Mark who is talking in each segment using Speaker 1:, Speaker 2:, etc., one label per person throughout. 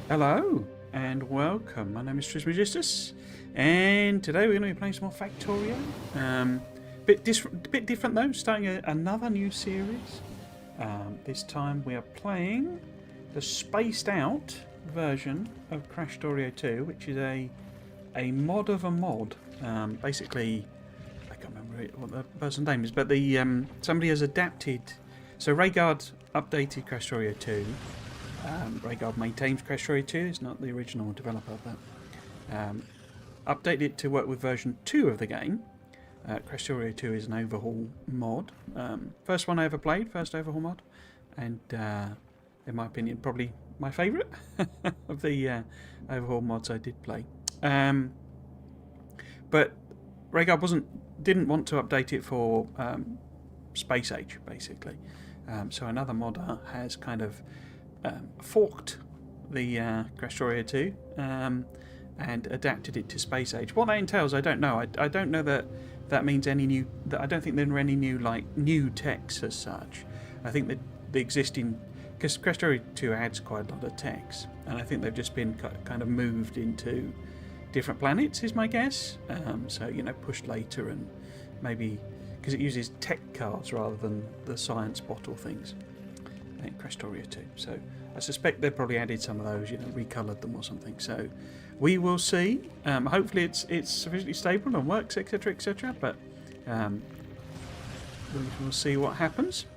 Speaker 1: Hello and welcome. My name is Trismegistus, and today we're going to be playing some more Factorio. Bit different though. Starting another new series. This time we are playing the spaced out version of Krastorio 2, which is a mod of a mod. Basically, I can't remember what the person's name is, but the somebody has adapted. So Rhaegar updated Krastorio 2. Rhaegar maintains Krastorio 2, it's not the original developer of that. Updated it to work with version 2 of the game. Krastorio 2 is an overhaul mod. First one I ever played, first overhaul mod. And in my opinion, probably my favourite of the overhaul mods I did play. But Rhaegar didn't want to update it for Space Age, basically. So another modder has kind of forked the Krastorio 2 and adapted it to Space Age. What that entails, I don't know. I don't know that means any new. I don't think there are any new text as such. I think that the existing, because Krastorio 2 adds quite a lot of text, and I think they've just been kind of moved into different planets, is my guess. So pushed later, and maybe because it uses tech cards rather than the science bottle things. In Krastorio 2, so I suspect they've probably added some of those, recoloured them or something. So we will see. Hopefully it's sufficiently stable and works, etc., etc. But we'll see what happens.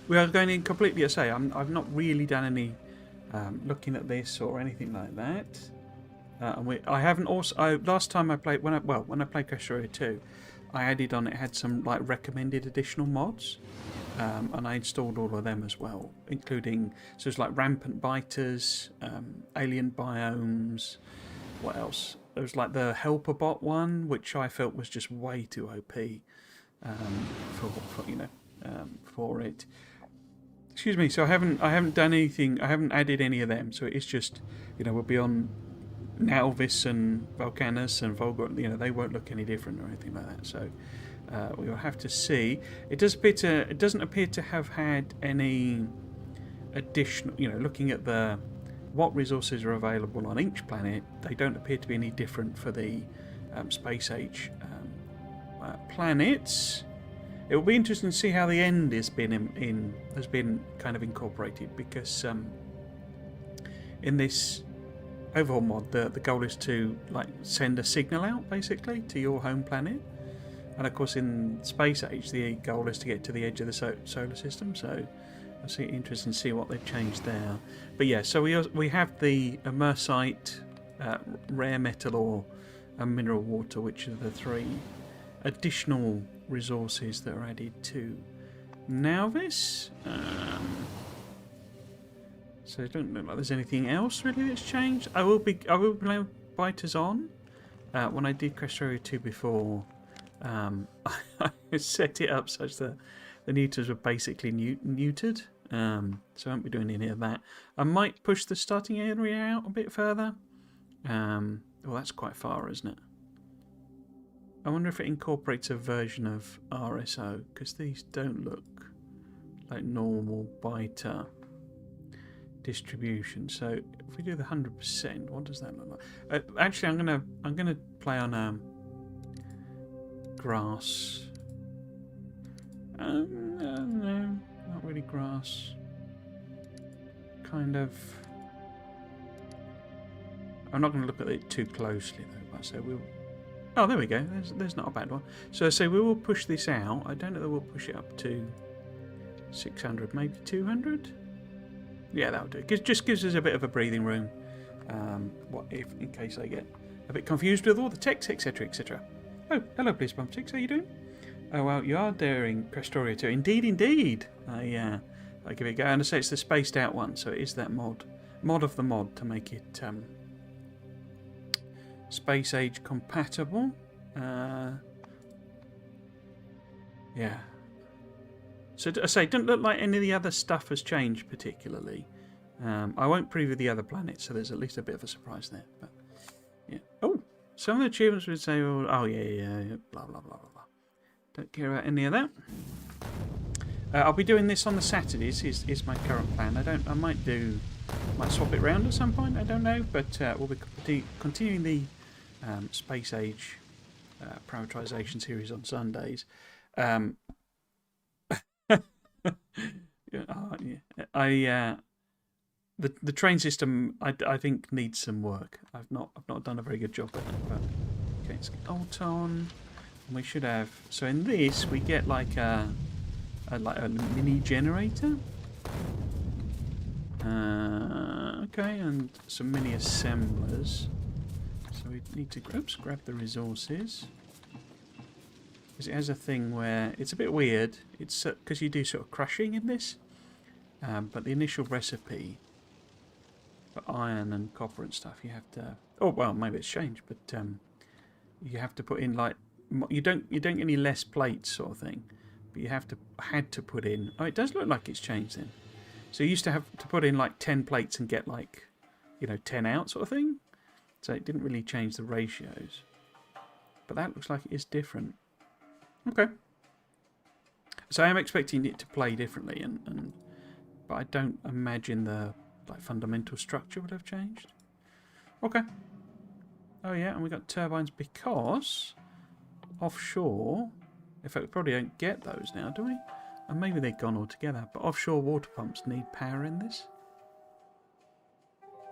Speaker 1: We are going in completely. I've not really done any looking at this or anything like that. I haven't also. Last time I played when I played Krastorio 2, I added on. It had some recommended additional mods. And I installed all of them as well, including it's like rampant biters, alien biomes. What else? There was like the helper bot one, which I felt was just way too OP for it. Excuse me. So I haven't done anything. I haven't added any of them. So it's just we'll be on Nalvis and Vulcanus and Volgor. They won't look any different or anything like that. So. We will have to see. It doesn't appear to have had any additional. Looking at what resources are available on each planet, they don't appear to be any different for the space age planets. It will be interesting to see how the end has been kind of incorporated, because in this overhaul mod, the goal is to send a signal out basically to your home planet. And of course, in Space Age, the goal is to get to the edge of the solar system. So, I'll see. Interesting to see what they've changed there. But yeah, so we have the immersite, rare metal ore, and mineral water, which are the three additional resources that are added to Nalvis. So it doesn't look like there's anything else really that's changed. I will be playing biters on. When I did Krastorio 2 before. I set it up such that the neuters were basically neutered, so I won't be doing any of that. I might push the starting area out a bit further. Well, that's quite far, isn't it? I wonder if it incorporates a version of RSO, because these don't look like normal biter distribution. So if we do the 100%, what does that look like? Actually, I'm gonna play on grass. No, not really grass. Kind of. I'm not going to look at it too closely though. But so we'll. Oh, there we go. There's not a bad one. So I say we will push this out. I don't know that we'll push it up to 600, maybe 200. Yeah, that'll do. It just gives us a bit of a breathing room. In case I get a bit confused with all the text, etc., etc. Oh, hello, Please Bump 6, how you doing? Oh, well, you are daring Krastorio 2. Indeed. I give it a go. And I say it's the spaced out one, so it is that mod of the mod to make it space age compatible. Yeah. So I say, it doesn't look like any of the other stuff has changed particularly. I won't preview the other planets, so there's at least a bit of a surprise there. But yeah. Oh. Some of the achievements would say, oh yeah, blah, blah, blah, blah, blah. Don't care about any of that. I'll be doing this on the Saturdays, is my current plan. I might do Might swap it round at some point, I don't know, but we'll be continuing the Space Age prioritisation series on Sundays. The train system I think needs some work. I've not done a very good job at it. But okay, let's get alt on. And we should have, so in this we get like a mini generator. Okay, and some mini assemblers. So we need to grab the resources. Because it has a thing where it's a bit weird. It's because you do sort of crushing in this, but the initial recipe for iron and copper and stuff, you have to. Oh well, maybe it's changed, but you have to put in like you don't get any less plates sort of thing, but you had to put in. Oh, it does look like it's changed then. So you used to have to put in like 10 plates and get like 10 out sort of thing. So it didn't really change the ratios, but that looks like it is different. Okay. So I am expecting it to play differently, but I don't imagine the fundamental structure would have changed. Okay. Oh yeah, and we got turbines because offshore. In fact, we probably don't get those now, do we? And maybe they're gone altogether. But offshore water pumps need power in this.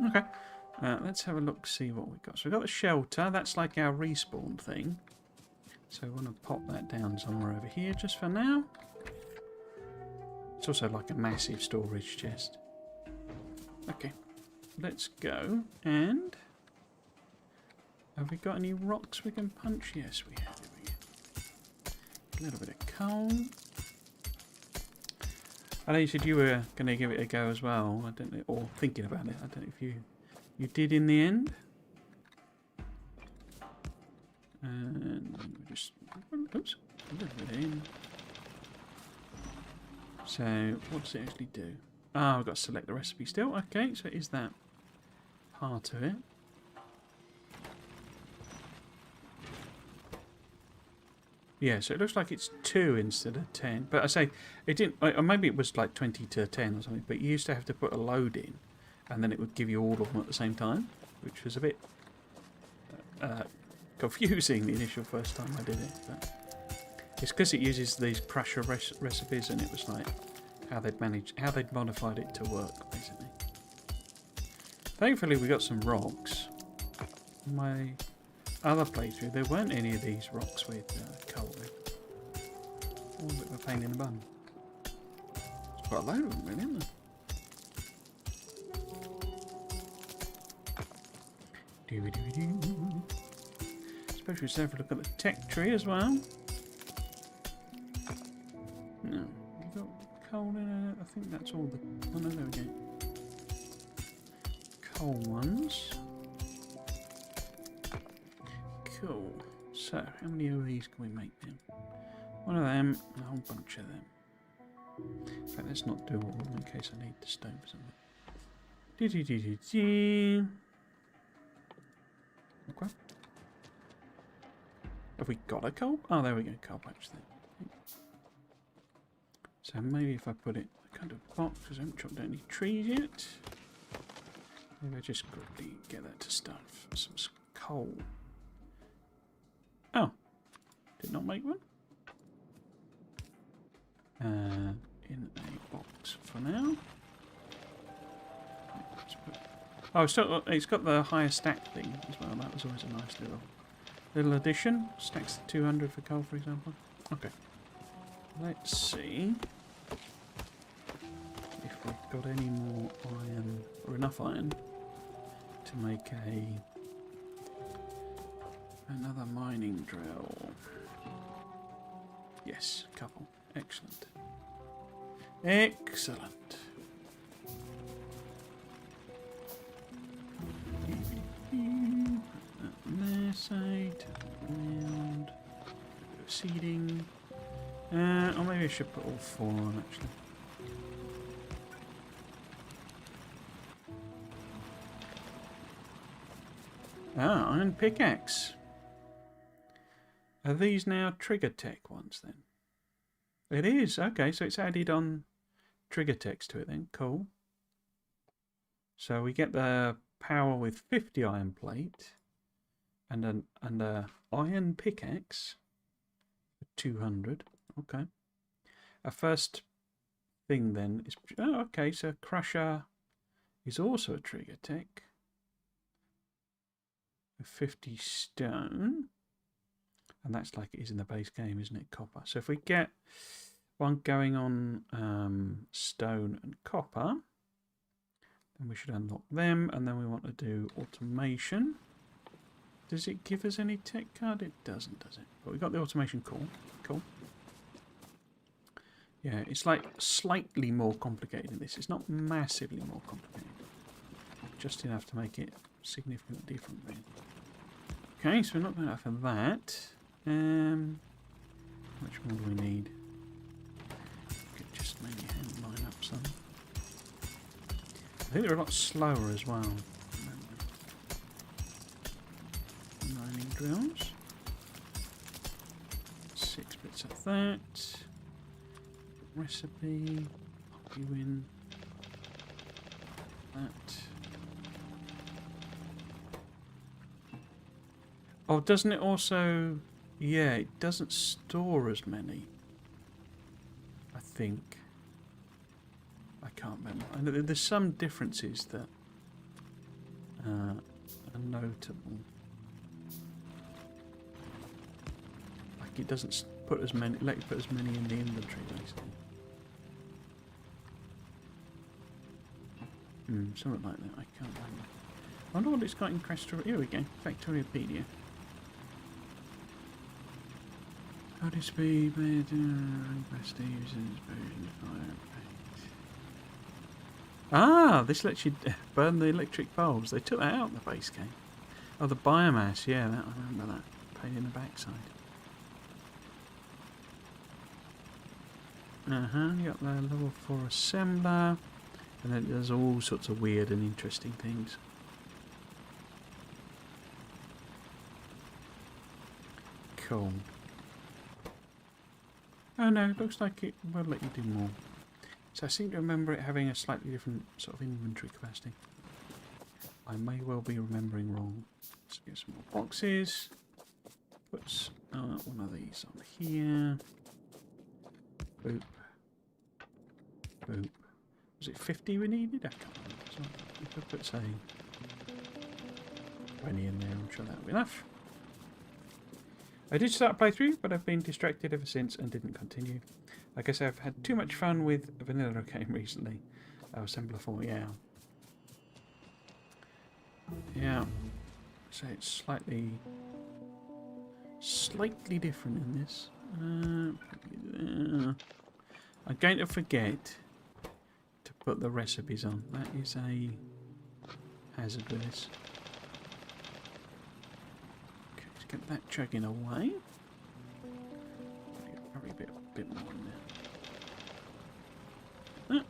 Speaker 1: Okay. Let's have a look, see what we've got. So we've got the shelter. That's like our respawn thing. So we want to pop that down somewhere over here just for now. It's also like a massive storage chest. Okay. Let's go. And have we got any rocks we can punch? Yes, we have. A little bit of coal. I know you said you were going to give it a go as well. I don't know, or thinking about it. I don't know if you did in the end. And we just oops, a little bit in. So what does it actually do? Ah, we've got to select the recipe still. Okay, so is that part of it? Yeah, so it looks like it's 2 instead of 10. But I say, it didn't, or maybe it was like 20 to 10 or something, but you used to have to put a load in, and then it would give you all of them at the same time, which was a bit confusing the initial first time I did it. But it's because it uses these crusher recipes, and it was like how they'd modified it to work, basically. Thankfully, we got some rocks. My other playthrough, there weren't any of these rocks with coal in. All a bit of a pain in the bum. It's quite a load of them, really, isn't there? Suppose we should have a look at the tech tree as well. No, we've got coal in it. I think that's all the. Oh no, there we go. Coal ones. Cool. So, how many of these can we make then? One of them and a whole bunch of them. In fact, let's not do all of them in case I need the stone for something. Okay. Have we got a coal? Oh, there we go, coal patch then. So maybe if I put it in a kind of box, because I haven't chopped down any trees yet. Maybe I just quickly get that to stuff. Some coal. Oh, did not make one. In a box for now. Oh, it's got the higher stack thing as well. That was always a nice little addition. Stacks 200 for coal, for example. Okay. Let's see if we've got any more iron or enough iron to make another mining drill. Yes, a couple. Excellent. Excellent. There, side, round, seeding. Or maybe I should put all 4 on actually. Ah, iron pickaxe. Are these now trigger tech ones then? It is, okay, so it's added on trigger text to it then, cool. So we get the power with 50 iron plate and a iron pickaxe for 200. Okay. Our first thing then is okay. So crusher is also a trigger tech. 50 stone, and that's like it is in the base game, isn't it? Copper. So if we get one going on stone and copper, then we should unlock them, and then we want to do automation. Does it give us any tech card? It doesn't, does it? But we got the automation. Cool. Yeah, it's like slightly more complicated than this. It's not massively more complicated, just enough to make it significantly different, really. Okay, so we're not going to for that. Which more do we need? Could just maybe hand line up some. I think they're a lot slower as well. Mining drills. 6 bits of that. Recipe. Pop you in. That. Oh, doesn't it also... Yeah, it doesn't store as many. I think. I can't remember. I know there's some differences that are notable. Like it doesn't put as many... Let you put as many in the inventory, basically. Something like that. I can't remember. I wonder what it's got in Krastorio. Here we go. Factoriopedia. How do speed made best users version fire paint. Ah, this lets you burn the electric bulbs. They took that out in the base game. Oh, the biomass, yeah, that, I remember that. Pain in the backside. You got the level 4 assembler, and then there's all sorts of weird and interesting things. Cool. Oh no, it looks like it will let you do more. So I seem to remember it having a slightly different sort of inventory capacity. I may well be remembering wrong. Let's get some more boxes. Put one of these on here. Boop. Boop. Was it 50 we needed? I can't remember. So if I put, say, 20 in there, I'm sure that'll be enough. I did start a playthrough, but I've been distracted ever since and didn't continue. I guess I've had too much fun with a vanilla game recently. Assembler 4, yeah. Yeah. So it's slightly different in this. I'm going to forget to put the recipes on. That is a hazard with this. Okay, let's get that chugging away. Probably a bit more in there.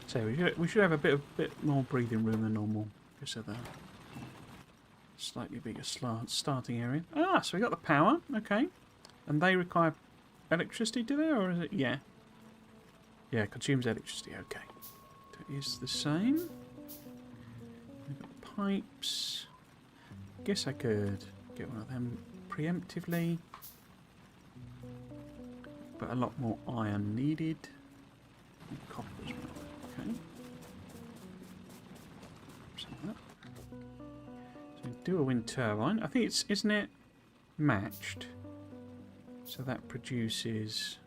Speaker 1: So we should have a bit more breathing room than normal, because of the slightly bigger starting area. Ah, so we got the power, okay. And they require electricity, do they, or is it? Yeah. Yeah, consumes electricity, okay. So it is the same. We've got pipes. Guess I could get one of them preemptively. But a lot more iron needed. And copper as well. Okay. Some of that. So do a wind turbine. I think it's, isn't it matched? So that produces.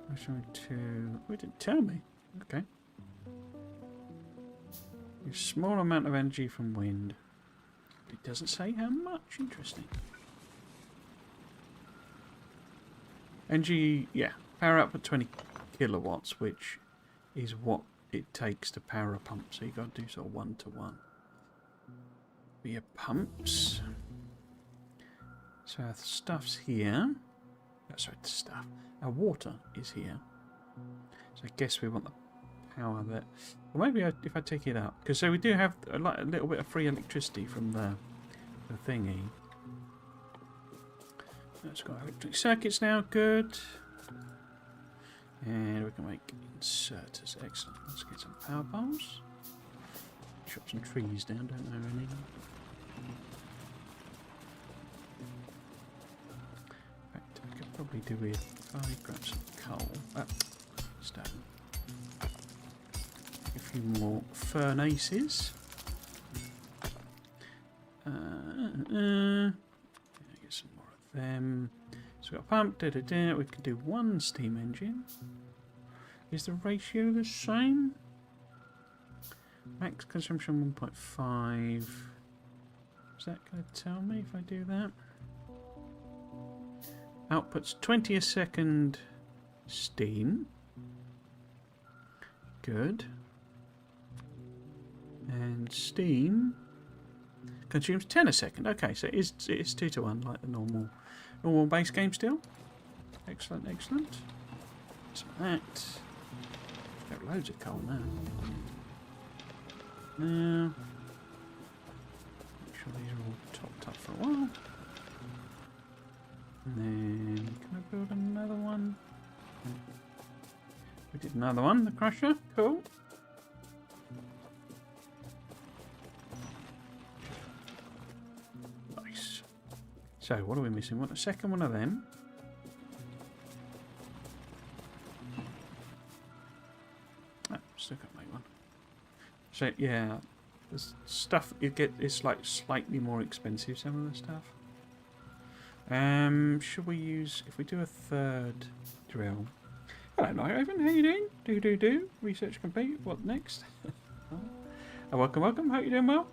Speaker 1: I'm trying to. Oh, it didn't tell me. Okay. A small amount of energy from wind. It doesn't say how much. Interesting. Energy, yeah. Power output 20 kilowatts, which is what it takes to power a pump. So you've got to do sort of 1-to-1. For your pumps. So our stuff's here. Oh, sorry, the stuff. Our water is here. So I guess we want the power that. Well, maybe if I take it up, because so we do have a little bit of free electricity from the thingy. That's got electric circuits now, good. And we can make inserters, excellent. Let's get some power poles. Chop some trees down, don't know any. In fact, I could probably do with, if I grab some coal, stone. A few more furnaces. Get some more of them. So we've got a pump, we can do one steam engine. Is the ratio the same? Max consumption 1.5. Is that going to tell me if I do that? Outputs 20 a second steam. Good. And steam consumes 10 a second. Okay, so it's 2 to 1 like the normal base game still. Excellent, excellent. So that. Got loads of coal now. Now, make sure these are all topped up for a while. And then, can I build another one? We did another one, the crusher. Cool. Nice. So, what are we missing? What, a second one of them? Still can't make one. So yeah, the stuff you get is like slightly more expensive. Some of the stuff. Should we use if we do a third drill? Hello, Ivan. How you doing? Do. Research complete. What next? Welcome. Hope you're doing well.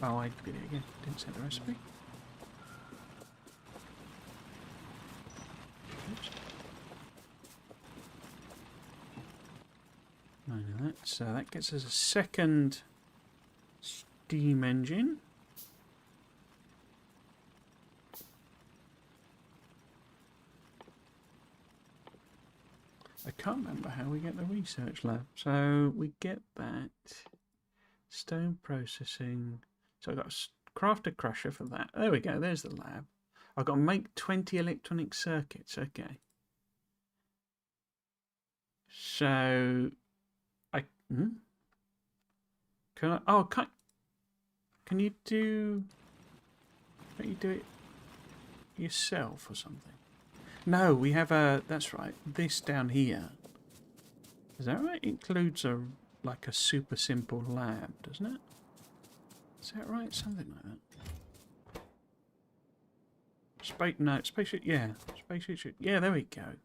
Speaker 1: Oh, I did it again. Didn't set the recipe. Oops. No, that. So that gets us a second steam engine. I can't remember how we get the research lab. So we get that. Stone processing. So I've got to craft a crusher for that. There we go, there's the lab. I've got to make 20 electronic circuits, okay. So, can you do, can't you do it yourself or something? No, we have that's right, this down here. Is that right? It includes like a super simple lab, doesn't it? Is that right? Something like that. Spaceship, yeah. Spaceship, yeah, there we go.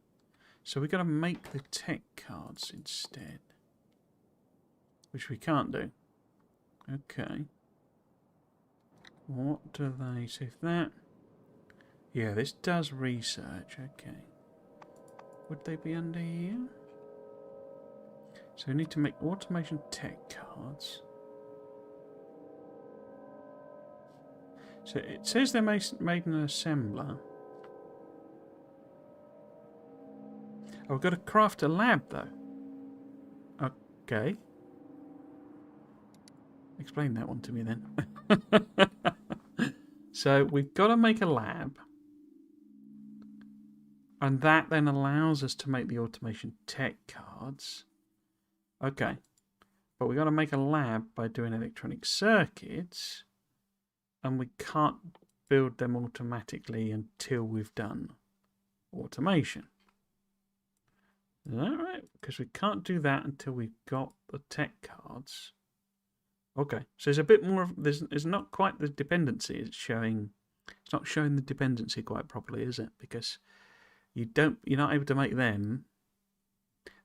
Speaker 1: So we've got to make the tech cards instead. Which we can't do. Okay. What do they say if that? Yeah, this does research, okay. Would they be under here? So we need to make automation tech cards. So it says they're made in an assembler. Oh, we've got to craft a lab though. Okay. Explain that one to me then. So we've got to make a lab. And that then allows us to make the automation tech cards. Okay. But we've got to make a lab by doing electronic circuits. And we can't build them automatically until we've done automation. Is that right? Because we can't do that until we've got the tech cards. Okay, so there's a bit more of there's not quite the dependency. It's not showing the dependency quite properly, is it? Because you're not able to make them.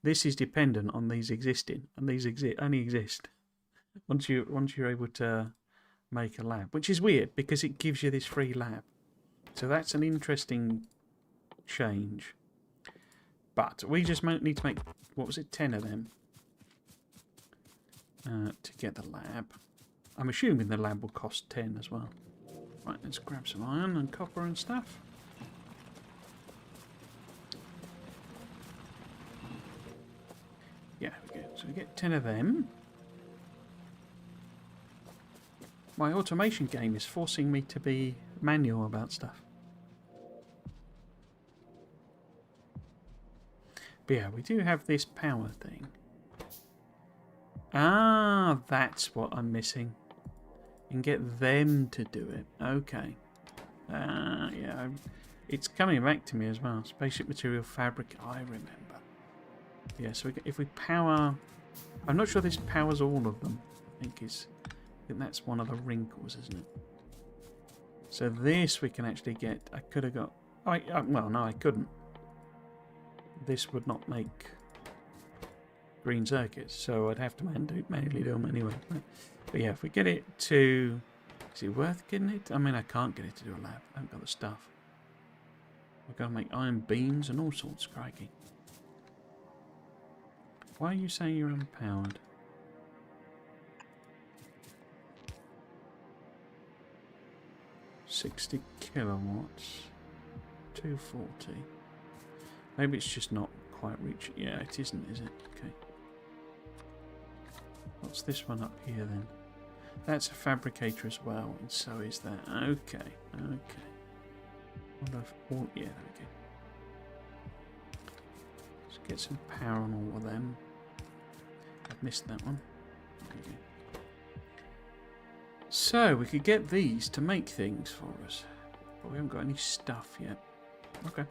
Speaker 1: This is dependent on these existing, and these only exist once you're able to make a lab, which is weird because it gives you this free lab. So that's an interesting change. But we just need to make, what was it, 10 of them to get the lab. I'm assuming the lab will cost 10 as well. Right, let's grab some iron and copper and stuff. So we get 10 of them. My automation game is forcing me to be manual about stuff. But yeah, we do have this power thing. Ah, that's what I'm missing. And get them to do it. Okay. Yeah, it's coming back to me as well. Spaceship material fabric, I remember. Yeah, so if we power... I'm not sure this powers all of them. I think that's one of the wrinkles, isn't it? So this we can actually get... I could have got... well, no, I couldn't. This would not make green circuits, so I'd have to manually do them anyway. But yeah, if we get it to... Is it worth getting it? I mean, I can't get it to do a lab. I haven't got the stuff. We've got to make iron beams and all sorts, crikey. Why are you saying you're unpowered? $60 kilowatts. 240. Maybe it's just not quite reaching. Yeah, it isn't, is it? Okay. What's this one up here then? That's a fabricator as well, and so is that. Okay, okay. Oh, yeah, there we go. Let's get some power on all of them. I've missed that one. There we go. So, we could get these to make things for us, but we haven't got any stuff yet. Okay.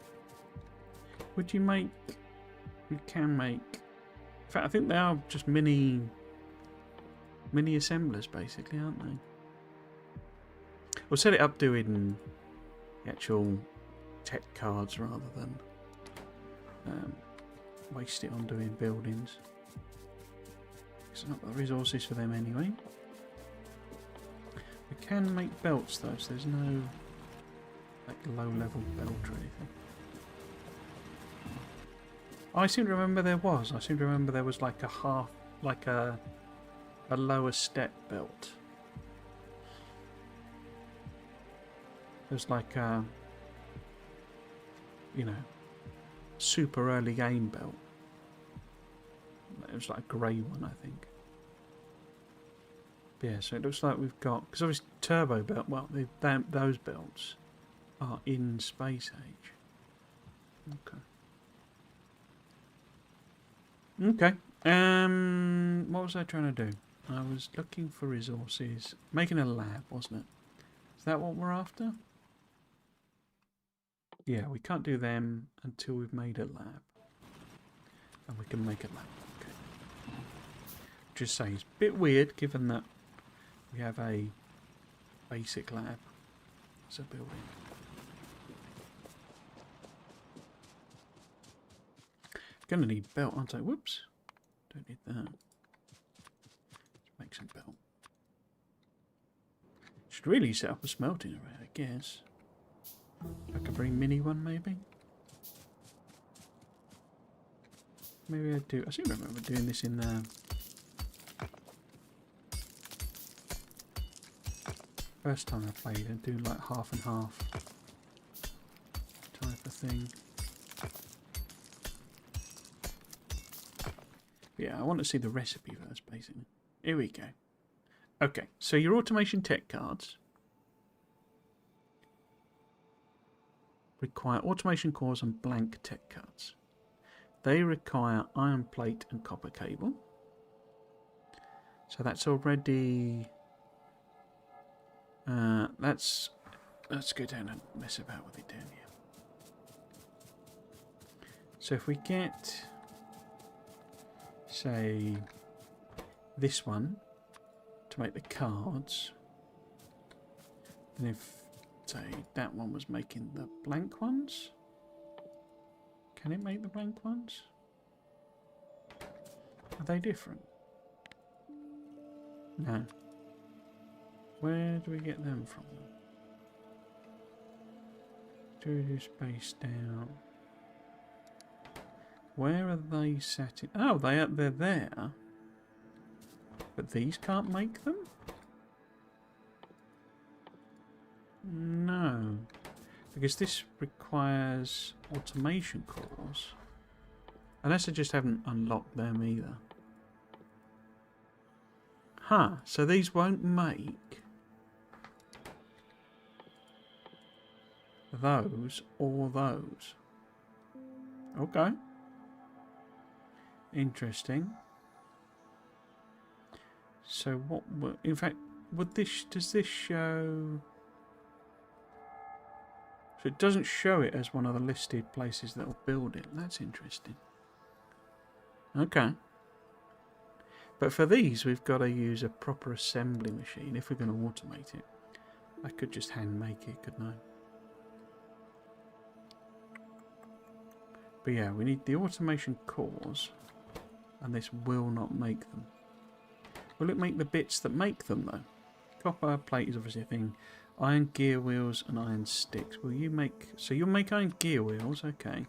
Speaker 1: Would you make... We can make... In fact, I think they are just mini assemblers, basically, aren't they? We'll set it up doing the actual tech cards rather than waste it on doing buildings. Because I've not got the resources for them anyway. We can make belts though, so there's no like low-level belt or anything. I seem to remember there was. I seem to remember there was like a lower step belt. There's like a, super early game belt. It was like a grey one, I think. But yeah, so it looks like we've got, because obviously turbo belt. Well, those belts are in space age. Okay. Okay. What was I trying to do? I was looking for resources. Making a lab, wasn't it? Is that what we're after? Yeah, we can't do them until we've made a lab. And we can make a lab. Okay. Just saying, it's a bit weird given that we have a basic lab as a building. Gonna need belt, aren't I? Whoops. Don't need that. Let's make some belt. Should really set up a smelting array, I guess. I could bring mini one, maybe. Maybe I do. I seem to remember doing this in the first time I played and do like half and half type of thing. Yeah, I want to see the recipe first, basically. Here we go. Okay, so your automation tech cards require automation cores and blank tech cards. They require iron plate and copper cable. So that's already... let's go down and mess about with it down here. So if we get... say this one to make the cards, and if say that one was making the blank ones, can it make the blank ones? Are they different? No. Where do we get them from? Do space down. Where are they set in? Oh, they're there. But these can't make them? No. Because this requires automation cores. Unless I just haven't unlocked them either. Huh, so these won't make those or those. Okay. Interesting. So what, in fact, does this show... So it doesn't show it as one of the listed places that will build it. That's interesting. Okay. But for these, we've got to use a proper assembly machine if we're going to automate it. I could just hand make it, couldn't I? But yeah, we need the automation cores, and this will not make them. Will it make the bits that make them, though? Copper plate is obviously a thing. Iron gear wheels and iron sticks. Will you make... So you'll make iron gear wheels, okay.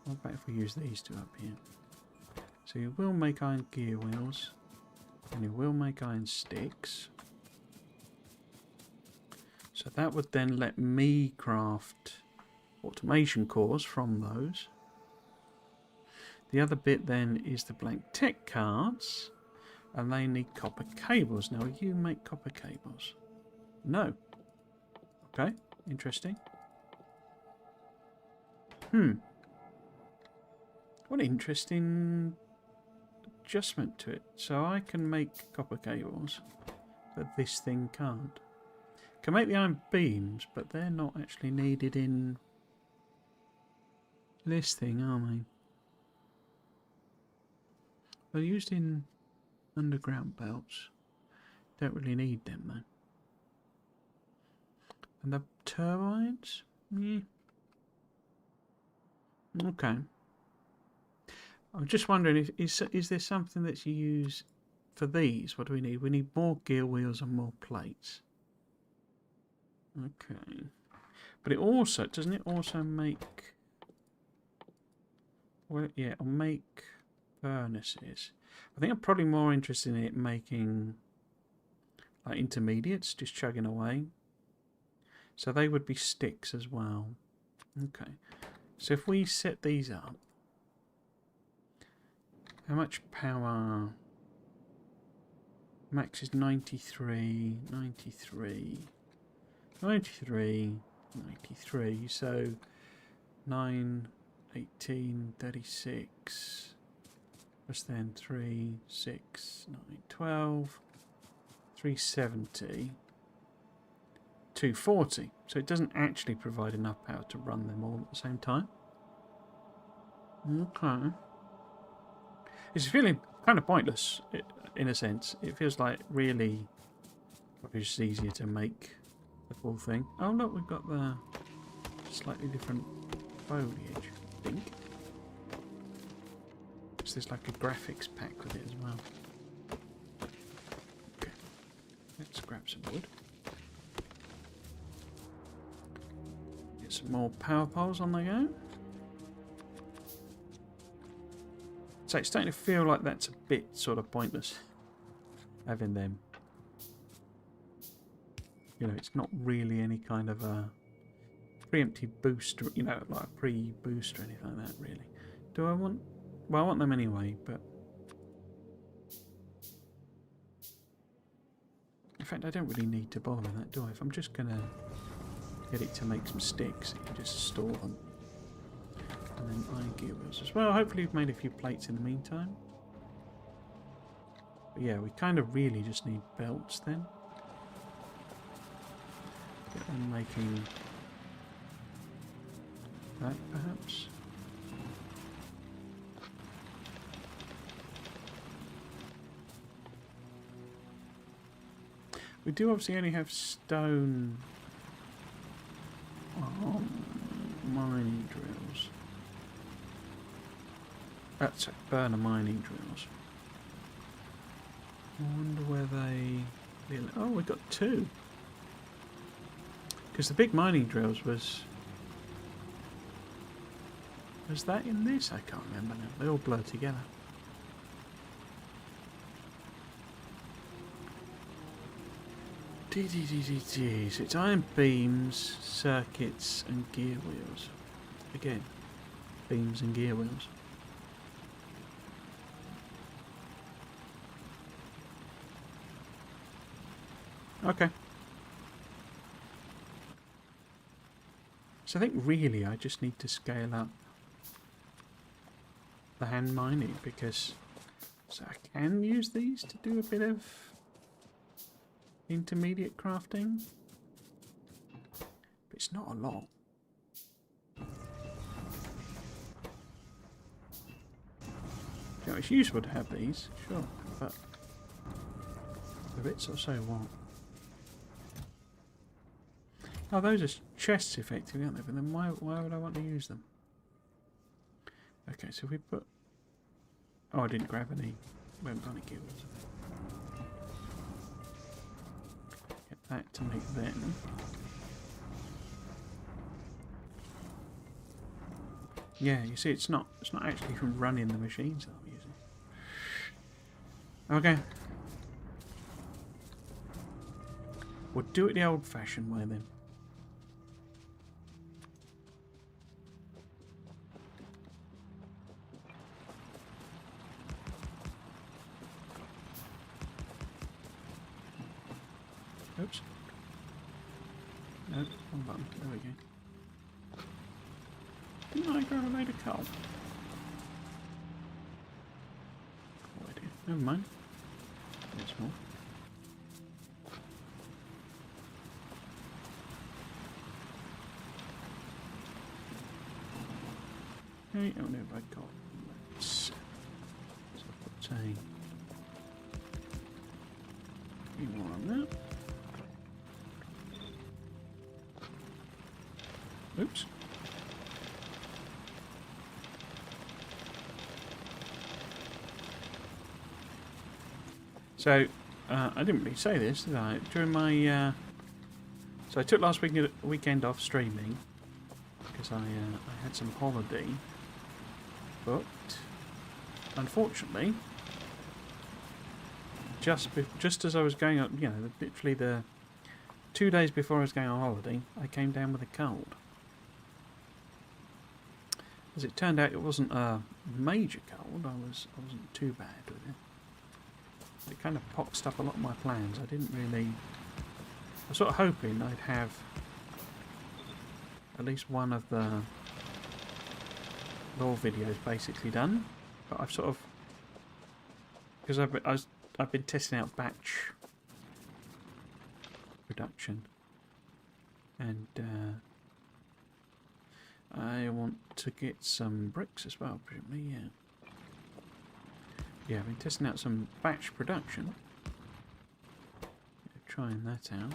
Speaker 1: What about if we use these two up here? So you will make iron gear wheels, and you will make iron sticks. So that would then let me craft automation cores from those. The other bit then is the blank tech cards, and they need copper cables. Now, will you make copper cables? No. Okay, interesting. What an interesting adjustment to it. So I can make copper cables, but this thing can't. Can make the iron beams, but they're not actually needed in this thing, are they? They're used in underground belts. Don't really need them though. And the turbines? Yeah. Okay. I'm just wondering, is there something that you use for these? What do we need? We need more gear wheels and more plates. Okay. But it also, doesn't it also make... Well, yeah, it'll make furnaces. I think I'm probably more interested in it making like intermediates, just chugging away. So they would be sticks as well. Okay. So if we set these up, how much power? Max is 93, 93, 93, 93. So 9, 18, 36. Plus then 3, 6, 9, 12. 370. 240. So it doesn't actually provide enough power to run them all at the same time. Okay. It's feeling kind of pointless in a sense. It feels like really it's just easier to make the full thing. Oh look, we've got the slightly different foliage, I think. So there's like a graphics pack with it as well. Okay. Let's grab some wood. Get some more power poles on the go. So it's starting to feel like that's a bit sort of pointless having them. You know, it's not really any kind of a preemptive booster, you know, like a pre-boost or anything like that, really. Do I want... Well, I want them anyway, but... In fact, I don't really need to bother with that, do I? If I'm just going to get it to make some sticks, I can just store them. And then iron gear wheels as well. Hopefully we've made a few plates in the meantime. But yeah, we kind of really just need belts then. Get on making that perhaps. We do obviously only have stone mining drills. That's burner mining drills. I wonder where they... Oh, we've got two. Because the big mining drills was... Was that in this? I can't remember now. They all blur together. So it's iron beams, circuits and gear wheels. Again, beams and gear wheels. Okay. So I think really I just need to scale up the hand mining because so I can use these to do a bit of intermediate crafting. But it's not a lot. You know, it's useful to have these, sure, but the bits or so what? Oh, those are chests effectively, aren't they? But then why would I want to use them? Okay, so we put... Oh, I didn't grab any. We haven't got any gills. Get that to make them. Yeah, you see, it's not actually from running the machines that I'm using. Okay. We'll do it the old-fashioned way then. Oops. No, wrong button. There we go. Didn't I grab a load of coal? Oh, I did. Never mind. There's more. Okay, oh no, I got let's put a few more on that. Oops. So, I didn't really say this, did I? During my, so I took last weekend off streaming because I had some holiday, but unfortunately, just as I was going up, you know, literally the 2 days before I was going on holiday, I came down with a cold. As it turned out, it wasn't a major cold. I wasn't too bad with it. It kind of poxed up a lot of my plans. I didn't really... I was sort of hoping I'd have at least one of the lore videos basically done, but I've sort of... Because I've been testing out batch production, and I want to get some bricks as well, presumably, yeah. Yeah, I've been testing out some batch production. Trying that out.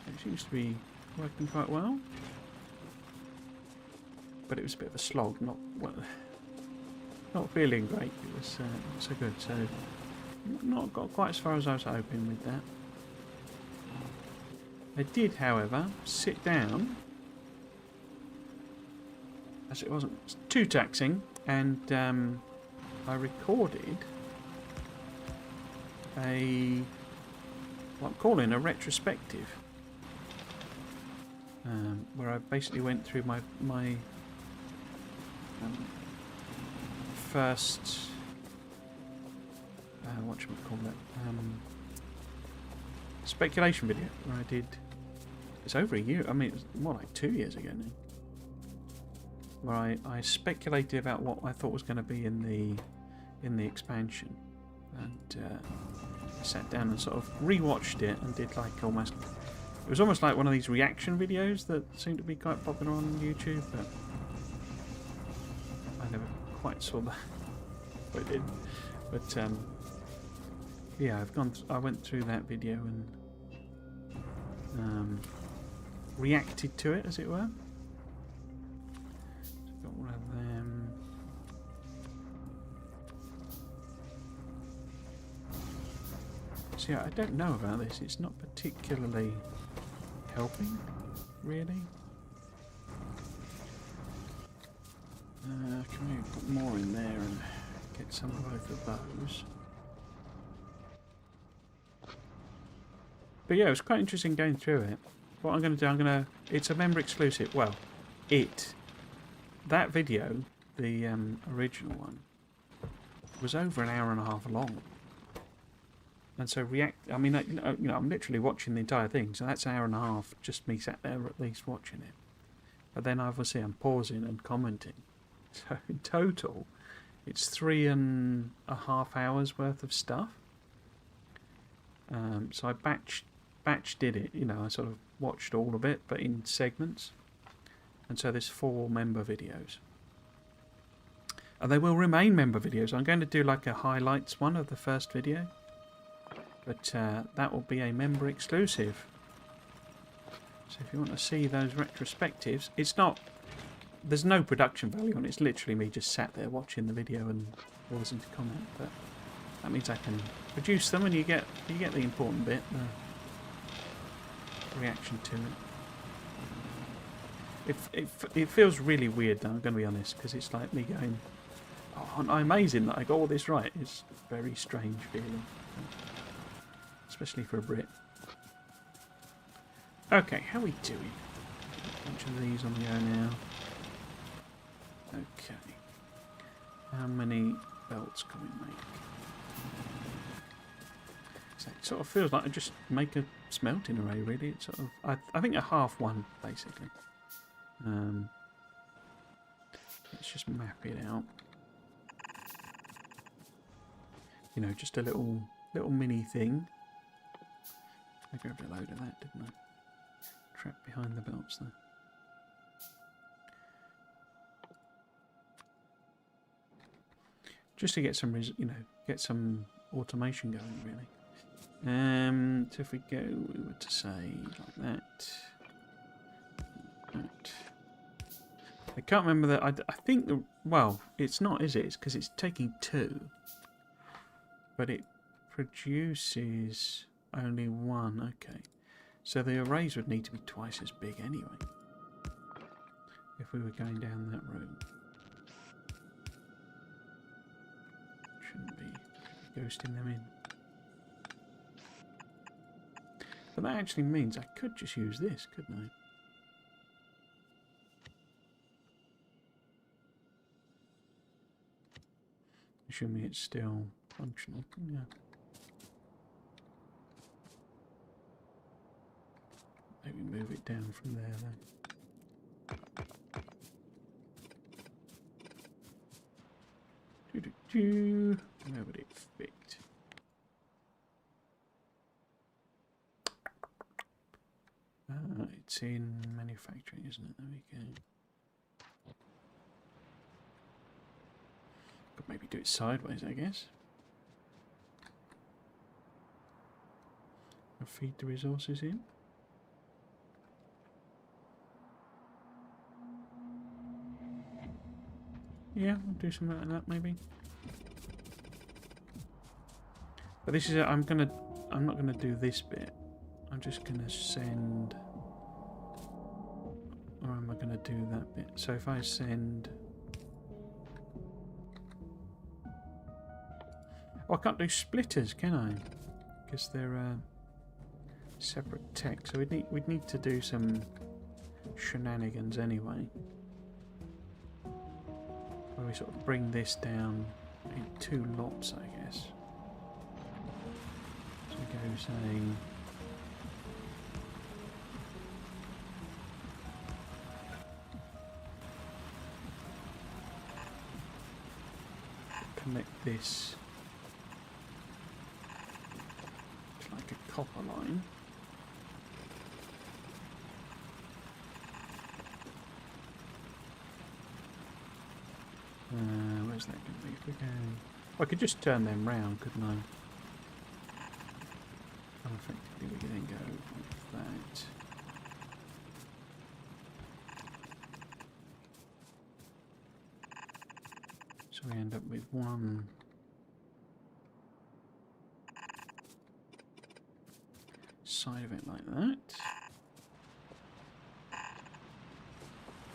Speaker 1: It seems to be working quite well. But it was a bit of a slog, not feeling great. It was not so good, so not got quite as far as I was hoping with that. I did, however, sit down, as it wasn't too taxing, and I recorded what I'm calling a retrospective, where I basically went through my first whatchamacallit, speculation video, where I did, it's over a year, I mean it's more like 2 years ago now, where I speculated about what I thought was going to be in the expansion, and I sat down and sort of rewatched it and did like almost, it was almost like one of these reaction videos that seem to be quite popular on YouTube, but I never quite saw that. I did, but yeah, I went through that video and reacted to it, as it were. Got one of them. So yeah, I don't know about this. It's not particularly helping, really. Can we put more in there and get some of both of those? But yeah, it was quite interesting going through it. What I'm going to do, it's a member exclusive. Well, that video, the original one, was over an hour and a half long. And so I mean, I'm literally watching the entire thing, so that's an hour and a half, just me sat there at least watching it. But then obviously I'm pausing and commenting. So in total, it's 3.5 hours worth of stuff. So I batch did it, I sort of watched all of it, but in segments. And so there's 4 member videos. And they will remain member videos. I'm going to do like a highlights one of the first video. But that will be a member exclusive. So if you want to see those retrospectives, it's not... There's no production value on it. It's literally me just sat there watching the video and pausing to comment. But that means I can produce them, and you get the important bit, the reaction to it. It feels really weird, though, I'm going to be honest, because it's like me going, oh, aren't I amazing that I got all this right? It's a very strange feeling, especially for a Brit. Okay, how are we doing? A bunch of these on the go now. Okay. How many belts can we make? So it sort of feels like I just make a smelting array, really. It's sort of, I think a half one, basically. Let's just map it out. Just a little mini thing. I grabbed a load of that, didn't I? Trapped behind the belts there. Just to get some, get some automation going, really. So if we were to say like that. I can't remember that. I think well, it's not, is it? It's because it's taking 2, but it produces only 1. Okay, so the arrays would need to be twice as big anyway. If we were going down that route, shouldn't be ghosting them in. But that actually means I could just use this, couldn't I? Assuming it's still functional. Yeah. Maybe move it down from there then. Where would it fit? It's in manufacturing, isn't it? There we go. Could maybe do it sideways, I guess. And feed the resources in. Yeah, I'll do something like that maybe. But this is I'm not gonna do this bit. I'm just gonna send, or am I gonna do that bit? So if I send, oh, I can't do splitters, can I? Because they're separate text. So we'd need to do some shenanigans anyway. Where we sort of bring this down in 2 lots, I guess. So we go saying connect this to like a copper line. Where's that going to be? If we go, I could just turn them round, couldn't I? And effectively we can then go like that. So we end up with one side of it like that.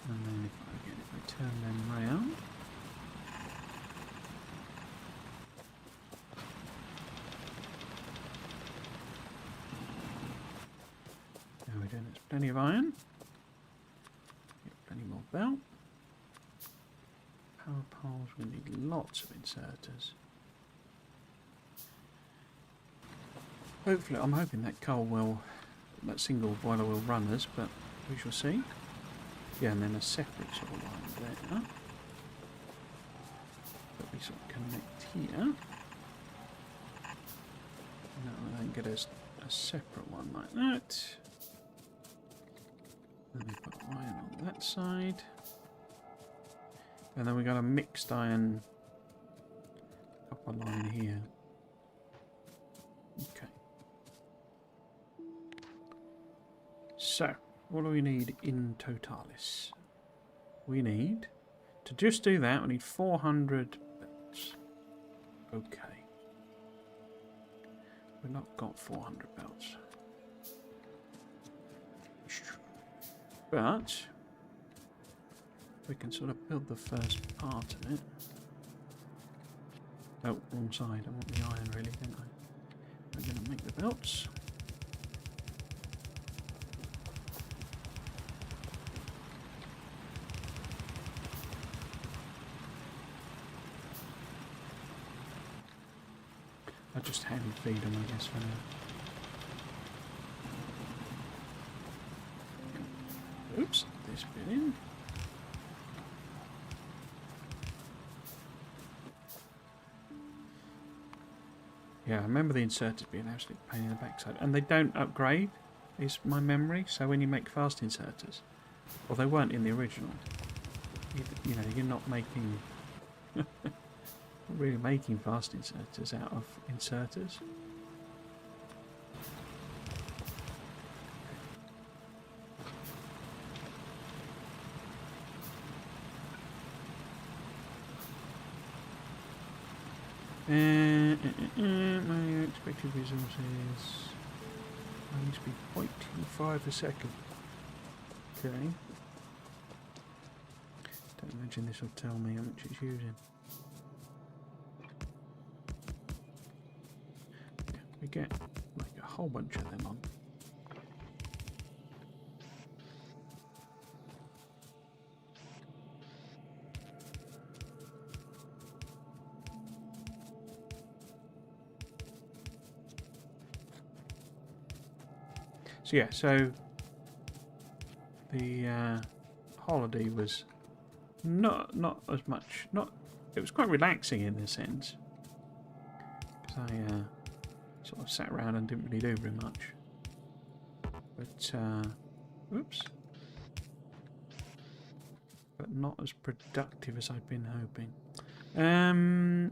Speaker 1: And then if I turn them round, there we go, there's plenty of iron. Get plenty more belt. Power poles, we need lots of inserters. Hopefully, I'm hoping that that single boiler will run us, but we shall see. Yeah, and then a separate sort of line there. That we sort of connect here. And that will then get us a separate one like that. And we put iron on that side. And then we got a mixed iron copper line here. Okay. So, what do we need in totalis? We need, to just do that, we need 400 belts. Okay. We've not got 400 belts. But we can sort of build the first part of it. Oh, wrong side. I want the iron really, don't I? We're going to make the belts. I'll just hand feed them, I guess, for now. Oops, this bit in. Yeah, I remember the inserters being an absolute pain in the backside. And they don't upgrade, is my memory. So when you make fast inserters, well, they weren't in the original. You know, you're not making... not really making fast inserters out of inserters. My expected resources needs to be 0.25 a second. Okay. Don't imagine this will tell me how much it's using. Yeah, we get like a whole bunch of them on. So yeah, so the holiday was not as much. It was quite relaxing in a sense, because I sort of sat around and didn't really do very much. But oops, but not as productive as I'd been hoping.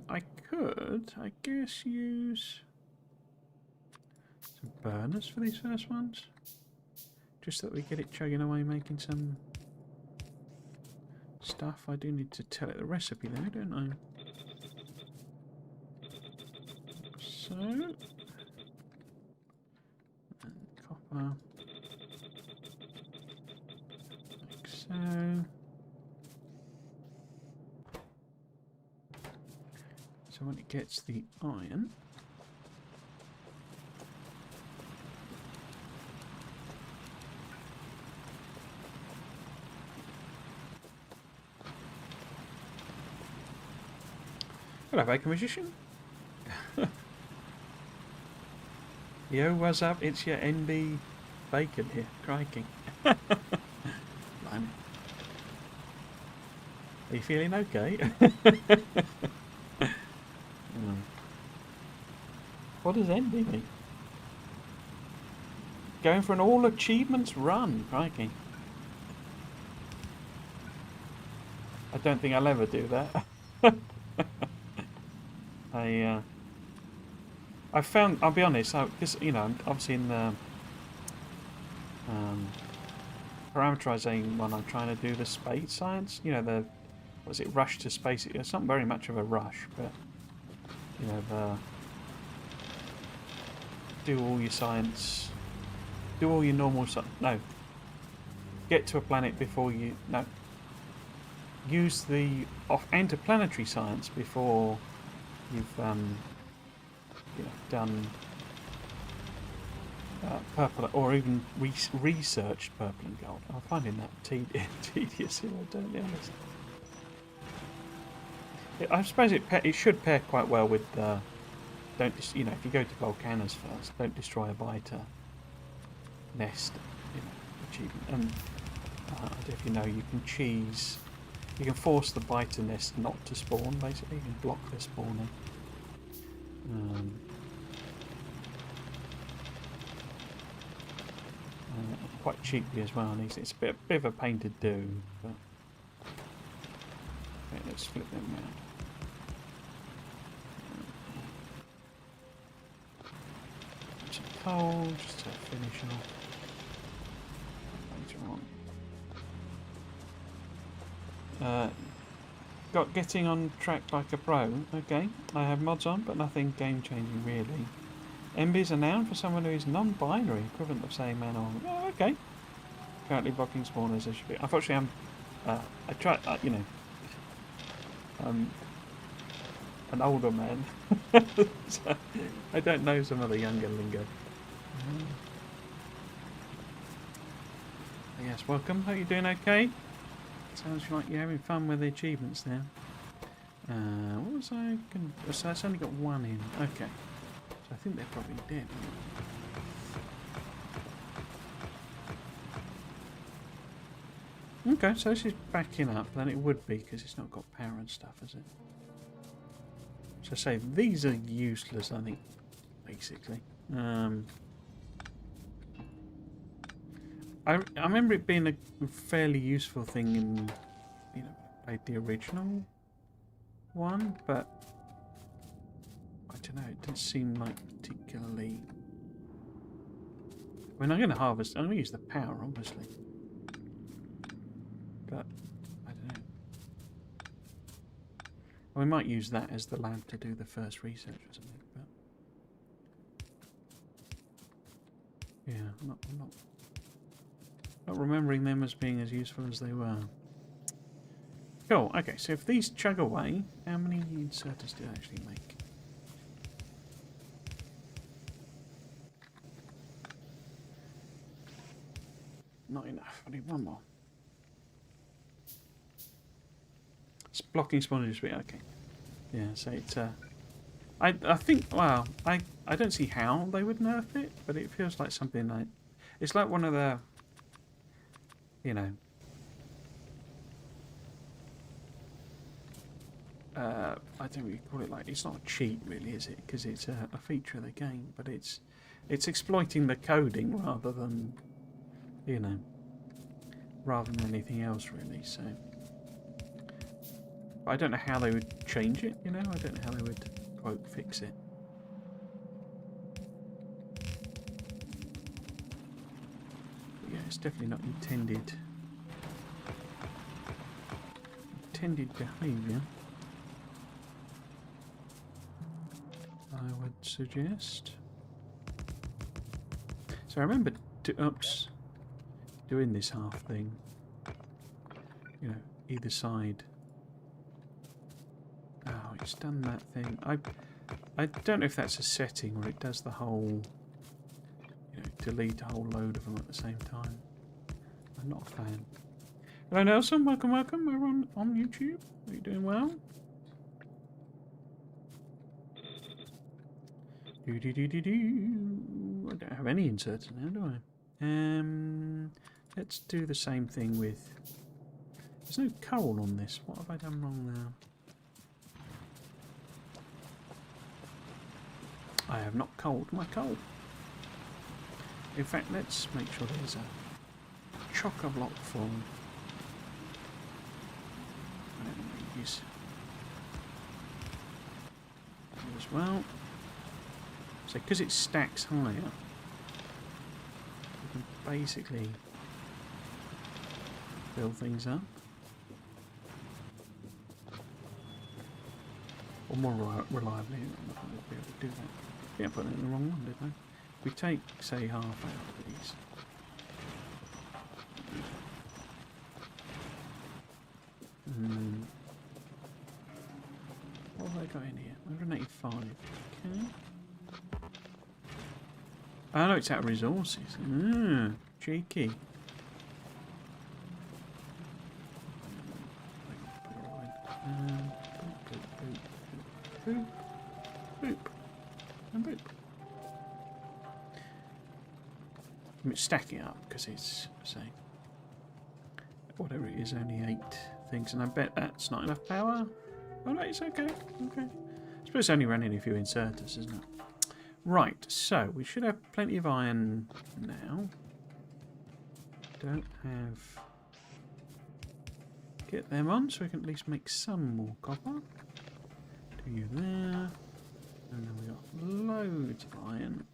Speaker 1: I could, I guess, use some burners for these first ones, just so that we get it chugging away, making some stuff. I do need to tell it the recipe though, don't I? So, and copper, like so. So when it gets the iron, hello, Bacon Magician. Yo, what's up? It's your NB Bacon here. Crikey. Blimey. Are you feeling okay? What does NB mean? Going for an all achievements run. Crikey. I don't think I'll ever do that. I found, I'll be honest, because, you know, obviously in the parameterizing one, I'm trying to do the space science, you know, the, what was it, rush to space, it's not very much of a rush, but, you know, do all your science, do all your normal stuff, no, get to a planet before you, no, use the interplanetary science before you've you know, done purple, or even researched purple and gold. I'm finding that tedious, if I'm totally honest. I suppose it should pair quite well with don't you know, if you go to volcanoes first, don't destroy a biter nest, you know, achievement. And I don't know if you know, you can force the biter nest not to spawn. Basically, you can block their spawning. Quite cheaply as well. And it's a bit of a pain to do. But okay, let's flip them around. Some coal just to finish off later on. Got getting on track like a pro. Okay, I have mods on, but nothing game changing really. MB is a noun for someone who is non-binary, equivalent of saying man or woman. Oh, okay. Currently blocking spawners as should be. Unfortunately, I try, you know, an older man, so I don't know some of the younger lingo. Yes, welcome. Hope you're doing okay. Sounds like you're having fun with the achievements there. What was I? So that's only got one in. Okay. So I think they're probably dead. Okay, so this is backing up. Then it would be because it's not got power and stuff, is it? So I say these are useless, I think, basically. I remember it being a fairly useful thing in, you know, played the original one, but I don't know, it didn't seem like particularly. I mean, I'm going to harvest. I'm going to use the power, obviously, but I don't know. We might use that as the lab to do the first research or something. But yeah, I'm not remembering them as being as useful as they were. Cool. Okay, so if these chug away, how many inserters do they actually make? Not enough. I need one more. It's blocking spawners. Okay. Yeah. So it's. I think. Well, I don't see how they would nerf it, but it feels like something like. It's like one of the. You know. I don't really call it like. It's not a cheat, really, is it? Because it's a feature of the game, but it's exploiting the coding rather than. You know, rather than anything else, really. So, I don't know how they would change it. You know, I don't know how they would quote fix it. But yeah, it's definitely not intended behaviour. I would suggest. So I remember. Oops. Doing this half thing, you know, either side. Oh, it's done that thing. I don't know if that's a setting or it does the whole, you know, delete a whole load of them at the same time. I'm not a fan. Hello Nelson, welcome. We're on YouTube. Are you doing well? I don't have any inserts now, do I? Let's do the same thing with. There's no coal on this. What have I done wrong now? I have not coaled my coal. In fact, let's make sure there's a chock-a-block full. Use as well. So, because it stacks higher. Basically build things up, or more reliably. I'm not going to be able to do that. Yeah, I put it in the wrong one, didn't I? We take, say, half out of these. What have I got in here? 185. Okay. Oh no, it's out of resources. Cheeky. Boop. And boop. It's stacking up because it's, say, whatever it is, only 8 things, and I bet that's not enough power. Oh no, it's okay. Okay. I suppose it's only running a few inserters, isn't it? Right, so we should have plenty of iron now. Don't have... Get them on so we can at least make some more copper. Do you there. And then we got loads of iron.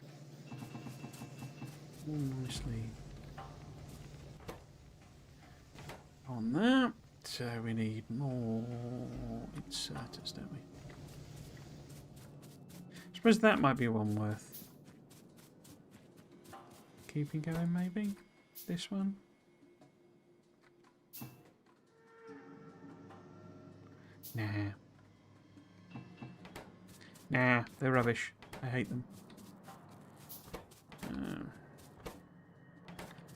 Speaker 1: All nicely on there. So we need more inserters, don't we? I suppose that might be one worth keeping going, maybe? This one? Nah. Nah, they're rubbish. I hate them.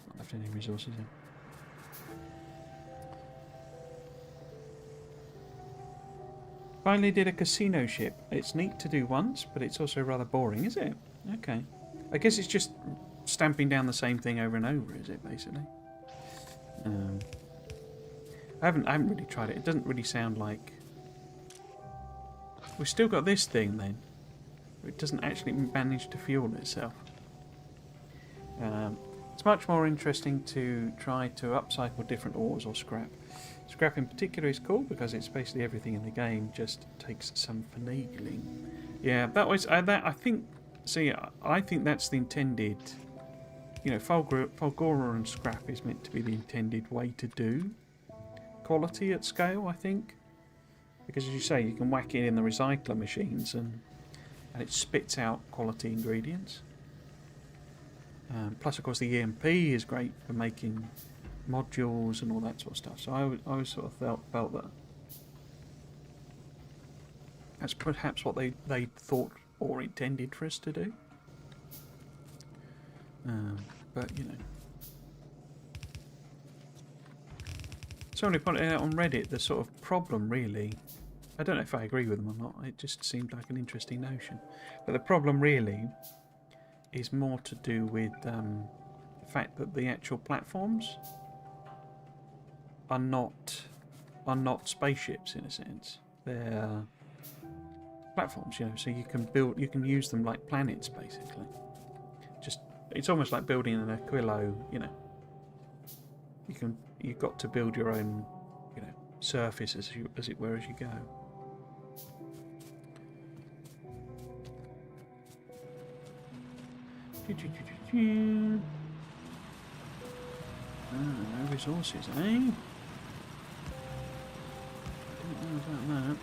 Speaker 1: Not left any resources in. Finally did a casino ship. It's neat to do once, but it's also rather boring, is it? Okay. I guess it's just stamping down the same thing over and over, is it, basically? I haven't really tried it. It doesn't really sound like... We've still got this thing, then. It doesn't actually manage to fuel itself. It's much more interesting to try to upcycle different ores or scrap. Scrap in particular is cool because it's basically everything in the game just takes some finagling. Yeah, that was that. I think. See, I think that's the intended. You know, Fulgora and scrap is meant to be the intended way to do quality at scale. I think, because as you say, you can whack it in the recycler machines and it spits out quality ingredients. Plus, of course, the EMP is great for making modules and all that sort of stuff. So I always sort of felt that that's perhaps what they thought or intended for us to do. But, you know. Somebody pointed out on Reddit the sort of problem, really. I don't know if I agree with them or not. It just seemed like an interesting notion. But the problem, really, is more to do with the fact that the actual platforms are not spaceships in a sense. They're platforms, you know. So you can use them like planets, basically. Just it's almost like building an Aquilo, you know. You've got to build your own, you know, surface as it were as you go. No resources, eh? Don't know about that.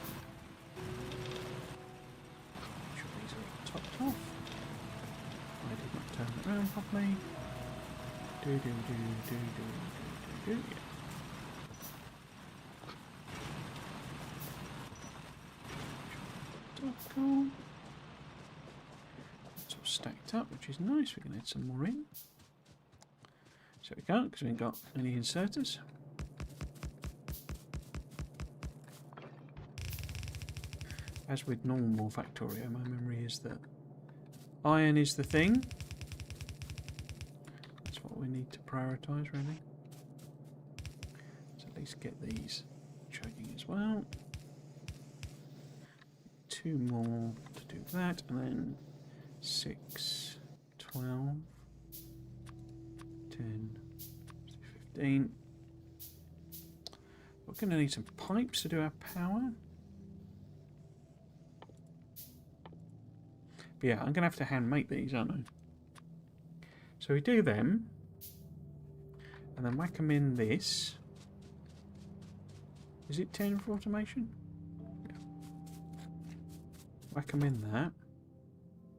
Speaker 1: Sure these are topped off. I did not turn it around properly. Do. Yeah. Cool. It's all stacked up, which is nice. We can add some more in. So we can't because we haven't got any inserters. As with normal Factorio, my memory is that iron is the thing. That's what we need to prioritise, really. So at least get these chugging as well. 2 more to do that, and then 6, 12, 10, 15. We're going to need some pipes to do our power. But yeah, I'm going to have to hand make these, aren't I? So we do them, and then whack them in this. Is it 10 for automation? Yeah. Whack them in that.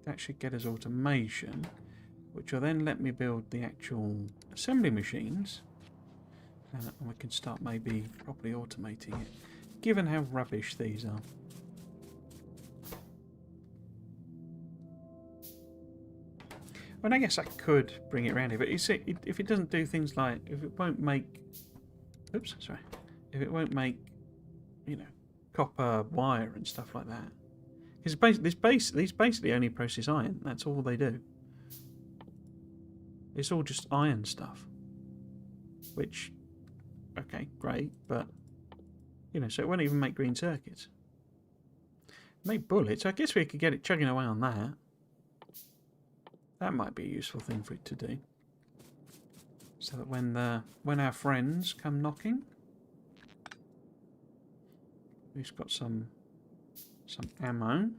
Speaker 1: That should get us automation, which will then let me build the actual assembly machines, and we can start maybe properly automating it, given how rubbish these are. Well, I guess I could bring it around here, but you see, if it doesn't do things like, if it won't make, oops, sorry, if it won't make, you know, copper wire and stuff like that, These basically only process iron. That's all they do. It's all just iron stuff. Which, okay, great, but, you know, so it won't even make green circuits. Make bullets. I guess we could get it chugging away on that. That might be a useful thing for it to do. So that when our friends come knocking, we've got some ammo.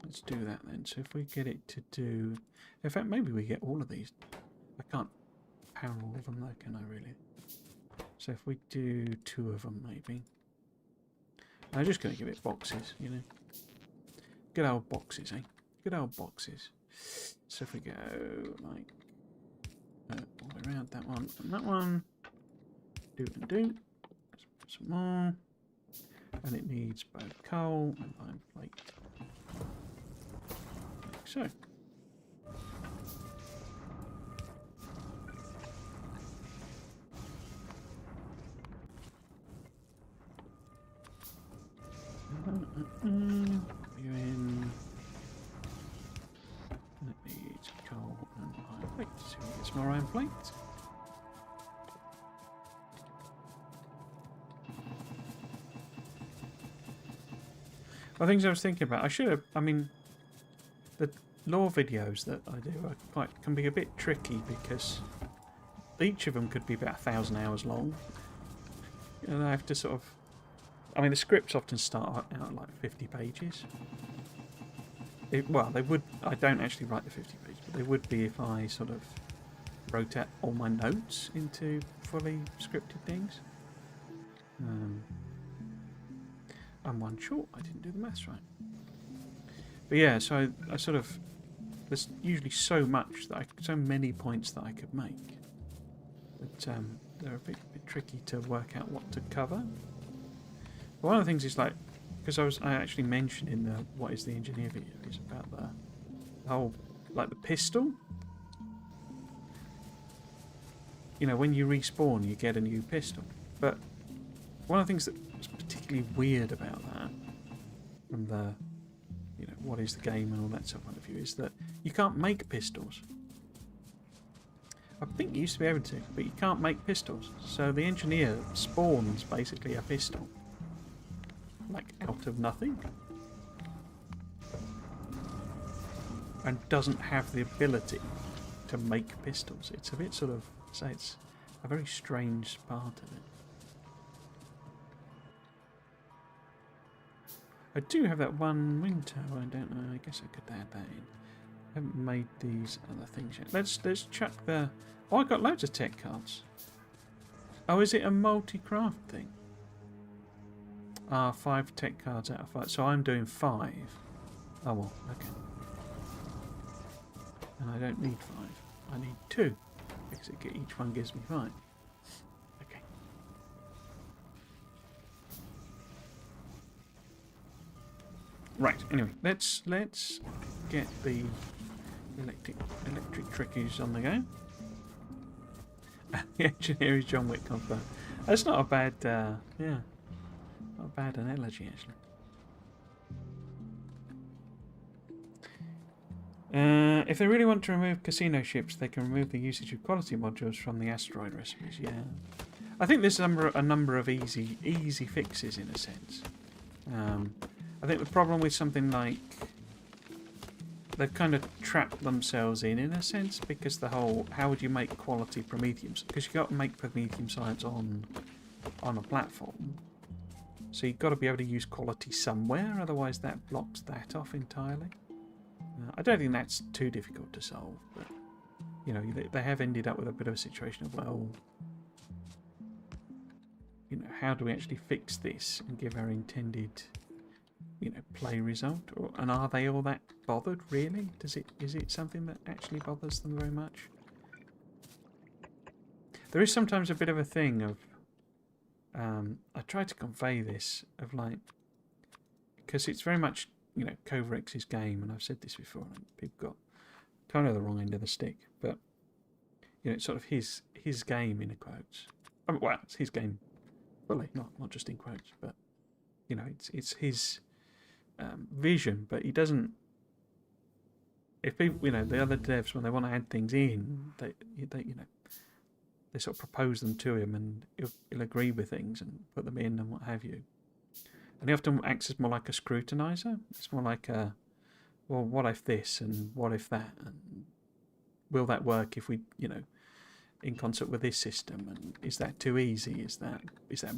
Speaker 1: Let's do that then. So if we get it to do... In fact, maybe we get all of these. I can't power all of them though, can I really? So if we do 2 of them maybe. I'm just going to give it boxes, you know. Good old boxes, eh? Good old boxes. So if we go like... all the way around that one and that one. Do and do. Let's put some more. And it needs both coal and iron plate. Like so. You in. And it needs coal and iron plate. So we get some more iron plate. Well, things I was thinking about. I should have. I mean, the lore videos that I do can be a bit tricky because each of them could be about 1,000 hours long, and I have to sort of. I mean, the scripts often start out at like 50 pages. Well, they would. I don't actually write the 50 pages, but they would be if I sort of wrote out all my notes into fully scripted things. I'm one short. I didn't do the maths right. But yeah, so I sort of... There's usually so much that so many points that I could make. But they're a bit tricky to work out what to cover. But one of the things is like... Because I actually mentioned in the What is the Engineer video is about the whole... Like the pistol. You know, when you respawn, you get a new pistol. But one of the things that particularly weird about that from the, you know, what is the game and all that sort of point of view is that you can't make pistols. I think you used to be able to, but you can't make pistols. So the engineer spawns basically a pistol, like out of nothing, and doesn't have the ability to make pistols. It's a bit sort of, say, it's a very strange part of it. I do have that one wind tower, I don't know, I guess I could add that in. I haven't made these other things yet. Let's chuck the... Oh, I got loads of tech cards. Oh, is it a multi-craft thing? 5 tech cards out of 5. So I'm doing 5. Oh well, okay. And I don't need 5. I need 2. Because each one gives me 5. Okay. Right, anyway, let's get the electric trickies on the go. The engineer is John Wick confirmed. That's not a bad, yeah, not a bad analogy actually. If they really want to remove casino ships, they can remove the usage of quality modules from the asteroid recipes. Yeah, I think there's a number of easy fixes in a sense. I think the problem with something like they've kind of trapped themselves in a sense, because the whole how would you make quality promethium? Because you've got to make promethium science on a platform, so you've got to be able to use quality somewhere, otherwise that blocks that off entirely. I don't think that's too difficult to solve, but you know, they have ended up with a bit of a situation of, well, you know, how do we actually fix this and give our intended, you know, play result? And are they all that bothered really? Is it something that actually bothers them very much? There is sometimes a bit of a thing of I try to convey this of like, because it's very much, you know, Kovarex's game, and I've said this before, and people got kind of the wrong end of the stick, but you know, it's sort of his game in quotes. I mean, well, it's his game fully, not just in quotes, but you know, it's his vision, but he doesn't. If people, the other devs, when they want to add things in, they sort of propose them to him, and he'll agree with things and put them in and what have you. And he often acts as more like a scrutinizer. It's more like well, what if this and what if that, and will that work if we, in concert with this system? And is that too easy? Is that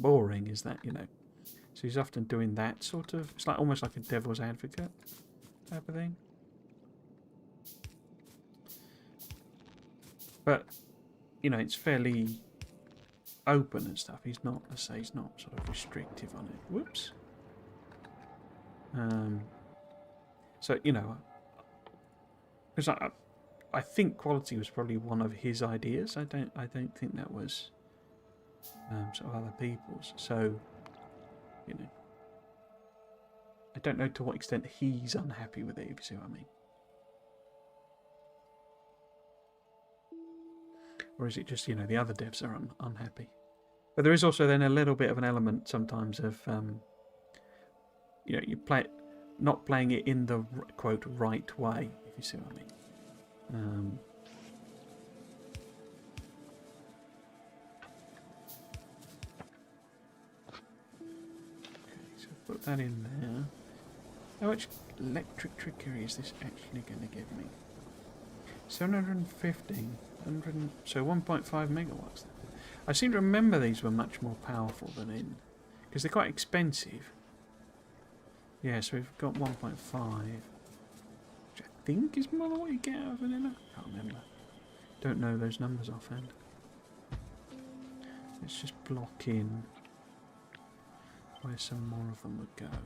Speaker 1: boring? Is that So he's often doing that sort of. It's like almost like a devil's advocate type of thing. But it's fairly open and stuff. He's not, let's say, he's not sort of restrictive on it. Whoops. So because I think quality was probably one of his ideas. I don't think that was sort of other people's. So I don't know to what extent he's unhappy with it, if you see what I mean. Or is it just, the other devs are unhappy? But there is also then a little bit of an element sometimes of, you play it, not playing it in the, quote, right way, if you see what I mean. Okay, so put that in there. How much electric trickery is this actually going to give me? 750. So 1.5 megawatts. I seem to remember these were much more powerful than in, because they're quite expensive. Yeah, so we've got 1.5, which I think is more than what you get out of vanilla. Can't remember. Don't know those numbers offhand. Let's just block in where some more of them would go.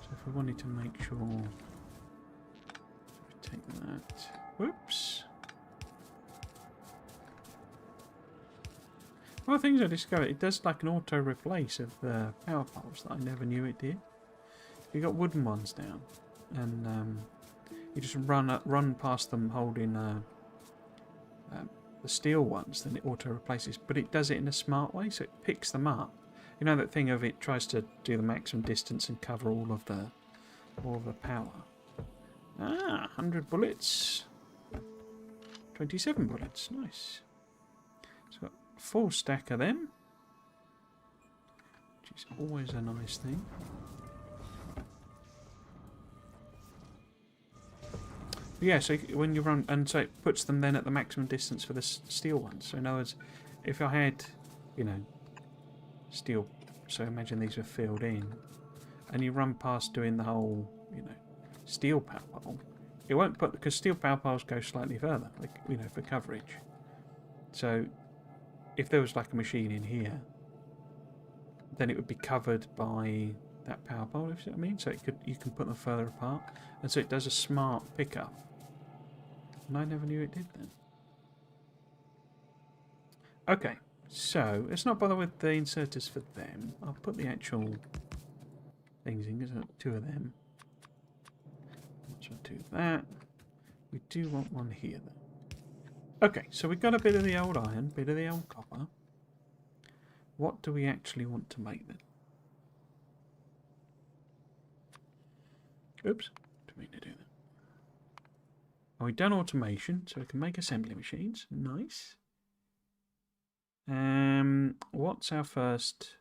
Speaker 1: So if we wanted to make sure, take that. Whoops. One of the things I discovered, it does like an auto replace of the power poles that I never knew it did. You got wooden ones down, and you just run past them holding the steel ones, then it auto replaces. But it does it in a smart way, so it picks them up. You know that thing of it tries to do the maximum distance and cover all of the power. 100 bullets. 27 bullets, nice. So got a full stack of them, which is always a nice thing. But yeah, so when you run, and so it puts them then at the maximum distance for the steel ones. So in other words, if I had, steel, so imagine these were filled in, and you run past doing the whole, steel power pole, it won't put, because steel power poles go slightly further, like, for coverage. So if there was like a machine in here, then it would be covered by that power pole, if you know what I mean. So you can put them further apart, and so it does a smart pickup. And I never knew it did then. Okay, so let's not bother with the inserters for them. I'll put the actual things in, because I've got 2 of them. So do that. We do want one here though. Okay, so we've got a bit of the old iron, bit of the old copper. What do we actually want to make then? Oops, didn't mean to do that. Oh, we've done automation, so we can make assembly machines. Nice. What's our first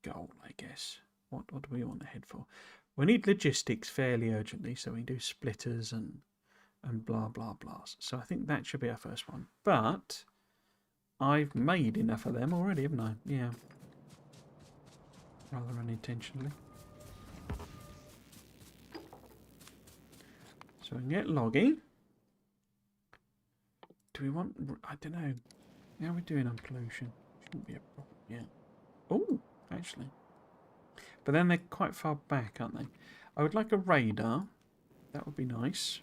Speaker 1: goal, I guess? What do we want to head for? We need logistics fairly urgently, so we do splitters and blah blah blah. So I think that should be our first one. But I've made enough of them already, haven't I? Yeah. Rather unintentionally. So we can get logging. Do we want... I don't know. How are we doing on pollution? Shouldn't be a problem yet. Oh, actually. But then they're quite far back, aren't they? I would like a radar. That would be nice.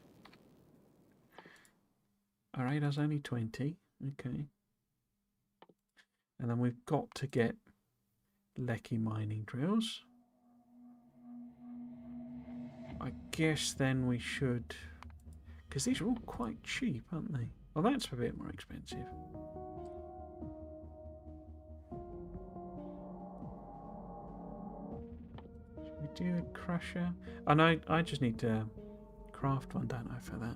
Speaker 1: Our radar's only 20. Okay. And then we've got to get Lecky mining drills. I guess then we should... Because these are all quite cheap, aren't they? Well, that's a bit more expensive. Should we do a crusher? And I just need to craft one, don't I, for that?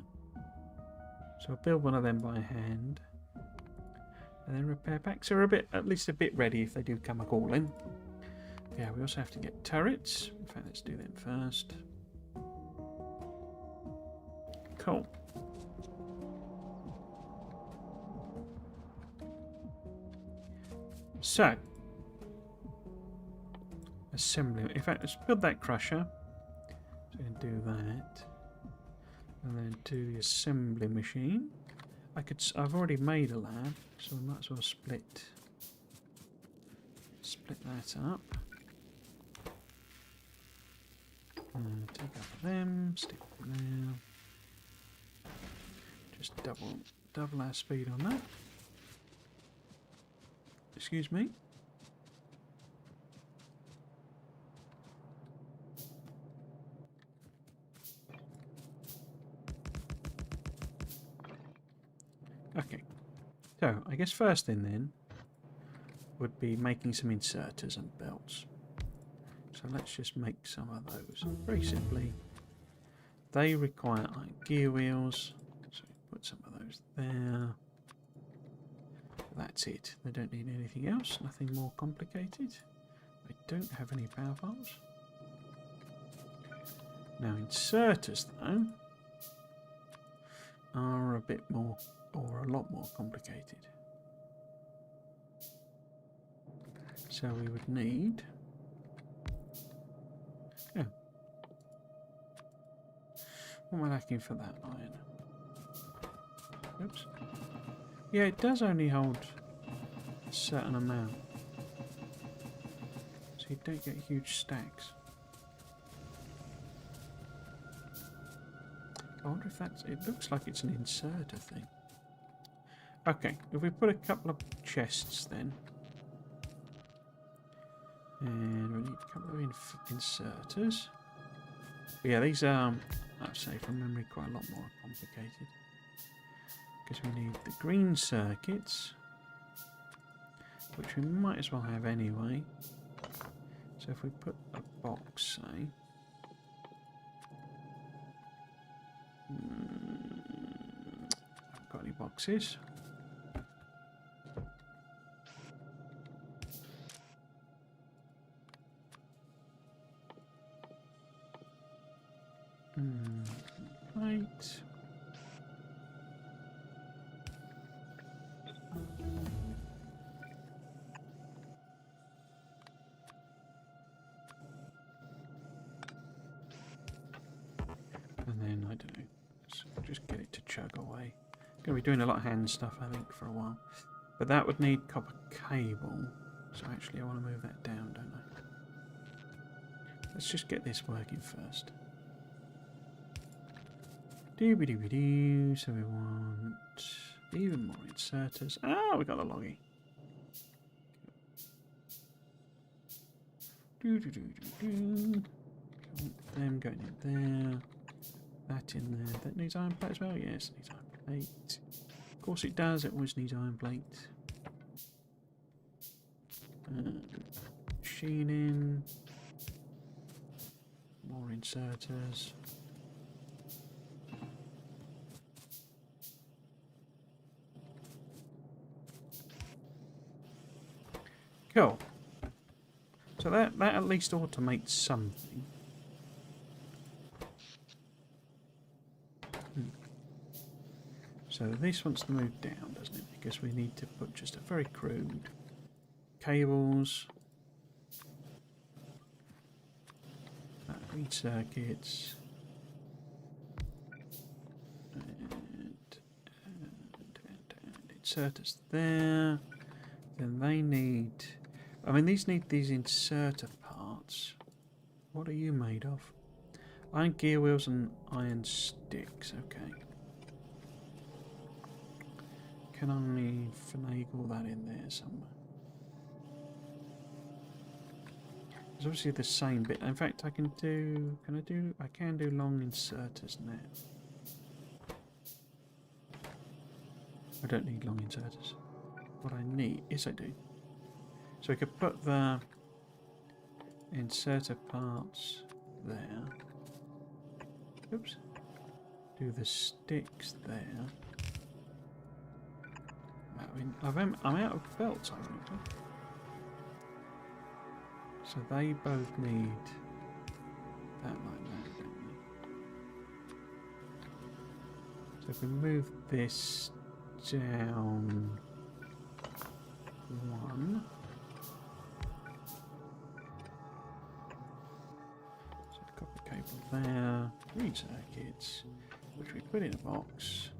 Speaker 1: So I'll build one of them by hand. And then repair back. So we're at least a bit ready if they do come a-calling. Yeah, we also have to get turrets. In fact, let's do them first. Cool. So, assembly. In fact, let's build that crusher. So we can do that. And then do the assembly machine. I've already made a lab, so we might as well split that up. Take out them, stick them there. Just double our speed on that. Excuse me. Okay. So, I guess first thing then would be making some inserters and belts. So let's just make some of those. Very simply, they require iron gear wheels. So put some of those there. That's it. They don't need anything else. Nothing more complicated. I don't have any power poles. Now inserters though are a bit more, or a lot more complicated. So we would need... Yeah. What am I lacking for that iron? Oops. Yeah, it does only hold a certain amount. So you don't get huge stacks. I wonder if that's... It looks like it's an inserter thing. Okay, if we put a couple of chests then. And we need a couple of inserters. But yeah, these are, I'd say from memory, quite a lot more complicated. Because we need the green circuits, which we might as well have anyway. So if we put a box, say... I've got any boxes. Right. And then, I don't know, let's just get it to chug away. Going to be doing a lot of hand stuff, I think, for a while. But that would need copper cable. So actually I want to move that down, don't I? Let's just get this working first. Doo-be-doo-be-doo. So we want even more inserters. Ah, we got the loggy. Doo-doo-doo-doo-doo. Them going in there. That in there. That needs iron plate as well? Yes, it needs iron plate. Of course it does. It always needs iron plate. Machining. More inserters. Cool. So that at least automates something. So this wants to move down, doesn't it? Because we need to put just a very crude cables, read circuits, and inserters there. Then they need... I mean, these need these inserter parts. What are you made of? Iron gear wheels and iron sticks. Okay. Can I finagle that in there somewhere? It's obviously the same bit. In fact, I can do... I can do long inserters now. I don't need long inserters. What I need... Yes, I do. So we could put the inserter parts there. Oops. Do the sticks there. I'm out of belts, ironically. So they both need that like that, don't they? So if we move this down one. So copper cable there. 3 circuits, which we put in a box.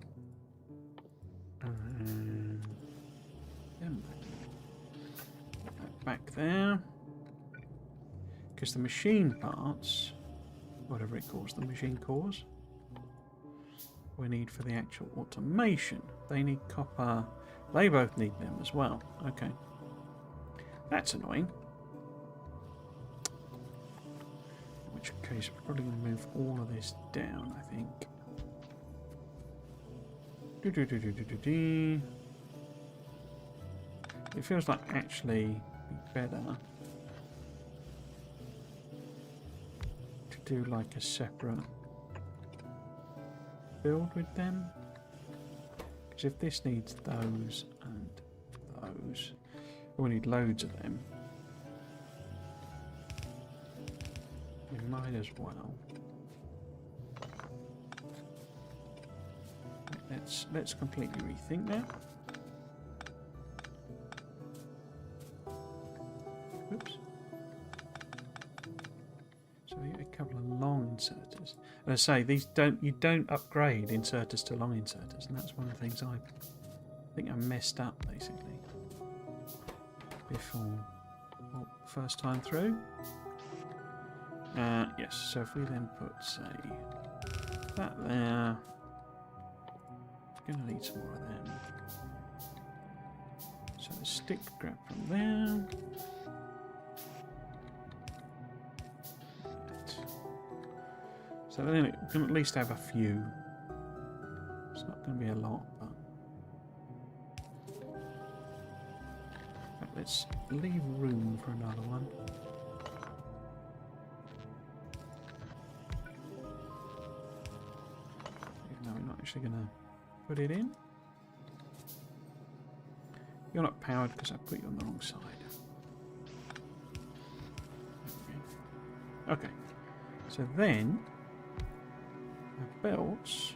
Speaker 1: And then put that back there. Because the machine parts, whatever it calls the machine cores, we need for the actual automation. They need copper. They both need them as well. Okay. That's annoying. In which case, we're probably going to move all of this down, I think. It feels like actually better to do like a separate build with them. Because if this needs those and those, we need loads of them. We might as well. Let's completely rethink that. Oops. So we get a couple of long inserters. And I say you don't upgrade inserters to long inserters, and that's one of the things I think I messed up basically before. Well, first time through. Yes. So if we then put say that there. Gonna need some more of them. So the stick grab from there. So then we can at least have a few. It's not going to be a lot, but let's leave room for another one. Even though we're not actually going to put it in. You're not powered because I put you on the wrong side. Okay. So then our belts.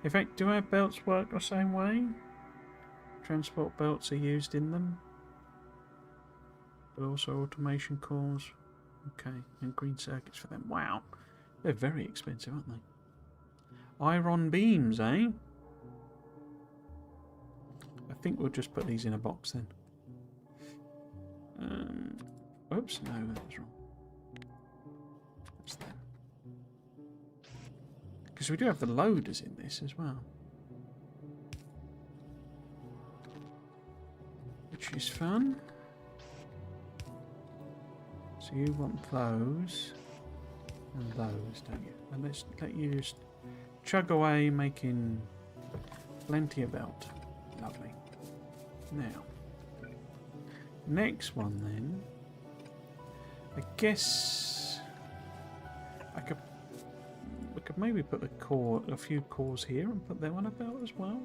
Speaker 1: In fact, do our belts work the same way? Transport belts are used in them. But also automation cores. Okay. And green circuits for them. Wow. They're very expensive, aren't they? Iron beams, eh? I think we'll just put these in a box then. Oops, no, that was wrong. That's them. Because we do have the loaders in this as well. Which is fun. So you want those and those, don't you? And let's let you just chug away, making plenty of belt. Lovely. Now, next one then. I guess I could maybe put a few cores here and put them on a belt as well.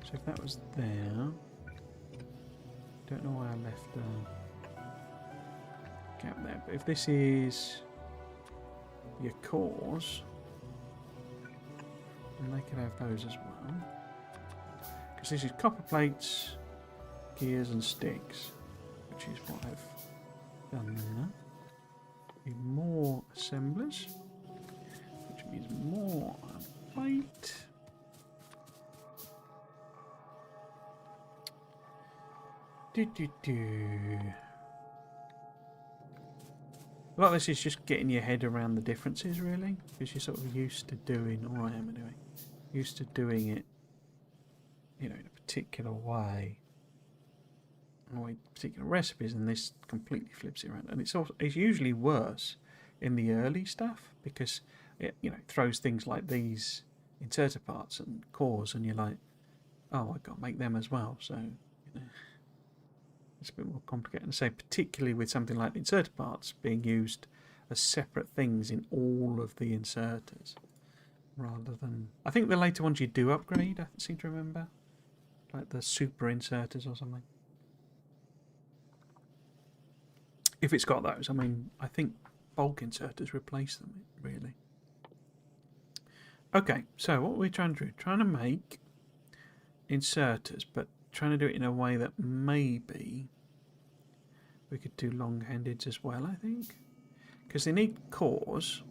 Speaker 1: So if that was there, don't know why I left a gap there. But if this is your cores, then they could have those as well. Because this is copper plates, gears and sticks, which is what I've done there. Need more assemblers, which means more plate. A lot of this is just getting your head around the differences, really, because you're sort of used to doing, or I am anyway, used to doing it, you know, in a particular way, or particular recipes, and this completely flips it around. And it's usually worse in the early stuff because it, you know, throws things like these inserter parts and cores, and you're like, oh, I got to make them as well. So, you know, It's a bit more complicated to say, particularly with something like the inserter parts being used as separate things in all of the inserters, rather than... I think the later ones you do upgrade, I seem to remember. Like the super inserters or something. If it's got those, I mean, I think bulk inserters replace them, really. Okay, so what we're trying to do, trying to make inserters, but trying to do it in a way that maybe we could do long-handeds as well, I think. Because they need cores.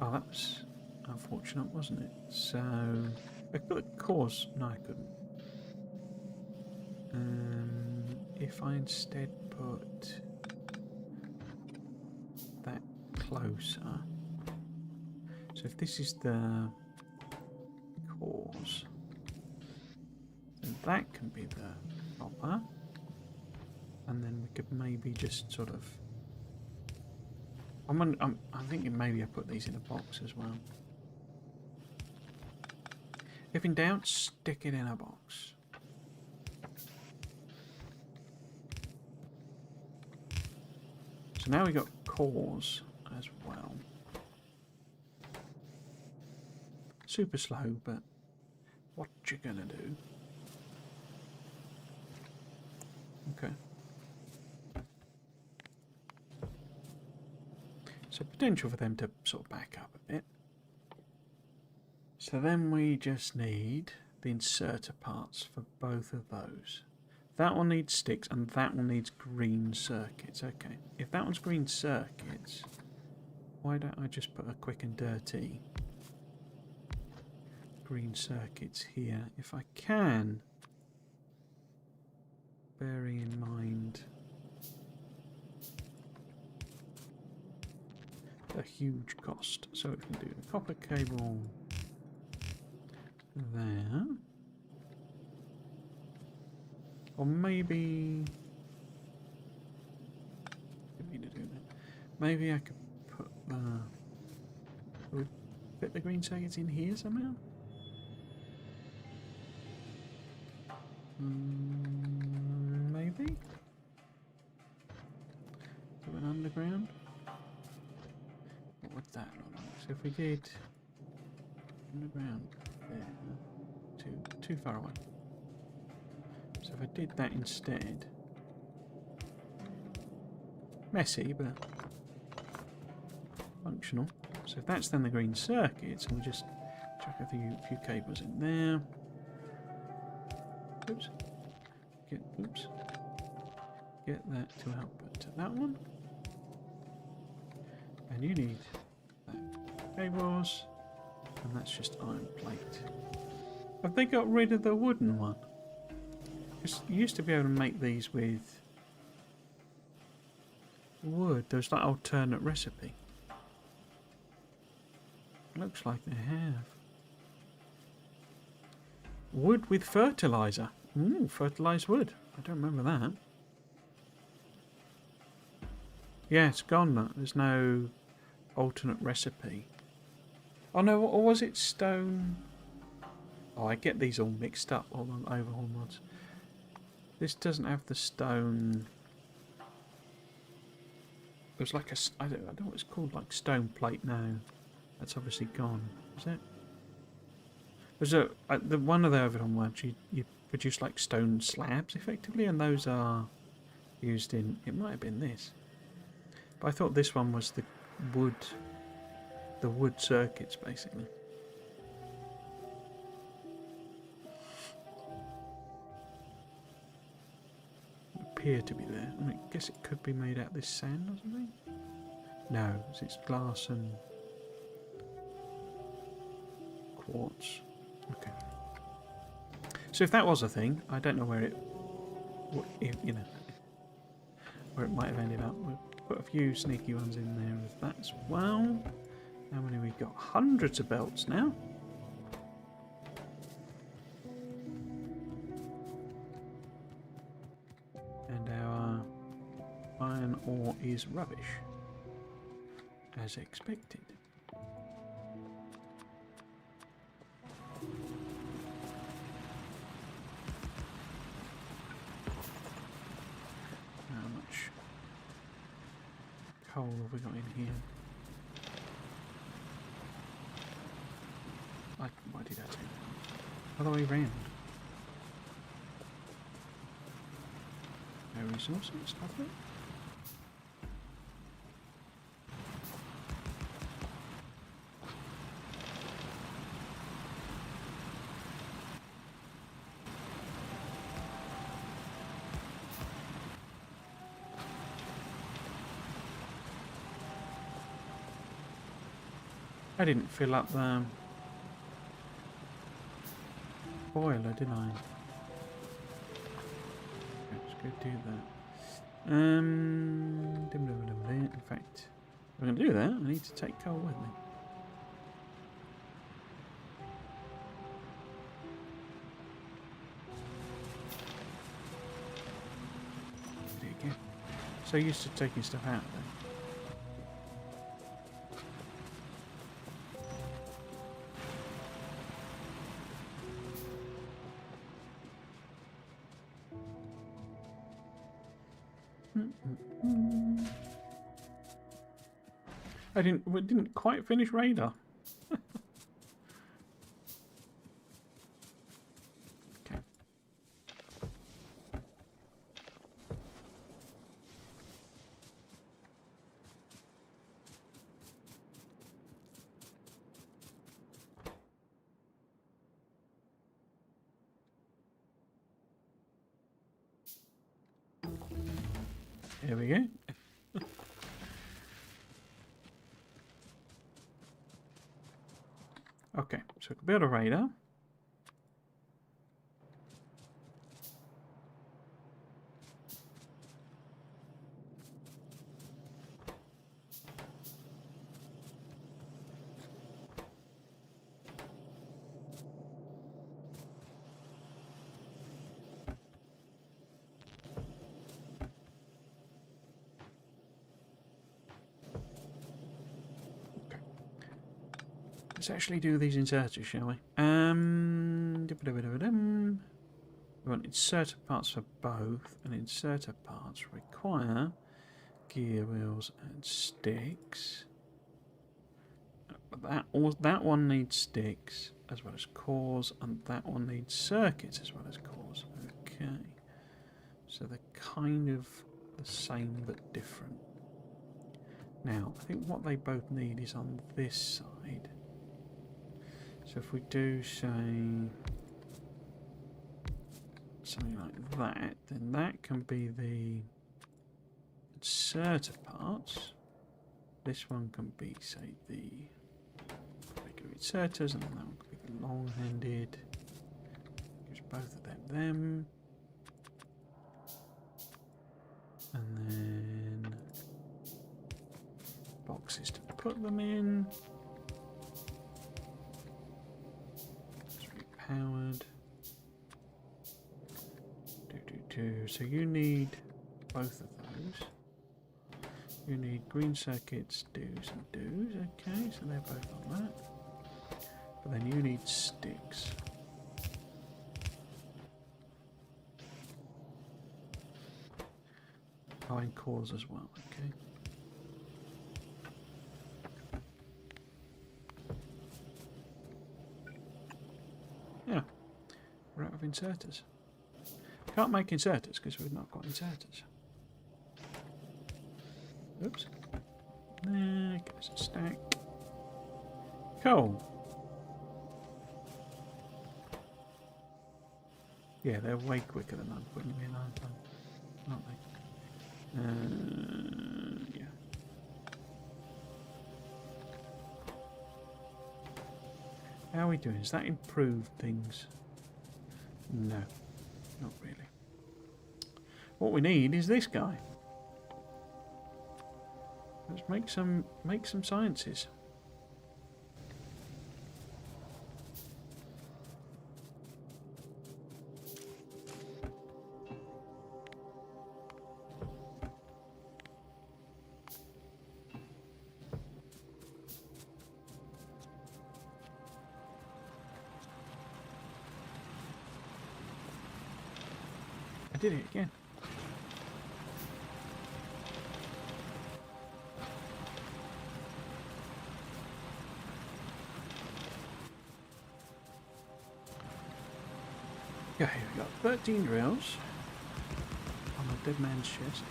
Speaker 1: Oh, that was unfortunate, wasn't it? So, I could put cores. No, I couldn't. If I instead put that closer. So if this is the cores, then that can be the hopper. And then we could maybe just sort of... I'm thinking maybe I put these in a box as well. If in doubt, stick it in a box. So now we got cores as well. Super slow, but what you gonna do? Okay. So potential for them to sort of back up a bit. So then we just need the inserter parts for both of those. That one needs sticks and that one needs green circuits. Okay, if that one's green circuits, why don't I just put a quick and dirty green circuits here if I can, bearing in mind a huge cost. So we can do the copper cable there, or maybe didn't mean to do that. Maybe I could put fit the green circuits in here somehow. Maybe do an underground. What would that look like? So if we did underground there, too far away. So if I did that instead, messy but functional. So if that's then the green circuits, and we just chuck a few cables in there. Oops. Get that to output to that one. And you need that cables, and that's just iron plate. Have they got rid of the wooden one? Because you used to be able to make these with wood. There's that alternate recipe. Looks like they have. Wood with fertilizer. Ooh, fertilized wood. I don't remember that. Yeah, it's gone. There's no alternate recipe. Oh no, or was it stone? Oh, I get these all mixed up, all the overhaul mods. This doesn't have the stone. There's like a, I don't know what it's called, like stone plate now. That's obviously gone. Is it? There's the one of the overhaul mods, you produce like stone slabs effectively, and those are used in, it might have been this. But I thought this one was the wood circuits basically. Appear to be there. I mean, I guess it could be made out of this sand or something. No, it's glass and quartz. Okay. So if that was a thing, I don't know where it, you know, where it might have ended up. We'll put a few sneaky ones in there with that as well. How many we got? Hundreds of belts now. And our iron ore is rubbish, as expected. much coal have we got in here? Why did I take that? Other way round. No resources, lovely. I didn't fill up the boiler, did I? Let's go do that. In fact, if I'm going to do that, I need to take coal with me. There you go. So used to taking stuff out then. We didn't quite finish radar. Okay. Here we go. Okay, so we can build a radar. Let's actually do these inserters, shall we? We want inserter parts for both, and inserter parts require gear wheels and sticks. That one needs sticks as well as cores, and that one needs circuits as well as cores. Okay, so they're kind of the same but different. Now, I think what they both need is on this side. So if we do, say, something like that, then that can be the inserter parts. This one can be, say, the regular inserters, and then that one could be the long-handed. Gives both of them. And then boxes to put them in. Powered. So you need both of those. You need green circuits, do's and do's. Okay, so they're both on that. But then you need sticks. And cores as well. Okay. Yeah, we're out of inserters. Can't make inserters because we've not got inserters. Oops. There goes a stack. Cool. Yeah, they're way quicker than I'm putting them in, aren't they? Yeah. How are we doing? Has that improved things? No, not really. What we need is this guy. Let's make some sciences. I did it again. Okay, we've got 13 drills on the dead man's chest.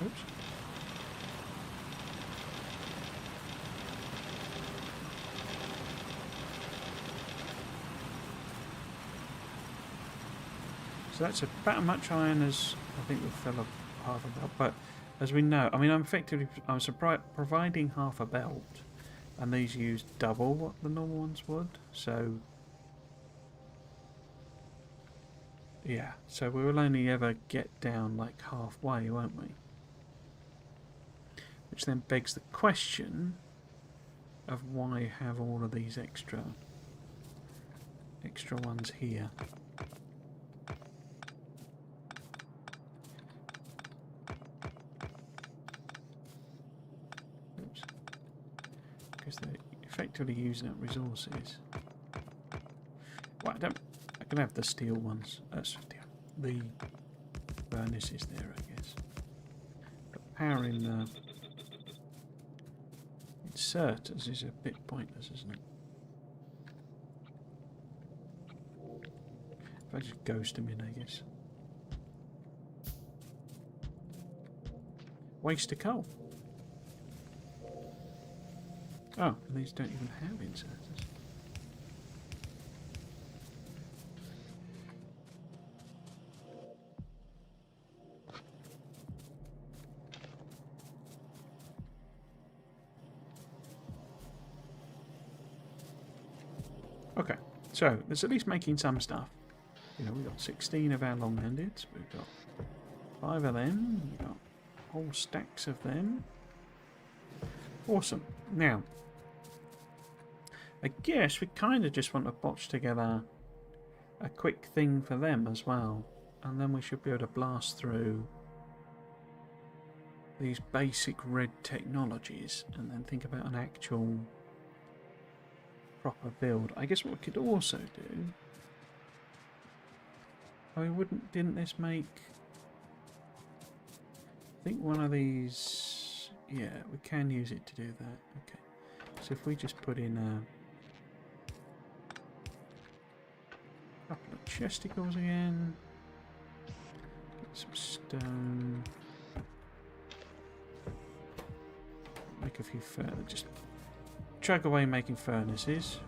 Speaker 1: Oops. So that's about as much iron as I think we fell half a belt. But as we know, I mean, I'm providing half a belt, and these use double what the normal ones would. So yeah, so we will only ever get down like halfway, won't we? Which then begs the question of why have all of these extra ones here. Oops. Because they're effectively using up resources. Well, I can have the steel ones. The furnaces there, I guess. But powering the inserters is a bit pointless, isn't it? If I just ghost them in, I guess. Waste of coal. Oh, and these don't even have inserters. Okay, so there's at least making some stuff. You know, we've got 16 of our long-handeds. We've got 5 of them. We've got whole stacks of them. Awesome. Now, I guess we kind of just want to botch together a quick thing for them as well. And then we should be able to blast through these basic red technologies and then think about an actual proper build. I guess what we could also do... I mean, didn't this make... I think one of these... Yeah, we can use it to do that. Okay. So if we just put in a couple of chesticles again. Get some stone. Make a few further. Just chug away making furnaces.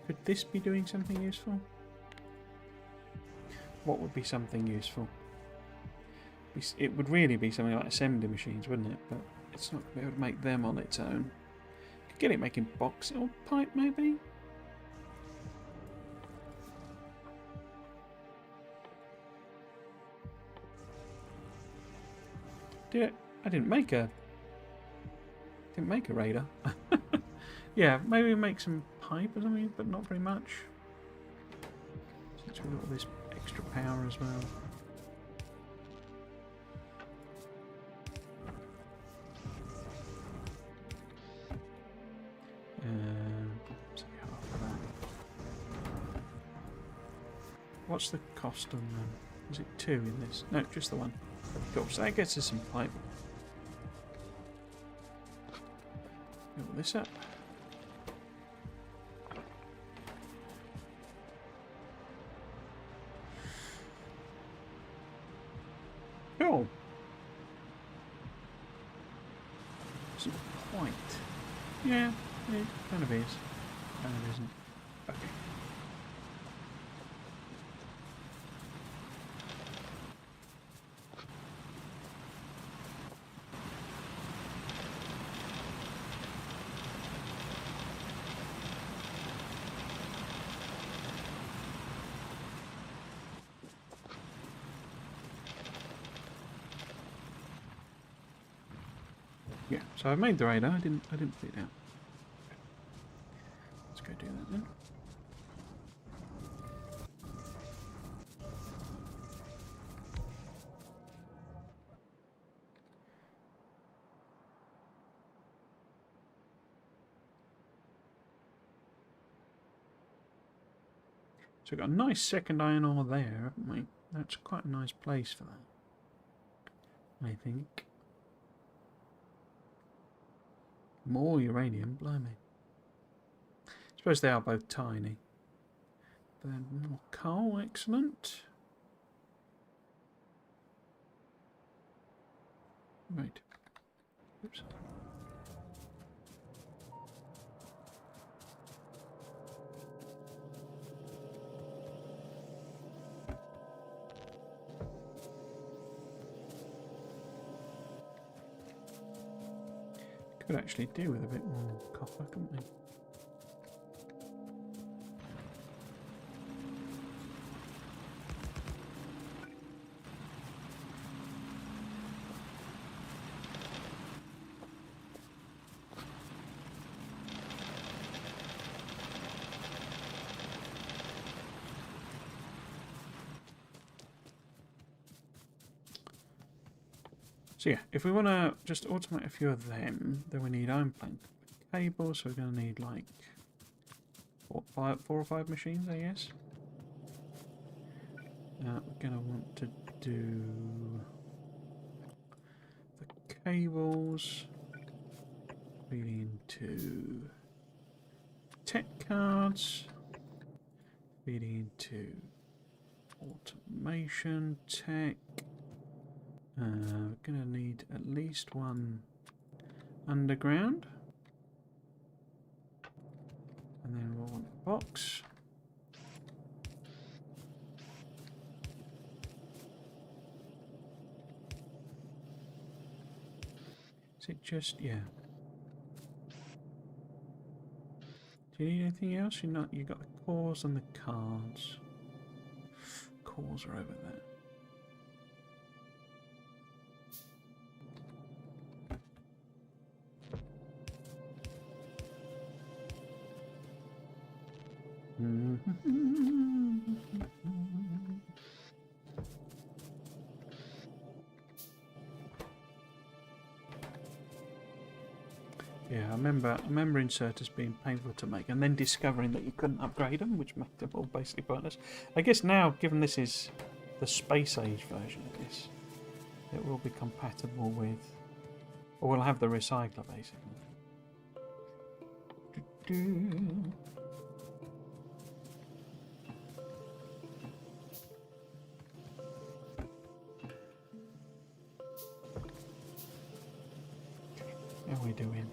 Speaker 1: Could this be doing something useful? What would be something useful? It would really be something like assembly machines, wouldn't it? But it's not going to be able to make them on its own. Could get it making box or pipe, maybe? I didn't make a radar. Yeah, maybe make some pipe or something, but not very much. Since we've got this extra power as well. Say half of that. What's the cost on them? Is it 2 in this? No, just the one. Cool, so that gets us some pipe. Fill this up. Cool. Isn't quite. Yeah, it kind of is. Kind of isn't. Okay. Yeah, so I've made the radar. I didn't put it down. Let's go do that then. So we've got a nice second iron ore there, haven't we? That's quite a nice place for that. I think. More uranium, blimey. Suppose they are both tiny. But then more coal, excellent. Right. Oops. Could actually do with a bit more copper, couldn't we? So yeah, if we want to just automate a few of them, then we need iron plank cables, so we're going to need like four or five machines, I guess. We're going to want to do the cables feeding into tech cards, feeding into automation tech. We're going to need at least one underground. And then we'll want a box. Is it just, yeah. Do you need anything else? You've got the cores and the cards. Cores are over there. Yeah, I remember inserters being painful to make, and then discovering that you couldn't upgrade them, which made them all basically pointless. I guess now, given this is the space age version of this, it will be compatible with, or we'll have the recycler basically. How are we doing?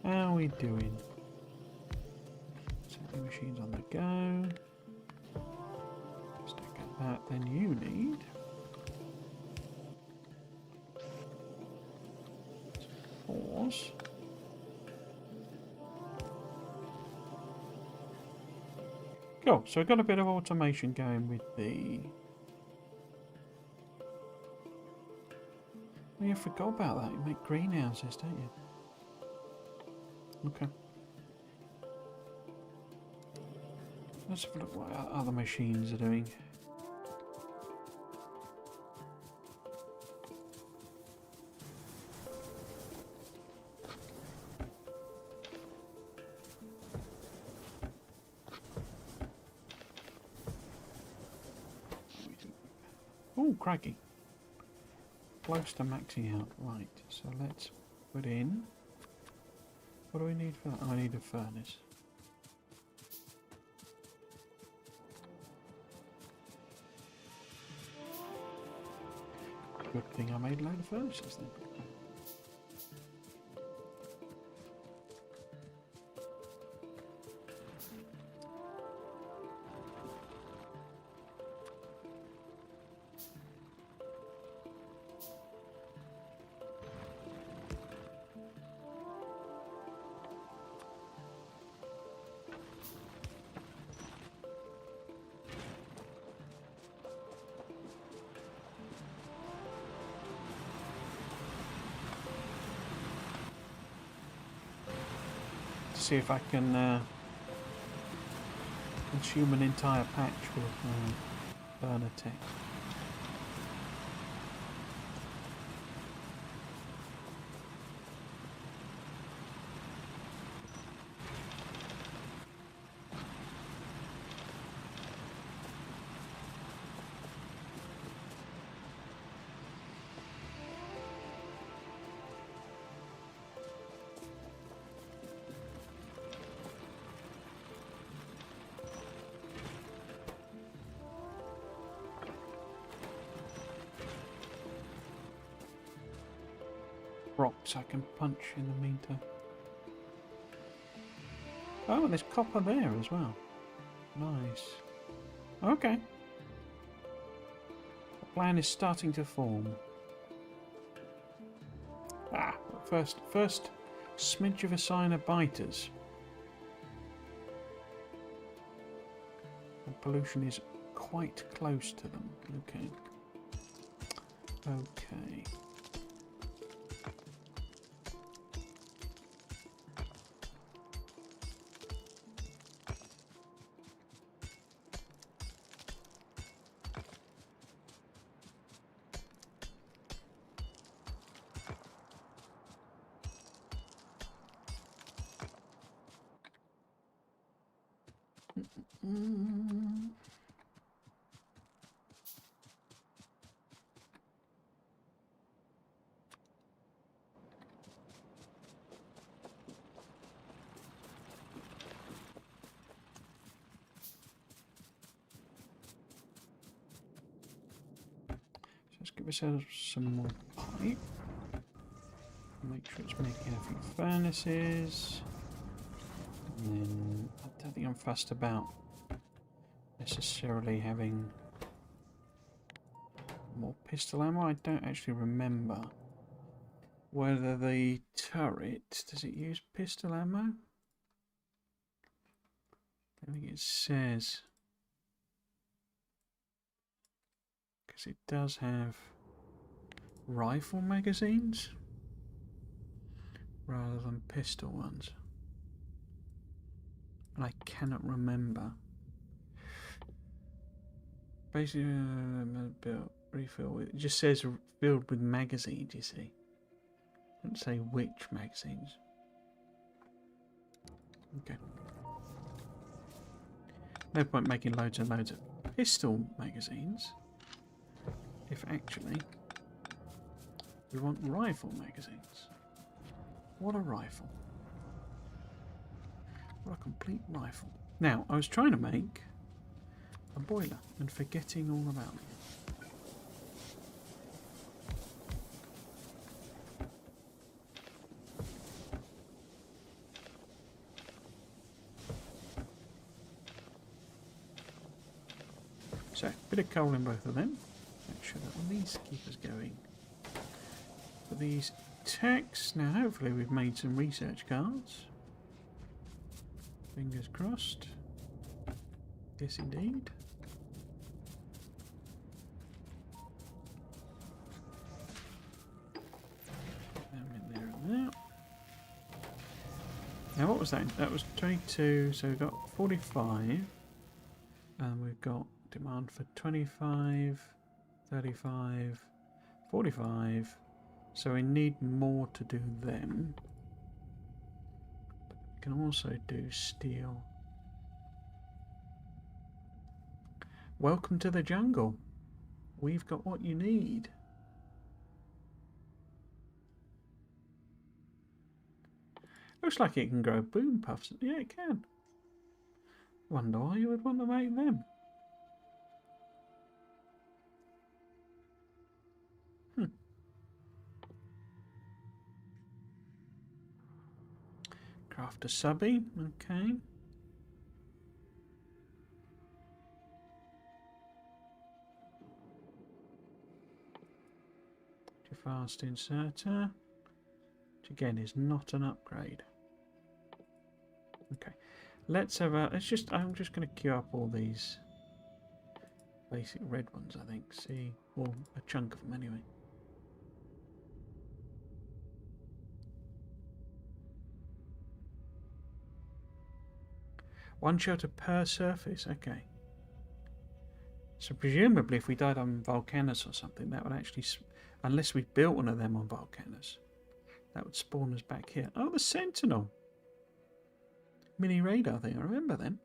Speaker 1: How are we doing? Setting machines on the go. Stack up that. Then you need cores. Cool. So we've got a bit of automation going with the. Oh, you forgot about that. You make greenhouses, don't you? Okay. Let's have a look what our other machines are doing. Oh, crikey. Close to maxing out. Right, so let's put in. What do we need for that? Oh, I need a furnace. Good thing I made a load of furnaces then. See if I can consume an entire patch with burner tech. rocks I can punch in the meantime. Oh, there's copper there as well. Nice. Okay. The plan is starting to form. Ah, first smidge of a sign of biters. The pollution is quite close to them. Okay. Okay. Let's give ourselves some more pipe. Make sure it's making a few furnaces. And then I don't think I'm fussed about necessarily having more pistol ammo. I don't actually remember whether the turret, does it use pistol ammo? I think it says, because it does have rifle magazines rather than pistol ones. And I cannot remember. Basically, refill. It just says filled with magazines, you see. It doesn't say which magazines. Okay. No point making loads and loads of pistol magazines if actually we want rifle magazines. What a rifle. What a complete rifle. Now, I was trying to make a boiler and forgetting all about it. So, a bit of coal in both of them. Make sure that at least keep us going. For these techs, now hopefully we've made some research cards. Fingers crossed. Yes, indeed. In there and there. Now, what was that? That was 22. So we've got 45, and we've got demand for 25, 35, 45. So we need more to do them. We can also do steel. Welcome to the jungle. We've got what you need. Looks like it can grow boom puffs. Yeah, it can. Wonder why you would want to make them. Craft a subby. Okay. Fast inserter, which again is not an upgrade. Okay, let's have a. I'm just going to queue up all these basic red ones. I think. See, or a chunk of them anyway. One shelter per surface. Okay. So presumably, if we died on Volcanus or something, that would actually. Unless we built one of them on Volcanus, that would spawn us back here. Oh, the Sentinel! Mini radar thing, I remember them.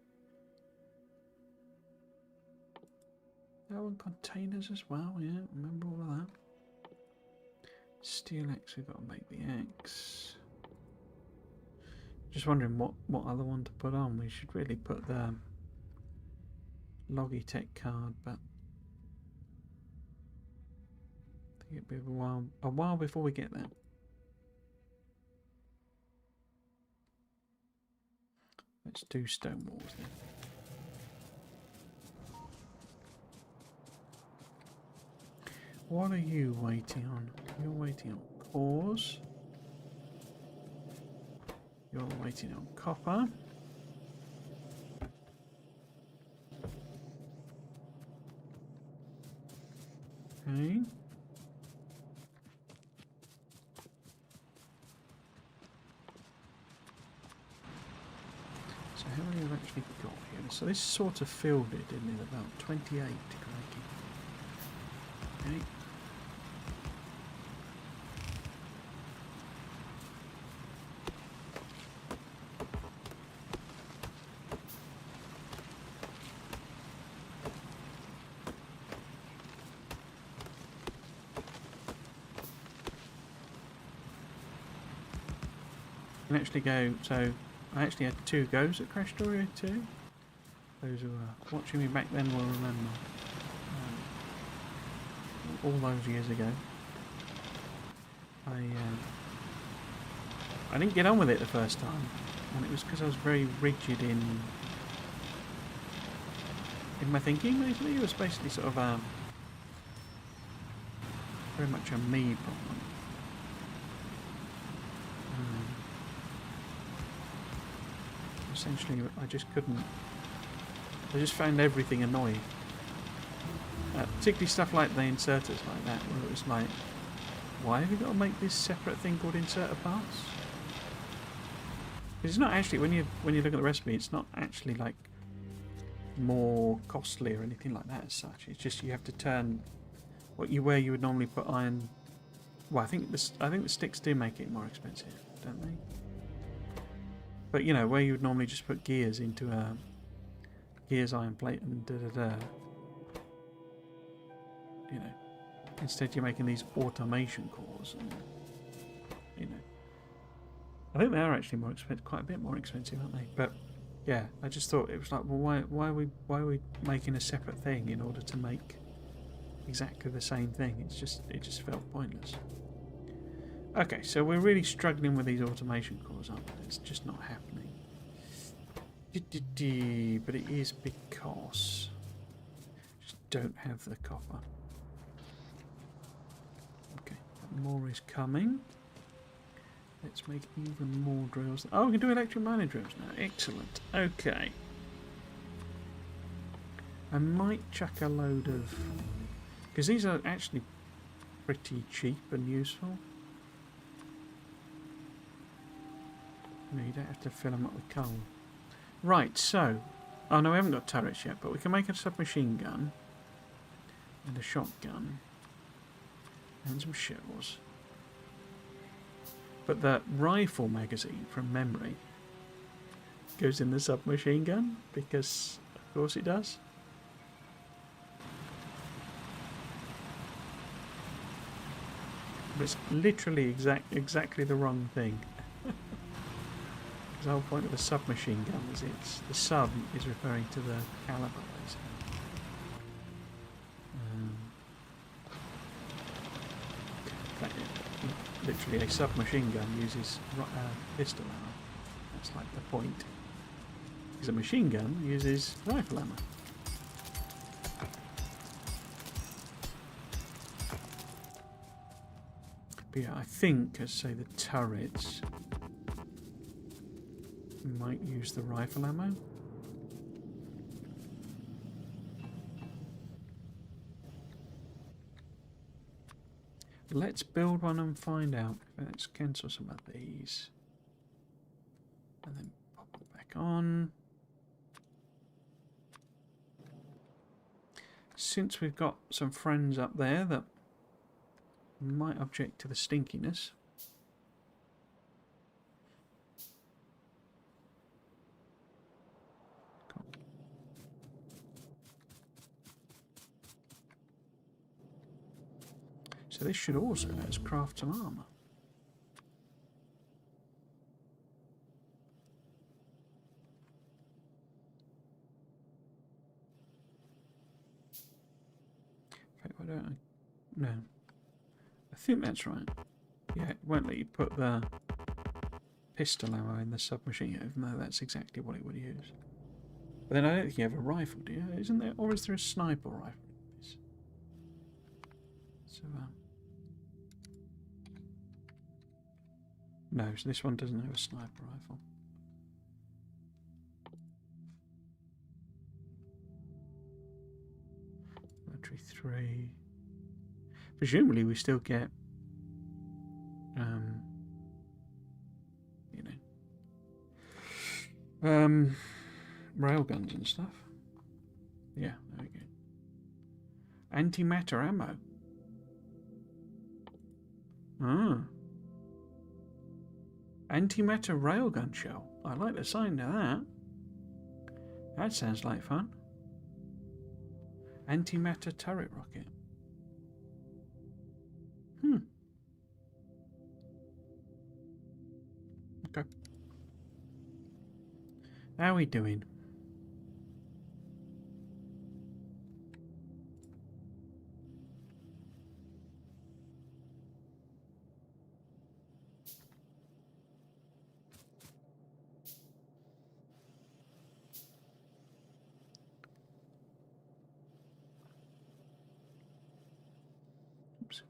Speaker 1: Oh, and containers as well, yeah, remember all of that. Steel axe, we've got to make the axe. Just wondering what other one to put on. We should really put the Logitech card, but it'd be a while before we get there. Let's do stone walls then. What are you waiting on? You're waiting on cores. You're waiting on copper. Okay. So how many have actually got here? So this sort of filled it, didn't it? About 28, crikey. Okay. Can actually go, so I actually had 2 goes at Krastorio too. Those who are watching me back then will remember. All those years ago. I didn't get on with it the first time, and it was because I was very rigid in my thinking. Basically, it was basically sort of very much a me problem. Essentially, I just couldn't. I just found everything annoying. Particularly stuff like the inserters like that, where it was like, why have you got to make this separate thing called inserter parts? Because it's not actually, when you look at the recipe, it's not actually like more costly or anything like that as such. It's just you have to turn where you would normally put iron. Well, I think the sticks do make it more expensive, don't they? But you know, where you would normally just put gears into a gears iron plate and you know, instead you're making these automation cores, and you know, I think they are actually more expensive, quite a bit more expensive, aren't they? But yeah, I just thought it was like, well, why are we making a separate thing in order to make exactly the same thing? It just felt pointless. Okay, so we're really struggling with these automation cores, aren't we? It's just not happening. But it is because I just don't have the copper. Okay, more is coming. Let's make even more drills. Oh, we can do electric mining drills now. Excellent. Okay. I might chuck a load of... because these are actually pretty cheap and useful. No, you don't have to fill them up with coal. Right, so... oh no, we haven't got turrets yet, but we can make a submachine gun. And a shotgun. And some shells. But the rifle magazine, from memory, goes in the submachine gun, because of course it does. But it's literally exactly the wrong thing. The whole point of a submachine gun is the sub is referring to the caliber, basically. Literally, a submachine gun uses pistol ammo. That's like the point. Because a machine gun uses rifle ammo. But yeah, I think, as say, the turrets might use the rifle ammo. Let's build one and find out. Let's cancel some of these. And then pop it back on. Since we've got some friends up there that might object to the stinkiness. So this should also let us craft some armour. Okay, why don't I? No. I think that's right. Yeah, it won't let you put the pistol ammo in the submachine, even though that's exactly what it would use. But then I don't think you have a rifle, do you? Isn't there? Or is there a sniper rifle? So, no, so this one doesn't have a sniper rifle. Battery 3. Presumably we still get, you know, railguns and stuff. Yeah, there we go. Antimatter ammo. Ah. Antimatter railgun shell. I like the sound of that. That sounds like fun. Antimatter turret rocket. Okay. How are we doing? Oops.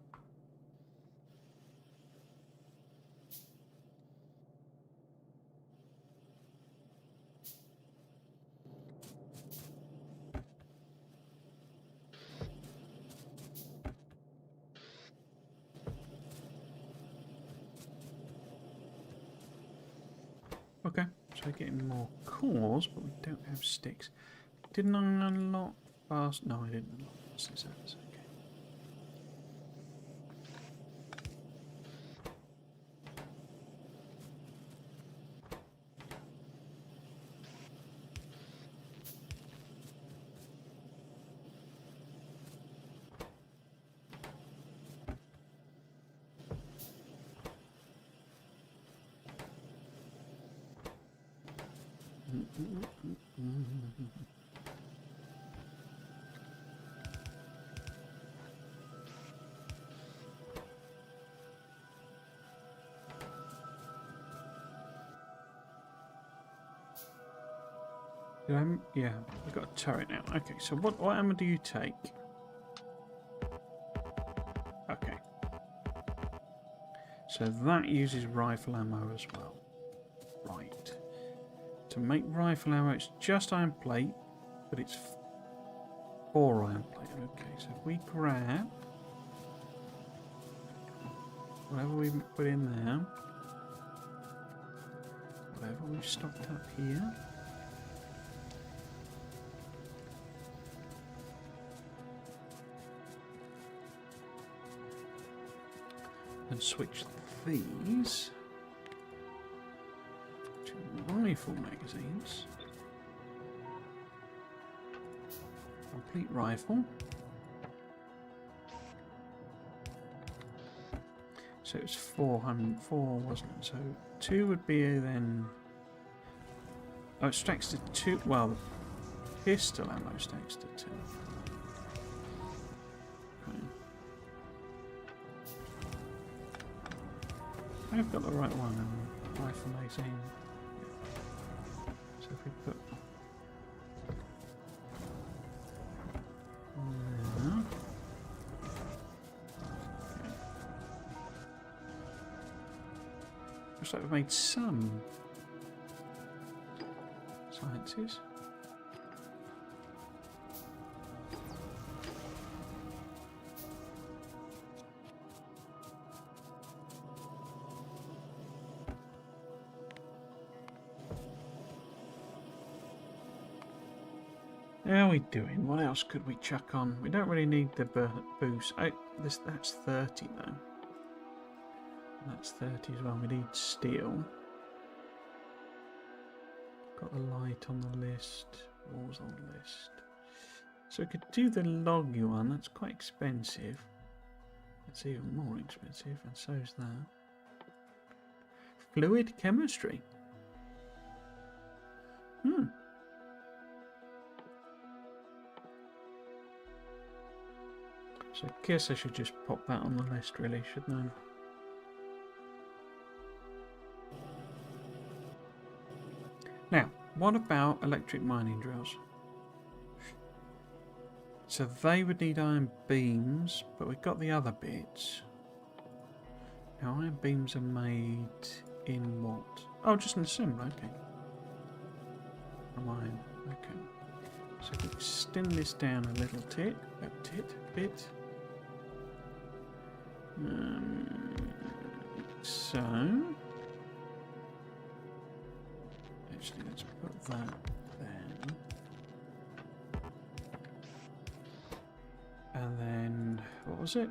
Speaker 1: Okay, so we're getting more cores, but we don't have sticks. Didn't I unlock fast? No, I didn't unlock fast. That's okay. Yeah, we've got a turret now. Okay, so what ammo do you take? Okay. So that uses rifle ammo as well. Right. To make rifle ammo, it's just iron plate, but it's 4 iron plate. Okay, so if we grab whatever we put in there, whatever we've stocked up here. And switch these to rifle magazines. Complete rifle. So it's 404, wasn't it? So 2 would be then. Oh, it stacks to 2. Well, the pistol ammo stacks to 2. I've got the right one, and rifle magazine. So if we put there. Okay. Looks like we've made some sciences. How are we doing? What else could we chuck on? We don't really need the boost. Oh, that's 30 though. That's 30 as well. We need steel. Got the light on the list. Walls on the list. So we could do the log one. That's quite expensive. That's even more expensive, and so is that. Fluid chemistry. So I guess I should just pop that on the list, really, shouldn't I? Now, what about electric mining drills? So they would need iron beams, but we've got the other bits. Now, iron beams are made in what? Oh, just an assembler, okay. From iron, okay. So if we extend this down a little bit. So, actually, let's put that there. And then, what was it?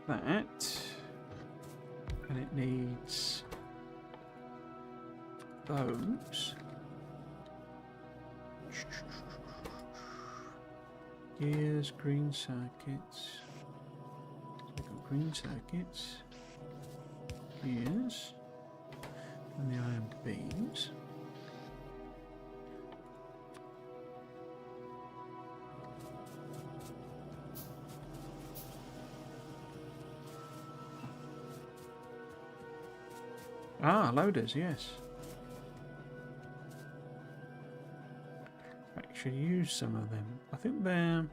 Speaker 1: That. And it needs those. Gears, green circuits. We've got green circuits. Gears. And the iron beams. Ah, loaders, yes. I should use some of them. I think they're...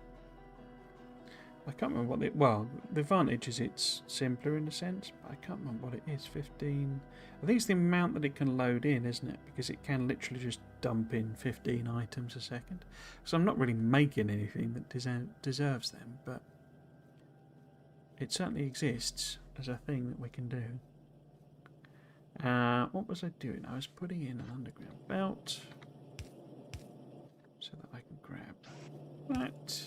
Speaker 1: I can't remember what they... Well, the advantage is it's simpler in a sense, but I can't remember what it is. 15... I think it's the amount that it can load in, isn't it? Because it can literally just dump in 15 items a second. So I'm not really making anything that deserves them, but it certainly exists as a thing that we can do. What was I doing? I was putting in an underground belt so that I can grab that.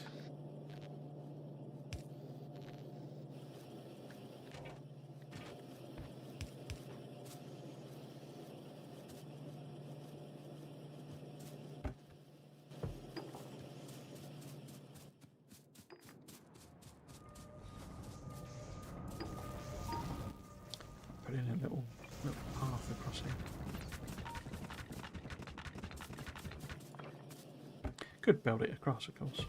Speaker 1: Put in a little path across here. Could build it across, of course.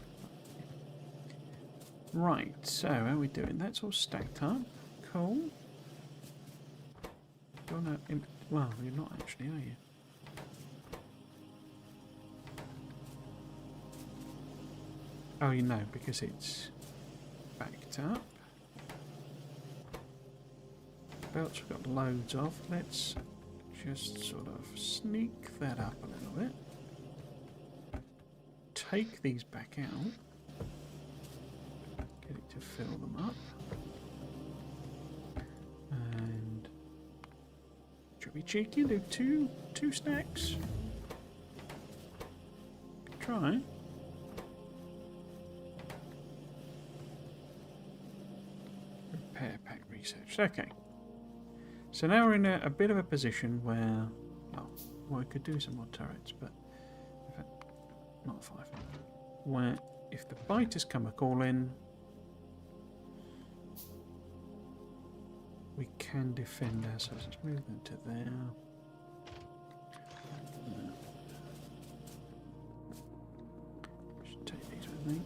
Speaker 1: Right, so how are we doing? That's all stacked up. Cool. You're not well, you're not actually, are you? Oh, you know, because it's backed up. Belts we've got loads of. Let's just sort of sneak that up a little bit. Take these back out. Get it to fill them up. And should we be cheeky and do two stacks? Try. Repair pack research. Okay. So now we're in a bit of a position where, well, we could do some more turrets, but in fact, not 5. Where if the biters come a call in, we can defend ourselves. Let's move them to there. Should take these with me.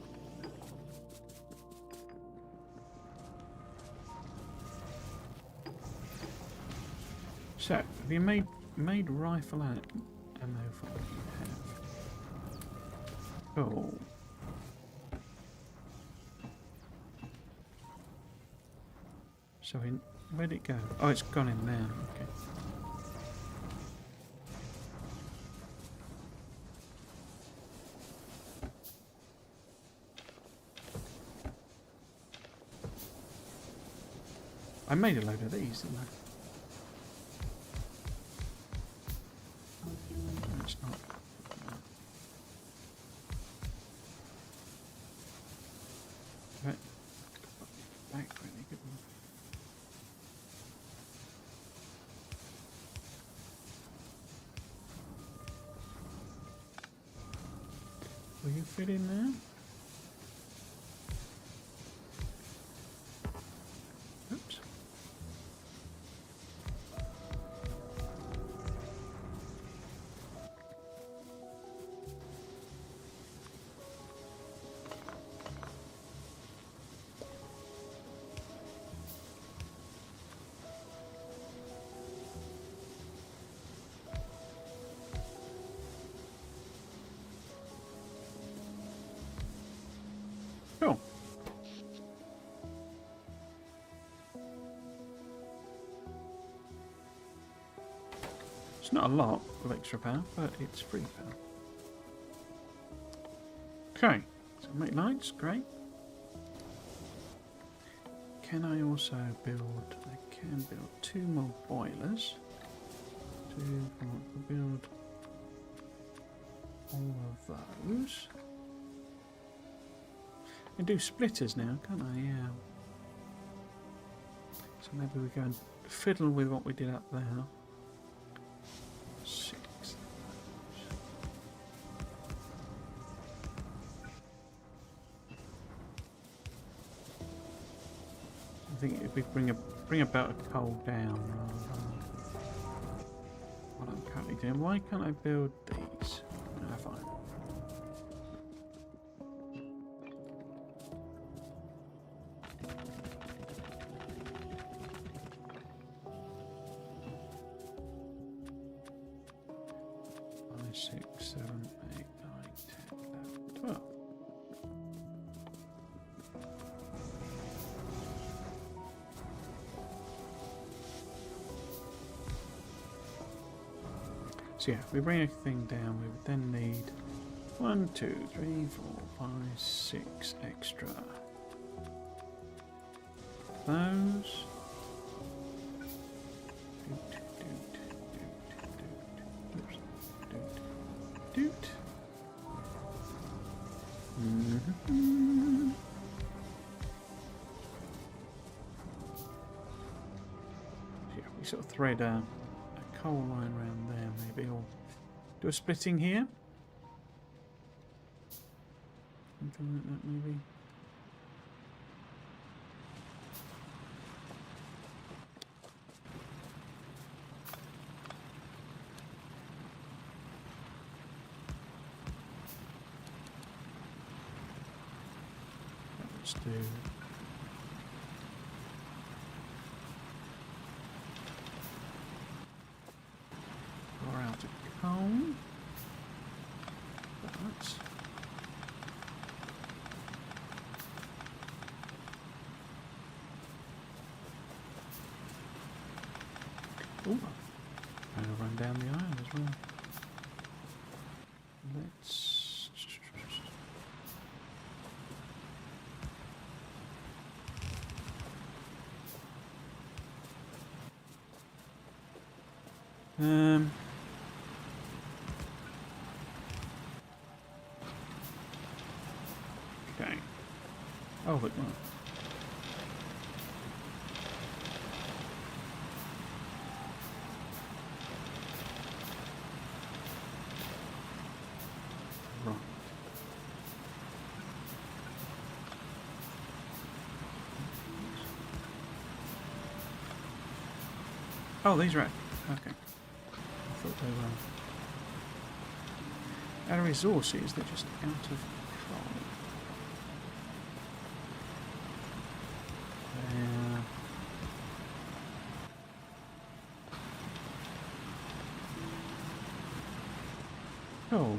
Speaker 1: So, have you made rifle ammo for what you have? Oh. So, where'd it go? Oh, it's gone in there. Okay. I made a load of these, didn't I? Will you fit in there? Oops. It's not a lot of extra power, but it's free power. Okay, so make lights, great. Can I also build, I can build 2 more boilers. Build all of those. And do splitters now, can't I? Yeah. So maybe we go and fiddle with what we did up there. 6 of those. I think if we bring about a coal down rather than what I'm currently doing. Why can't I build these? No, fine. Five, 6, 7, 8, 9, 10, 11, 12. So yeah, if we bring everything down, we would then need 1, 2, 3, 4, 5, 6 extra. Those. Yeah, we sort of thread a coal line around there, maybe, or do a splitting here. Something like that, maybe. Let's do. We're out of coal. That's. Oh, I'm going to run down the iron as well. Let's. Okay. Oh, but no. Right. Oh, these are okay. I thought they were our resources. They're just out of control. Oh.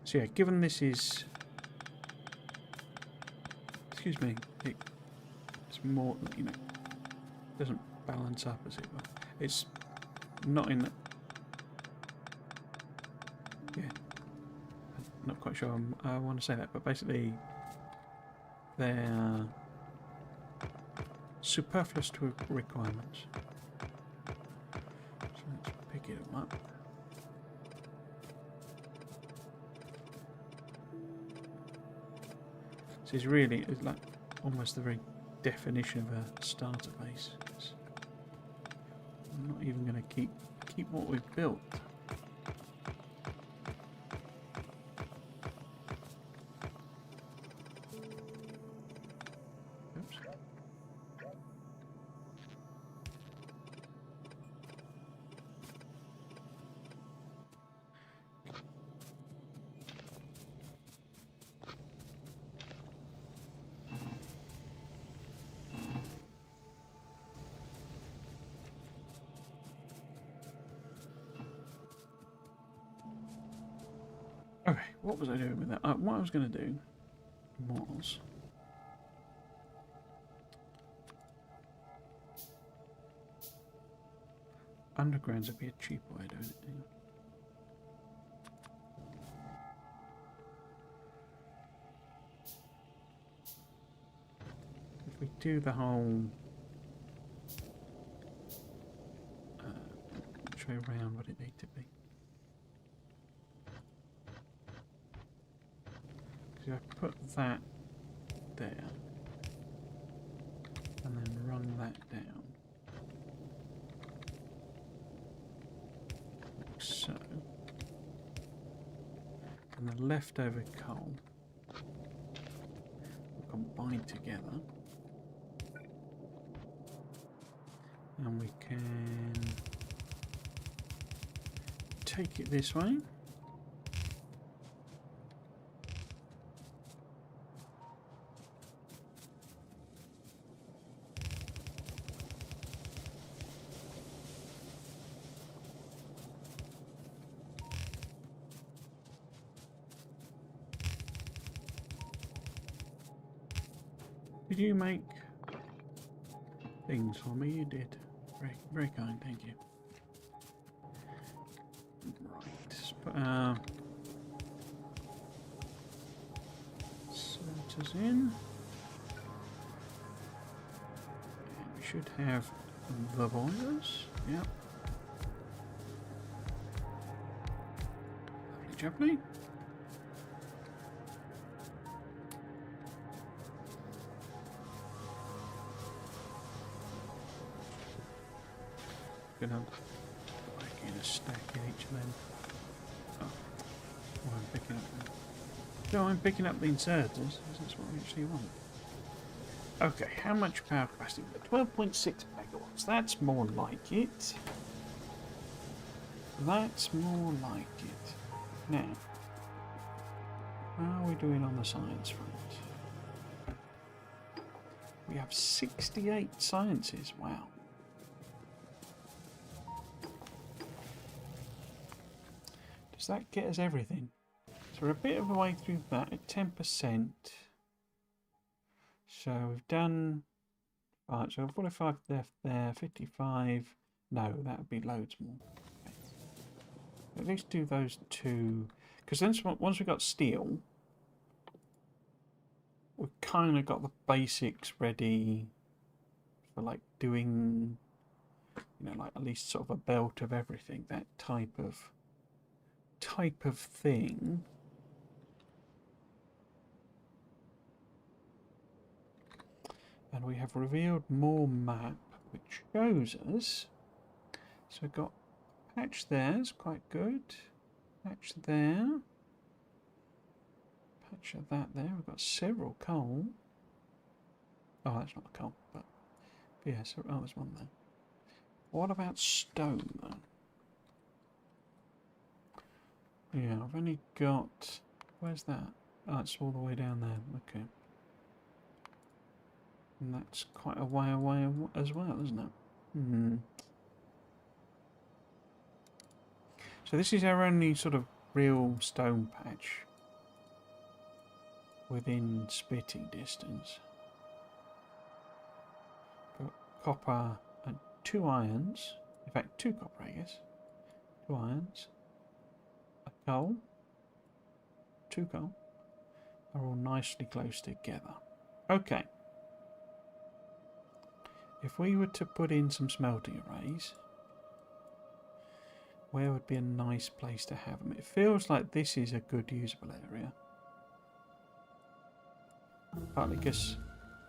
Speaker 1: So yeah, given this is, excuse me, it's more, you know, doesn't balance up as it were. It's not in, yeah, I'm not quite sure I want to say that, but basically they're superfluous to requirements. So let's pick it up. Is really like almost the very definition of a starter base. I'm not even going to keep what we've built. Oops. Okay, what was I doing with that? What I was going to do was... Undergrounds would be a cheaper way of doing it. If we do the whole... which way around would it need to be? So I put that there, and then run that down, like so, and the leftover coal will combine together, and we can take it this way. Did you make things for me? You did. Very, very kind, thank you. Right, centers in. And we should have the boilers. Yep. Lovely jubbly. Gonna like in a stack in each of them. Oh, I'm picking up them. No, I'm picking up the inserters, because that's what I actually want. Okay, how much power capacity? 12.6 megawatts. That's more like it. That's more like it. Now, how are we doing on the science front? We have 68 sciences. Wow. Does that get us everything? So we're a bit of a way through that at 10%. So we've done... Right, so 45 left there, 55... No, that would be loads more. Okay. At least do those two... Because then once we've got steel, we've kind of got the basics ready for like doing... You know, like at least sort of a belt of everything. That type of thing. And we have revealed more map, which shows us. So we've got patch there, is quite good. Patch there. Patch of that there. We've got several coal. Oh, that's not a coal, but yeah, so oh, there's one there. What about stone though? Yeah, I've only got... Where's that? Oh, it's all the way down there. Okay. And that's quite a way away as well, isn't it? Hmm. So this is our only sort of real stone patch within spitting distance. Got copper and 2 irons. In fact, 2 copper, I guess. 2 irons. Coal, 2 coal, are all nicely close together. Okay. If we were to put in some smelting arrays, where would be a nice place to have them? It feels like this is a good usable area. Partly because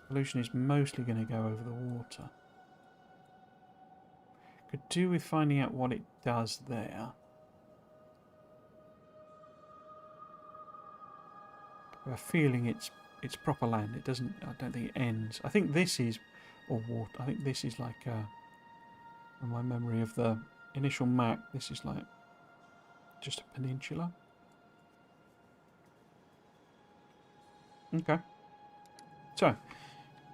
Speaker 1: pollution is mostly going to go over the water. Could do with finding out what it does there. I have a feeling it's proper land. It doesn't. I don't think it ends. I think this is, or water. I think this is like, from my memory of the initial map, this is like just a peninsula. Okay. So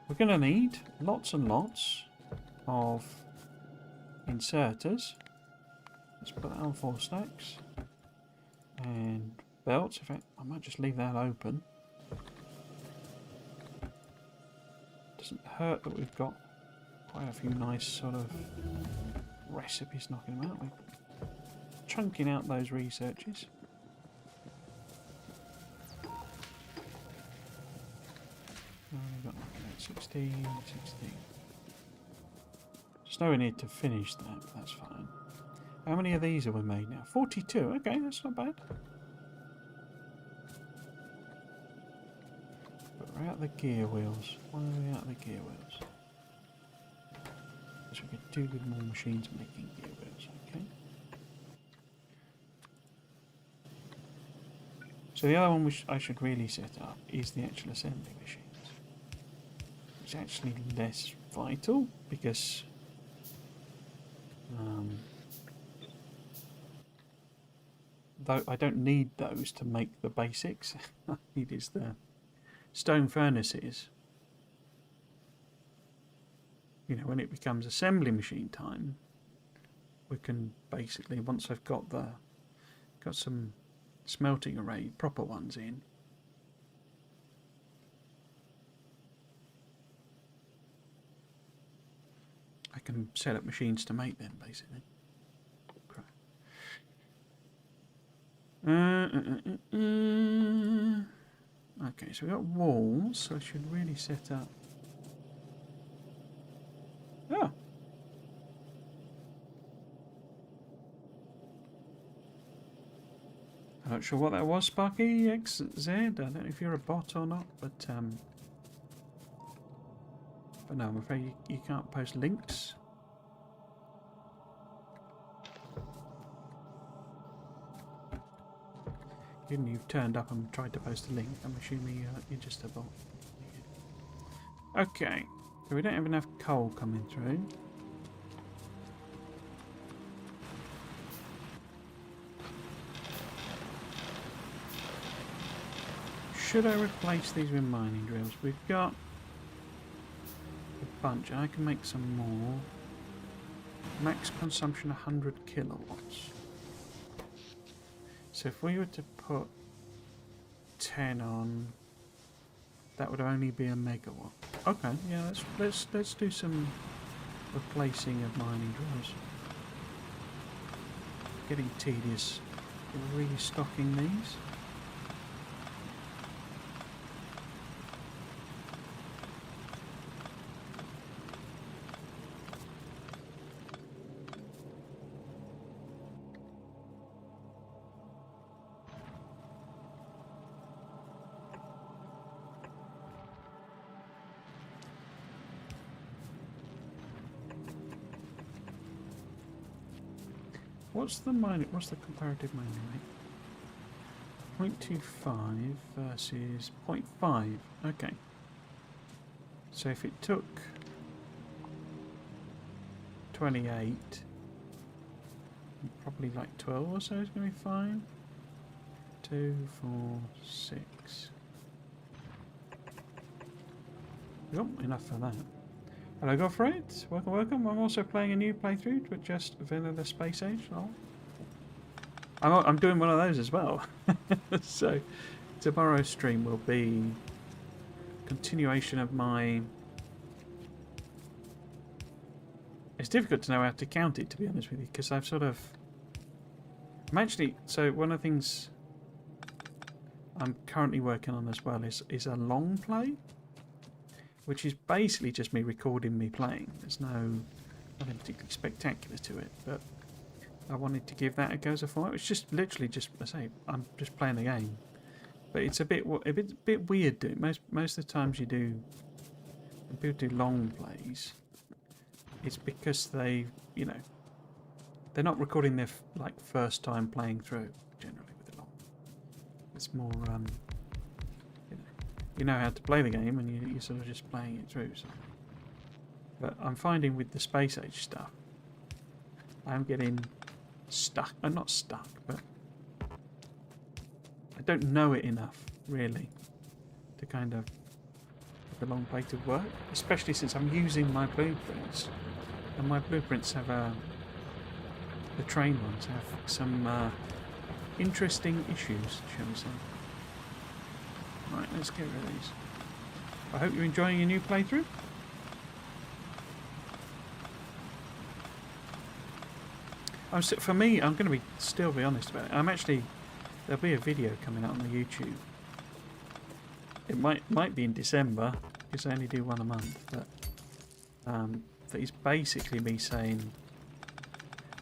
Speaker 1: we're going to need lots and lots of inserters. Let's put that on 4 stacks, and belts. In fact, I might just leave that open. Doesn't hurt that we've got quite a few nice sort of recipes knocking them out. We're chunking out those researches. We've got like about 16. There's nowhere near to finish that, but that's fine. How many of these have we made now? 42. Okay, that's not bad. But we're out the gear wheels. Why are we out the gear wheels? Because we could do with more machines making gear wheels. Okay. So the other one which I should really set up is the actual assembly machines. It's actually less vital because though I don't need those to make the basics. I need is the stone furnaces. You know, when it becomes assembly machine time, we can basically, once I've got some smelting array, proper ones in, I can set up machines to make them, basically. Okay, so we've got walls, so I should really set up... Oh! I'm not sure what that was, Sparky XZ. I don't know if you're a bot or not, but no, I'm afraid you can't post links. Given you've turned up and tried to post a link, I'm assuming you're just a bot. Okay, so we don't have enough coal coming through. Should I replace these with mining drills? We've got a bunch. I can make some more. Max consumption 100 kilowatts. So if we were to put 10 on, that would only be a megawatt. Okay, yeah, let's do some replacing of mining drills. Getting tedious restocking these. What's the comparative mining rate? 0.25 versus 0.5. Okay. So if it took 28, probably like 12 or so is going to be fine. 2, 4, 6. Yep, enough for that. Hello, Godfrey. Welcome, welcome. I'm also playing a new playthrough, but just Vanilla Space Age. Oh. I'm doing one of those as well. So tomorrow's stream will be continuation of my... It's difficult to know how to count it, to be honest with you, because I've sort of... So one of the things I'm currently working on as well is a long play, which is basically just me recording me playing. There's nothing particularly spectacular to it, but I wanted to give that a go as a format. It's just literally just, I say, I'm just playing the game, but it's a bit weird doing. Most of the times when people do long plays, it's because they, they're not recording their first time playing through. Generally with the long, it's more you know how to play the game, and you're sort of just playing it through. So. But I'm finding with the Space Age stuff, I'm getting stuck. I'm not stuck, but I don't know it enough, really, to kind of the long play to work. Especially since I'm using my blueprints, and my blueprints have the train ones have some interesting issues, shall we say. Right, let's get rid of these. I hope you're enjoying your new playthrough. For me, I'm going to still be honest about it. There'll be a video coming out on the YouTube. It might be in December, because I only do one a month, but it's basically me saying,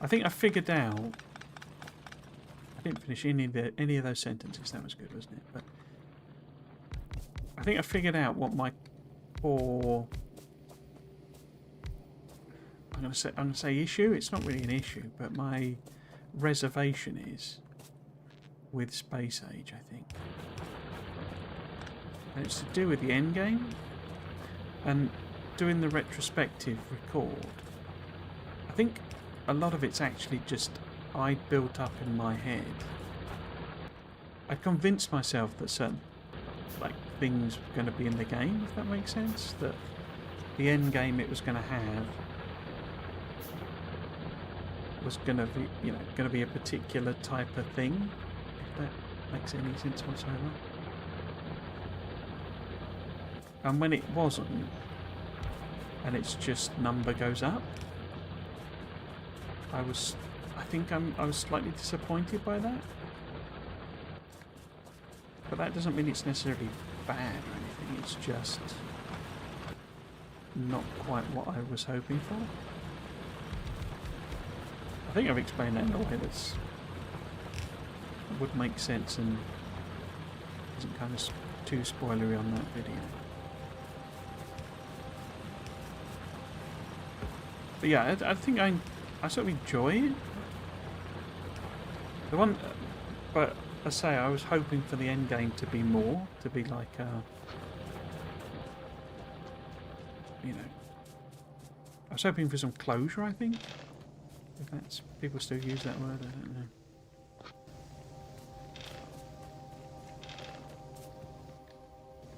Speaker 1: I think I figured out, I didn't finish any of those sentences, that was good, wasn't it? But I think I figured out what my core, I'm gonna say issue. It's not really an issue, but my reservation is with Space Age, I think. And it's to do with the end game and doing the retrospective record. I think a lot of it's actually just I built up in my head. I convinced myself that certain things were going to be in the game, if that makes sense. That the end game it was going to have was going to be, going to be a particular type of thing. If that makes any sense whatsoever. And when it wasn't, and it's just number goes up, I was slightly disappointed by that. But that doesn't mean it's necessarily bad or anything, it's just not quite what I was hoping for. I think I've explained that in a way that would make sense and isn't kind of too spoilery on that video. But yeah, I think I sort of enjoy it. The one, but I say I was hoping for the end game to be more, to be like I was hoping for some closure, I think. If that's, people still use that word, I don't know.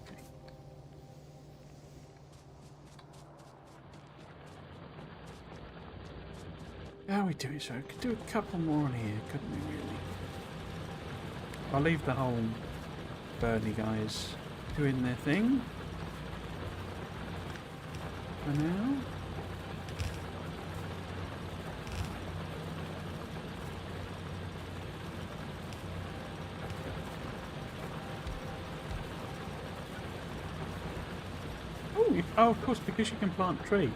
Speaker 1: Okay. How are we doing? So we could do a couple more on here, couldn't we really? I'll leave the whole Birdie guys doing their thing for now. Oh, of course, because you can plant trees.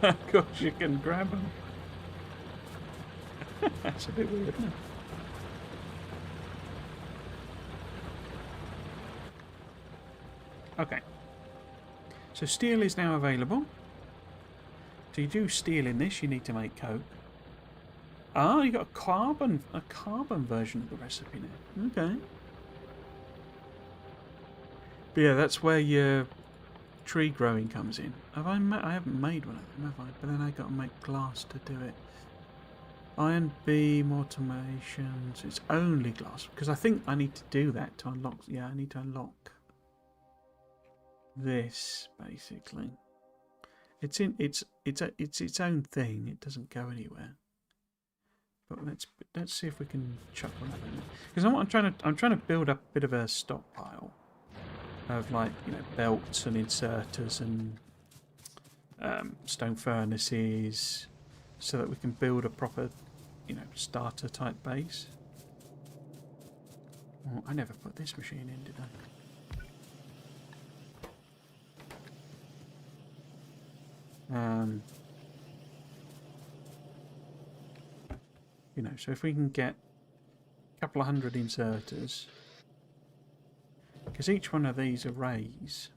Speaker 1: Of course, you can grab them. That's a bit weird, isn't it? Okay. So steel is now available. To do steel in this, you need to make coke. Ah, you got a carbon version of the recipe now. Okay. But yeah, that's where your tree growing comes in. I haven't made one of them, have I? But then I got to make glass to do it. Iron beam automation. So it's only glass because I think I need to do that to unlock. Yeah, I need to unlock this basically. It's its own thing. It doesn't go anywhere. But let's see if we can chuck one of them. Because I'm trying to build up a bit of a stockpile of belts and inserters and stone furnaces, so that we can build a proper starter type base. Oh, I never put this machine in, did I? So if we can get a couple of hundred inserters, because each one of these arrays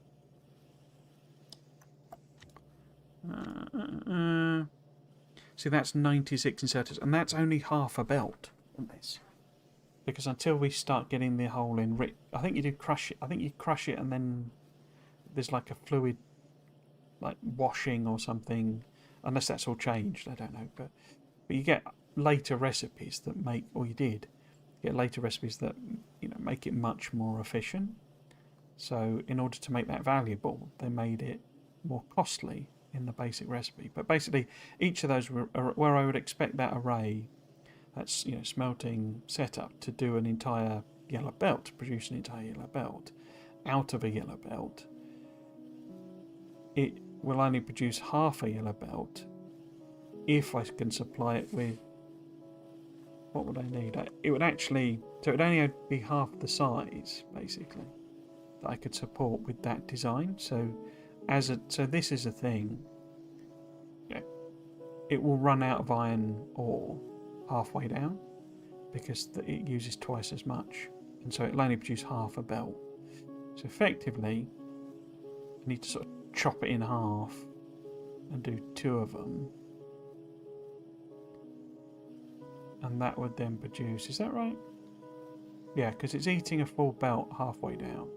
Speaker 1: see, that's 96 inserters, and that's only half a belt on this. Because until we start getting the hole in, I think you do crush it. I think you crush it, and then there's like a fluid, like washing or something. Unless that's all changed, I don't know. But you get later recipes that make, or you get later recipes that make it much more efficient. So in order to make that valuable, they made it more costly in the basic recipe. But basically, each of those were where I would expect that array That's, you know, smelting setup to do an entire yellow belt, to produce an entire yellow belt. Out of a yellow belt, it will only produce half a yellow belt if I can supply it with, what would I need? It would actually, so it would only be half the size, basically, that I could support with that design. So so this is a thing, you know, it will run out of iron ore halfway down because it uses twice as much, and so it'll only produce half a belt. So effectively I need to sort of chop it in half and do 2 of them, and that would then produce, is that right? Yeah, because it's eating a full belt halfway down,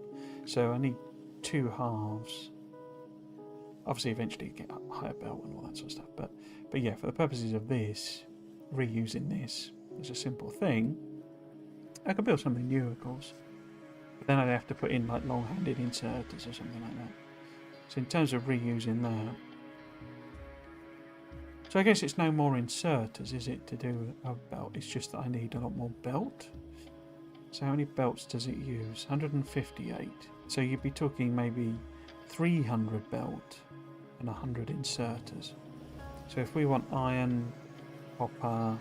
Speaker 1: so I need 2 halves. Obviously eventually you get a higher belt and all that sort of stuff, but yeah, for the purposes of this, reusing this as a simple thing, I could build something new, of course, but then I'd have to put in like long-handed inserters or something like that. So in terms of reusing that, so I guess it's no more inserters, is it, to do a belt? It's just that I need a lot more belt. So how many belts does it use? 158. So you'd be talking maybe 300 belt and 100 inserters. So if we want iron, copper,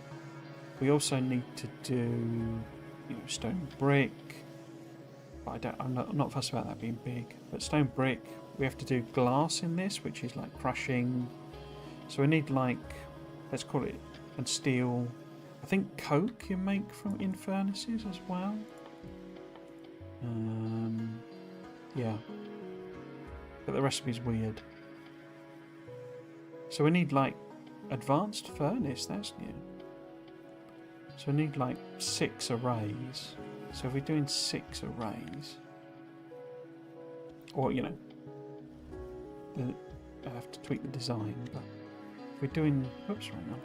Speaker 1: we also need to do, you know, stone brick. But I'm not fussed about that being big. But stone brick, we have to do glass in this, which is like crushing. So we need, like, let's call it, and steel. I think coke you make in furnaces as well. Yeah. But the recipe's weird. So we need, like, advanced furnace, that's new. So we need, like, 6 arrays. So if we're doing 6 arrays, or, you know, I have to tweak the design, but if we're doing, oops, wrong one.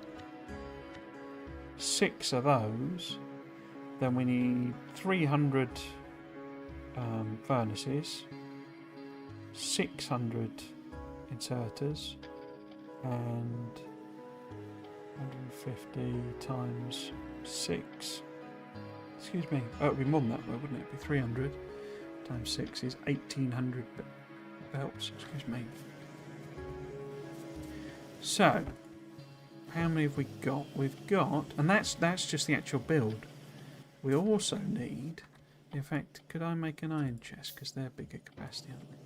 Speaker 1: 6 of those, then we need 300 furnaces, 600 inserters, and 150 times 6. Excuse me. Oh, it would be more than that, though, wouldn't it? It'd be 300 times 6 is 1800 belts. Excuse me. So, how many have we got? We've got, and that's just the actual build. We also need, in fact, could I make an iron chest? Because they're bigger capacity, aren't they?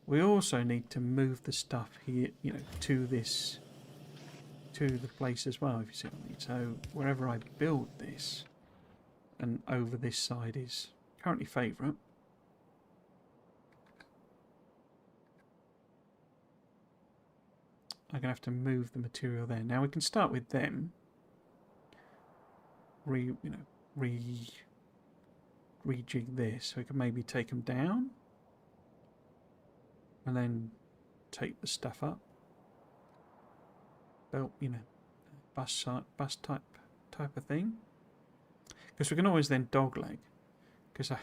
Speaker 1: We also need to move the stuff here, you know, to the place as well, if you see what I mean. So wherever I build this, and over this side is currently favourite. I'm going to have to move the material there. Now we can start with them. Rejig this. So we can maybe take them down. And then take the stuff up. Belt, you know, bus type of thing. Because we can always then dogleg. Because I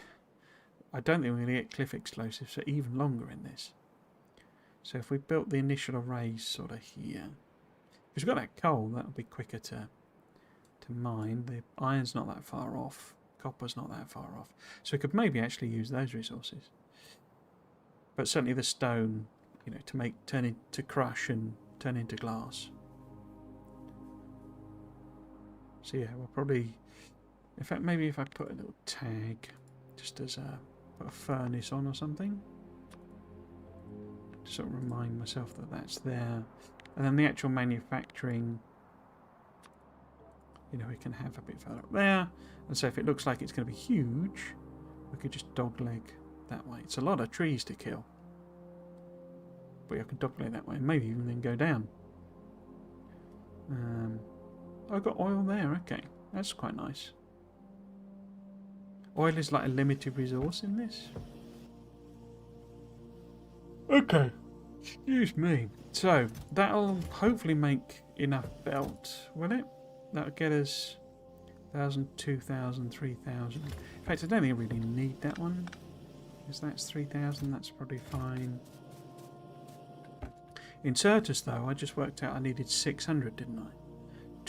Speaker 1: don't think we're going to get cliff explosives for even longer in this. So if we built the initial arrays sort of here, because we've got that coal, that'll be quicker to mine. The iron's not that far off. Copper's not that far off. So we could maybe actually use those resources. But certainly the stone, you know, to crush and turn into glass. So yeah, we'll probably, in fact, maybe if I put a little tag, just as put a furnace on or something, to sort of remind myself that that's there. And then the actual manufacturing, you know, we can have a bit further up there. And so if it looks like it's going to be huge, we could just dogleg that way. It's a lot of trees to kill, but I can dogleg that way, and maybe even then go down. I've got oil there. Okay, that's quite nice. Oil is like a limited resource in this. Okay, excuse me. So that'll hopefully make enough belt, will it? That'll get us 1,000, 2,000, 3,000. In fact, I don't think I really need that one. Because that's 3,000, that's probably fine. Inserters, though, I just worked out I needed 600, didn't I?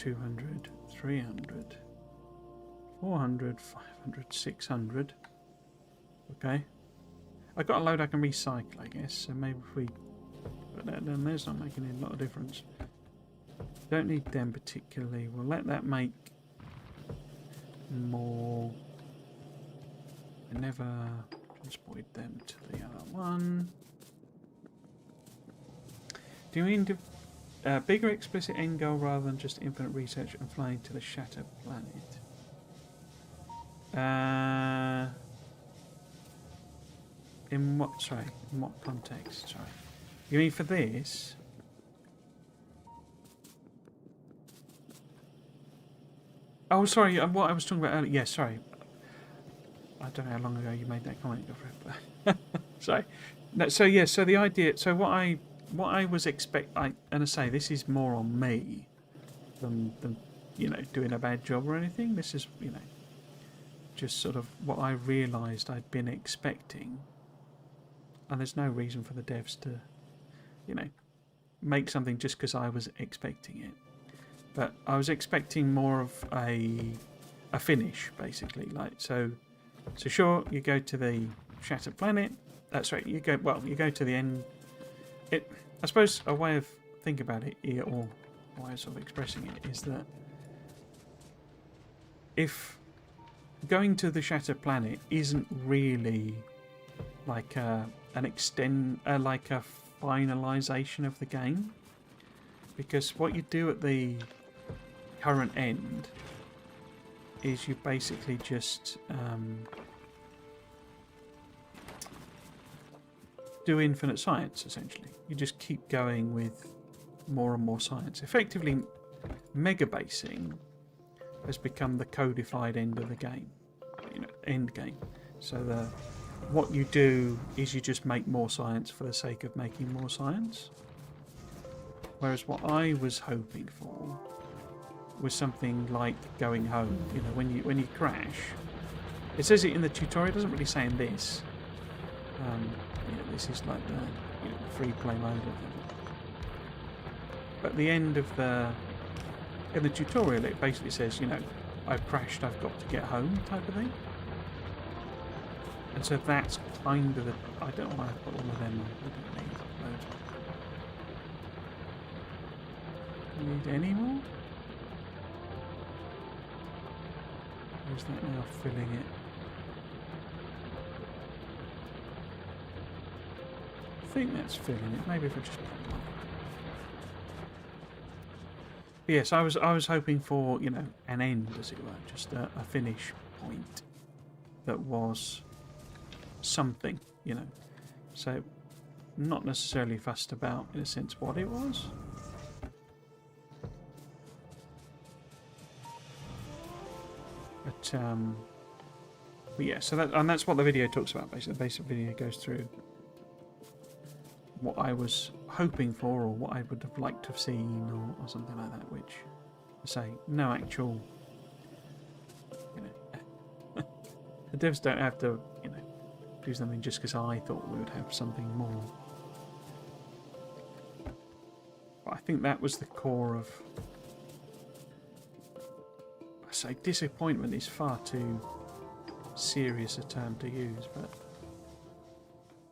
Speaker 1: 200, 300, 400, 500, 600. Okay. I've got a load I can recycle, I guess, so maybe if we put that down there's not making a lot of difference. Don't need them particularly. We'll let that make more. I never transported them to the other one. Do you mean bigger explicit end goal rather than just infinite research and flying to the Shatter Planet? In what? Sorry, in what context? Sorry, you mean for this? Oh, sorry. What I was talking about earlier. Yeah, sorry. I don't know how long ago you made that comment. Sorry. No, so yeah. So the idea. So what I was and I say this is more on me than you know doing a bad job or anything. This is just sort of what I realised I'd been expecting, and there's no reason for the devs to make something just because I was expecting it. But I was expecting more of a finish, basically. Like so sure, you go to the Shattered Planet. That's right. You go to the end. I suppose a way of thinking about it, or a way of sort of expressing it, is that if going to the Shattered Planet isn't really like a finalization of the game, because what you do at the current end is you basically just do infinite science. Essentially, you just keep going with more and more science. Effectively, mega basing has become the codified end of the game, end game. So what you do is you just make more science for the sake of making more science. Whereas what I was hoping for was something like going home. When you crash, it says it in the tutorial. It doesn't really say in this. This is like the free play mode of it. But at the end of in the tutorial, it basically says, I've crashed, I've got to get home, type of thing. And so that's kind of I don't want to put all of them on. We don't need any more? Or is that now filling it? I think that's filling it. Maybe if I just put one. But yes, I was hoping for an end, as it were, just a finish point that was something, So not necessarily fussed about, in a sense, what it was. But yeah, so that's what the video talks about. Basically, the basic video goes through what I was hoping for, or what I would have liked to have seen, or something like that. Which, I say, no actual. The devs don't have to, do something just because I thought we would have something more. But I think that was the core of. I say disappointment is far too serious a term to use, but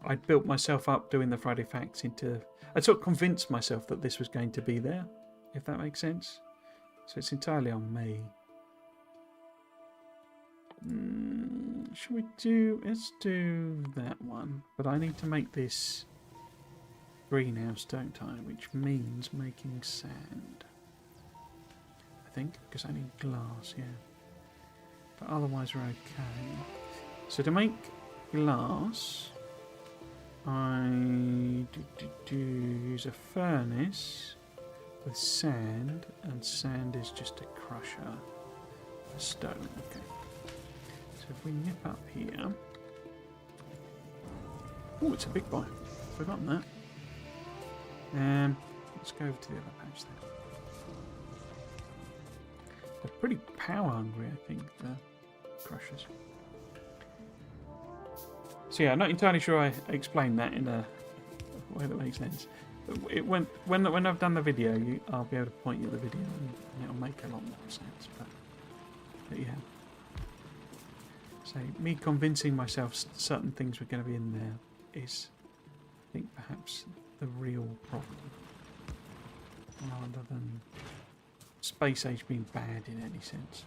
Speaker 1: I'd built myself up doing the Friday Facts I'd sort of convinced myself that this was going to be there, if that makes sense. So it's entirely on me. Should we let's do that one, but I need to make this greenhouse, don't I? Which means making sand, I think, because I need glass, yeah. But otherwise we're okay. So to make glass, I use a furnace with sand, and sand is just a crusher for stone. Okay. So if we nip up here, oh, it's a big boy. Forgotten that. Let's go over to the other patch there. They're pretty power hungry, I think, the crushers. So yeah, I'm not entirely sure I explained that in a way that makes sense. when I've done the video, I'll be able to point you at the video, and it'll make a lot more sense. But yeah. So me convincing myself certain things were going to be in there is, I think, perhaps the real problem, rather than Space Age being bad in any sense.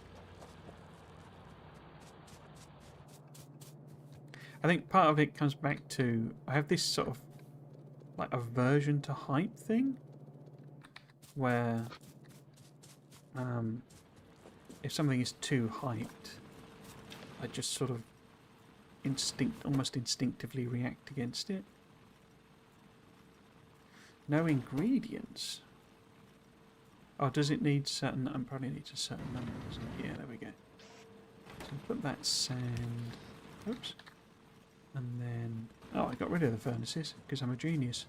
Speaker 1: I think part of it comes back to, I have this sort of like aversion to hype thing, where if something is too hyped, I just sort of almost instinctively react against it. No ingredients. Oh, does it need certain? It probably needs a certain number, doesn't it? Yeah, there we go. So put that sand. Oops. And then, oh, I got rid of the furnaces because I'm a genius.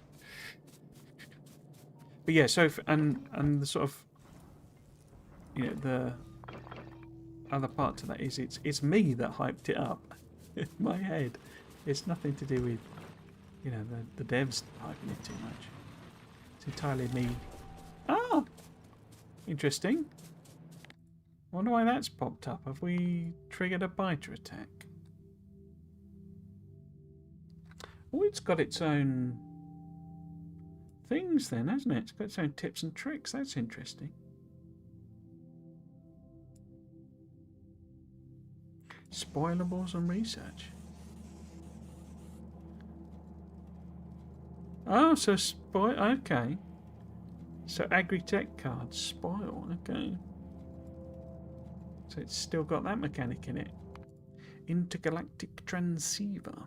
Speaker 1: But yeah, so and the sort of, you know, the other part to that is it's me that hyped it up in my head. It's nothing to do with, you know, the devs hyping it too much. It's entirely me. Ah, interesting. Wonder why that's popped up. Have we triggered a biter attack? Oh, it's got its own things then, hasn't it? It's got its own tips and tricks. That's interesting. Spoilables and research. Oh, so okay. So agri-tech cards spoil. Okay. So it's still got that mechanic in it. Intergalactic transceiver.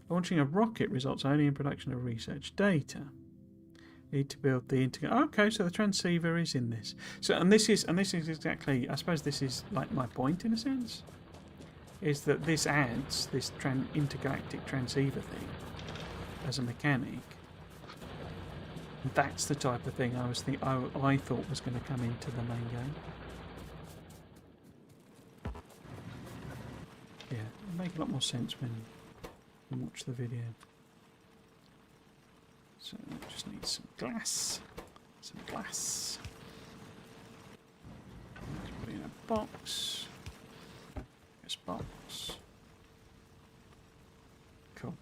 Speaker 1: Launching a rocket results only in production of research data. Need to build the okay, so the transceiver is in this. So and this is exactly, I suppose this is like my point in a sense, is that this adds this intergalactic transceiver thing as a mechanic. That's the type of thing I thought was going to come into the main game. Yeah, it'll make a lot more sense when you watch the video. So I just need some glass. Some glass. Let's put it in a box. This box. Cool.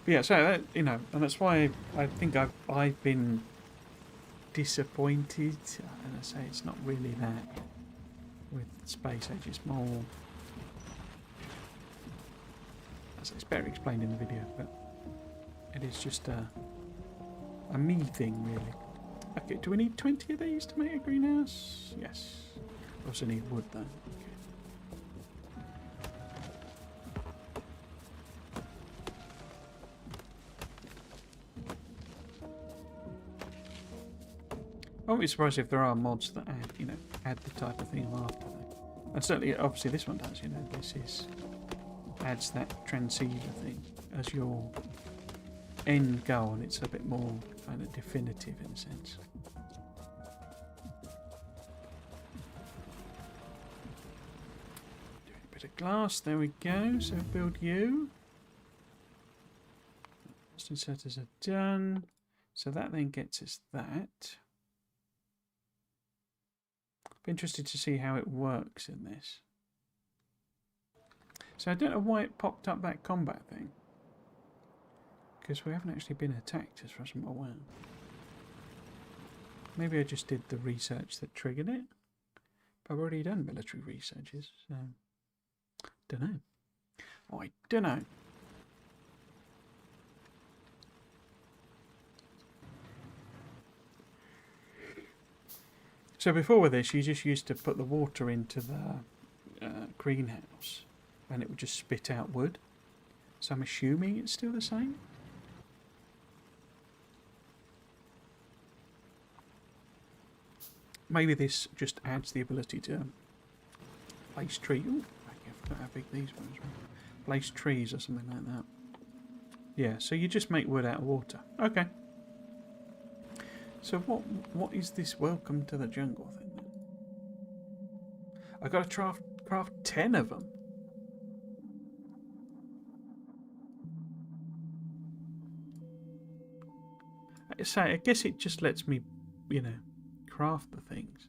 Speaker 1: But yeah, so that, you know, and that's why I think I've been disappointed. And I say it's not really that with Space Age. It's more. It's better explained in the video, but it is just a me thing, really. Okay, do we need 20 of these to make a greenhouse? Yes. We also need wood, though. I won't be surprised if there are mods that add the type of thing after that. And certainly, obviously, this one does. You know, this is. Adds that transceiver thing as your end goal, and it's a bit more kind of definitive in a sense. Doing a bit of glass, there we go. So build you. Most inserters are done. So that then gets us that. Be interested to see how it works in this. So I don't know why it popped up that combat thing. Because we haven't actually been attacked as far as I'm aware. Maybe I just did the research that triggered it. But I've already done military researches, so... Dunno. I dunno. So before with this, you just used to put the water into the greenhouse. And it would just spit out wood. So I'm assuming it's still the same. Maybe this just adds the ability to place trees. Ooh, I forgot how big these ones were. Place trees or something like that. Yeah, so you just make wood out of water. Okay. So what is this welcome to the jungle thing then? I got to craft 10 of them. So I guess it just lets me, you know, craft the things.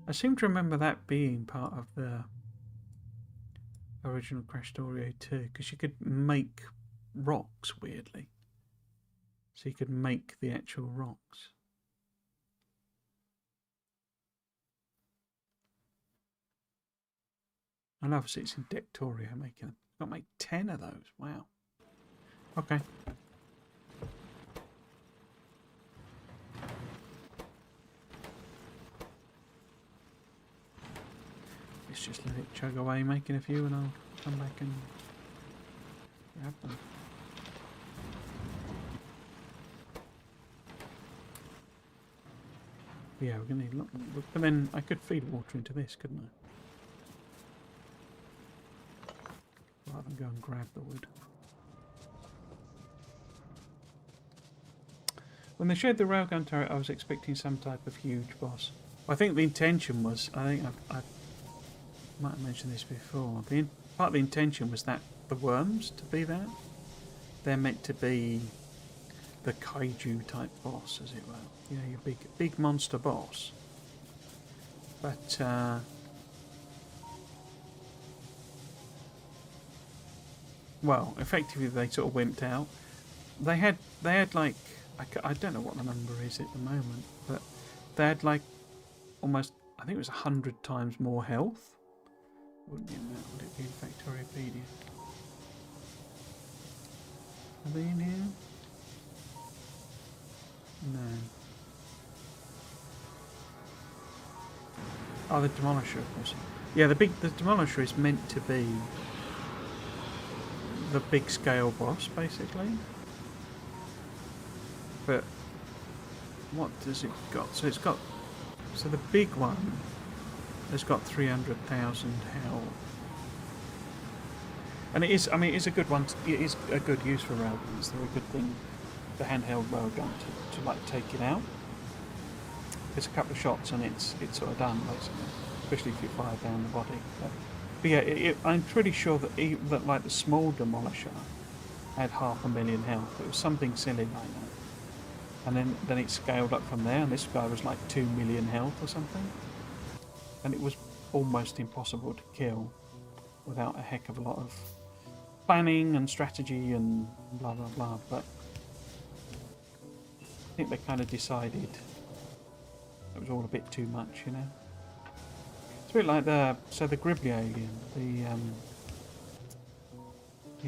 Speaker 1: I seem to remember that being part of the original Krastorio too, because you could make rocks weirdly. So you could make the actual rocks. And obviously it's in Dectorio making. Got to make 10 of those. Wow. Okay. Let's just let it chug away making a few and I'll come back and grab them. Yeah, we're going to need a lot more. But then I could feed water into this, couldn't I? Rather than go and grab the wood. When they showed the railgun turret, I was expecting some type of huge boss. I think the intention was, I think I might have mentioned this before, part of the intention was that the worms to be there. They're meant to be the kaiju type boss, as it were. You know, your big monster boss. But well, effectively they sort of wimped out. They had like, I don't know what the number is at the moment, but they had like almost, I think it was 100 times more health. Wouldn't be in that, would it be in Factoriopedia? Are they in here? No. Oh, the Demolisher, of course. Yeah, the Demolisher is meant to be the big scale boss, basically. But what does it got? So the big one has got 300,000 health. And it is, I mean, it is a good one. It is a good use for railguns. They're a good thing, the handheld railgun to like take it out. There's a couple of shots and it's sort of done, basically. Especially if you fire down the body. But yeah, I'm pretty sure that like the small Demolisher had 500,000 health. It was something silly like that. And then it scaled up from there, and this guy was like 2 million health or something. And it was almost impossible to kill without a heck of a lot of planning and strategy and blah blah blah. But I think they kind of decided it was all a bit too much, you know. It's a bit like the Gribbly alien, what do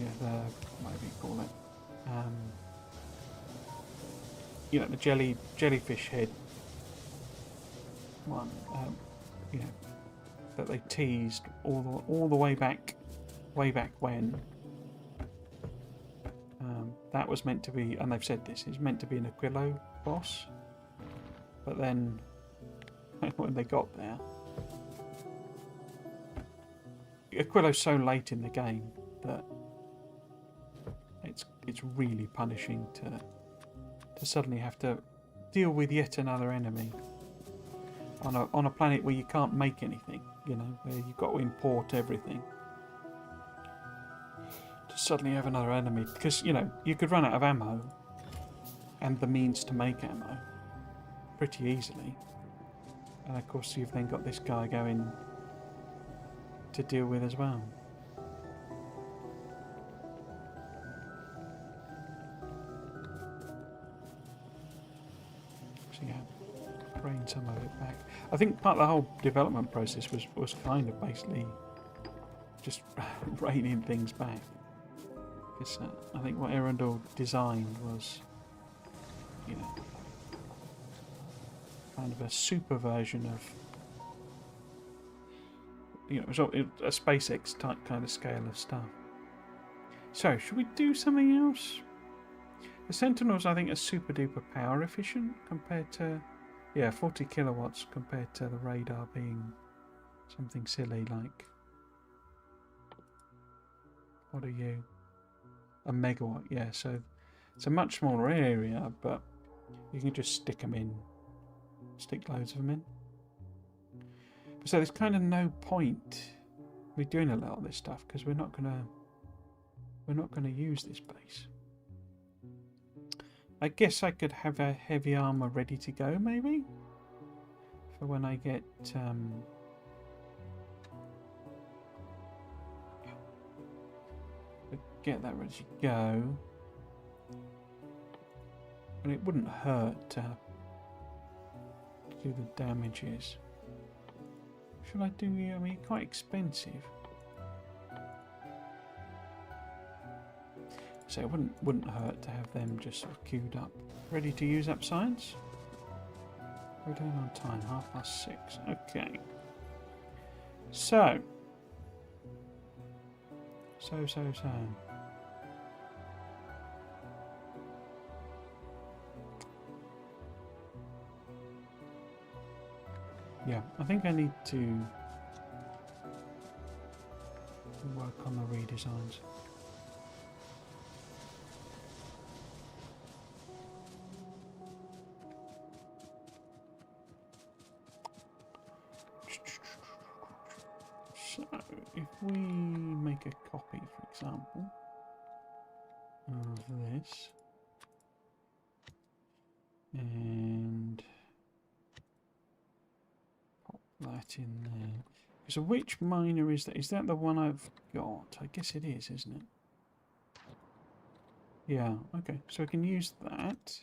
Speaker 1: you call it? You know, the jellyfish head one. You know, that they teased all the way back when. That was meant to be, and they've said this, it's meant to be an Aquilo boss. But then, when they got there, Aquilo's so late in the game that it's really punishing to suddenly have to deal with yet another enemy on a planet where you can't make anything, you know, where you've got to import everything. To suddenly have another enemy, because, you know, you could run out of ammo and the means to make ammo pretty easily. And of course you've then got this guy going to deal with as well. So yeah, bring some of it back. I think part of the whole development process was kind of basically just reining things back. Because I think what Arundel designed was, you know, kind of a super version of, you know, a SpaceX type kind of scale of stuff. So, should we do something else? The Sentinels, I think, are super duper power efficient compared to, yeah, 40 kilowatts compared to the radar being something silly like, what are you? A megawatt, yeah. So it's a much smaller area, but you can just stick loads of them in. So there's kind of no point with doing a lot of this stuff because we're not gonna use this base. I guess I could have a heavy armor ready to go, maybe? For when I get... get that ready to go. But it wouldn't hurt to do the damages. Should I do... I mean, quite expensive. So it wouldn't hurt to have them just sort of queued up. Ready to use up science? We're doing on time, 6:30. Okay. So. Yeah, I think I need to work on the redesigns. So, if we make a copy, for example, of this, and pop that in there. So which miner is that? Is that the one I've got? I guess it is, isn't it? Yeah, okay. So I can use that.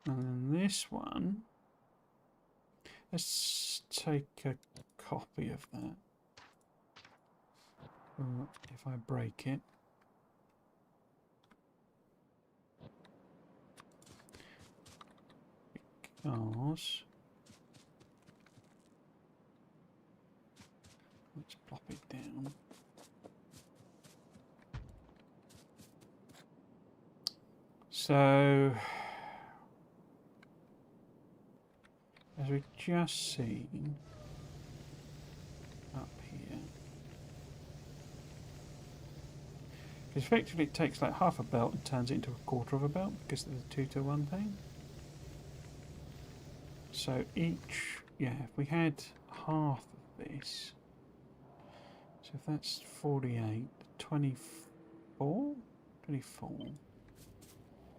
Speaker 1: And then this one. Let's take a copy of that. If I break it. Because... let's plop it down. So... as we've just seen up here, because effectively it takes like half a belt and turns it into a quarter of a belt because of the 2-to-1 thing. So each, yeah, if we had half of this, so if that's 48, 24, 24.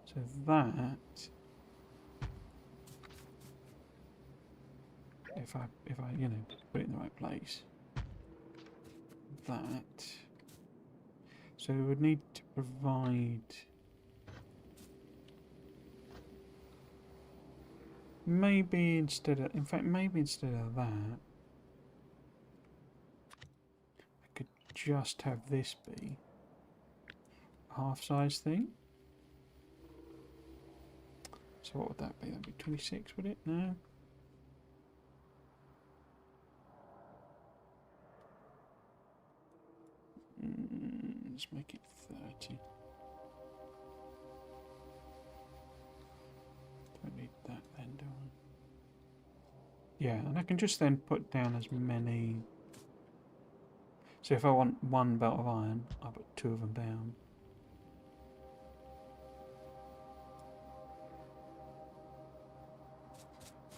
Speaker 1: So that, if I you know, put it in the right place, that, so we would need to provide maybe instead of, in fact maybe instead of that I could just have this be a half size thing. So what would that be? That'd be 26, would it? No. Let's make it 30. Don't need that then, do I? Yeah, and I can just then put down as many. So if I want one belt of iron, I put 2 of them down.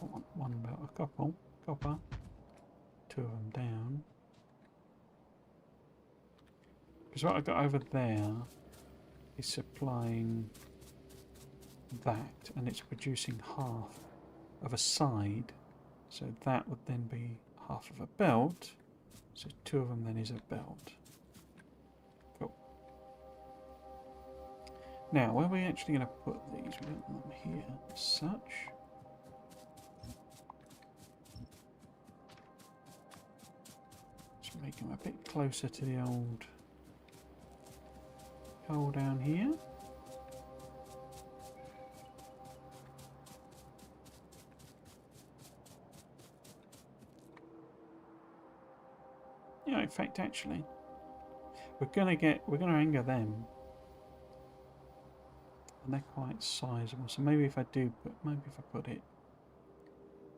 Speaker 1: I want one belt of copper, 2 of them down. Because what I've got over there is supplying that, and it's producing half of a side, so that would then be half of a belt, so 2 of them then is a belt. Cool. Now, where are we actually going to put these? We don't want them here as such. Let's make them a bit closer to the old hole down here. Yeah, in fact, actually, we're gonna anger them, and they're quite sizable. So maybe if I put it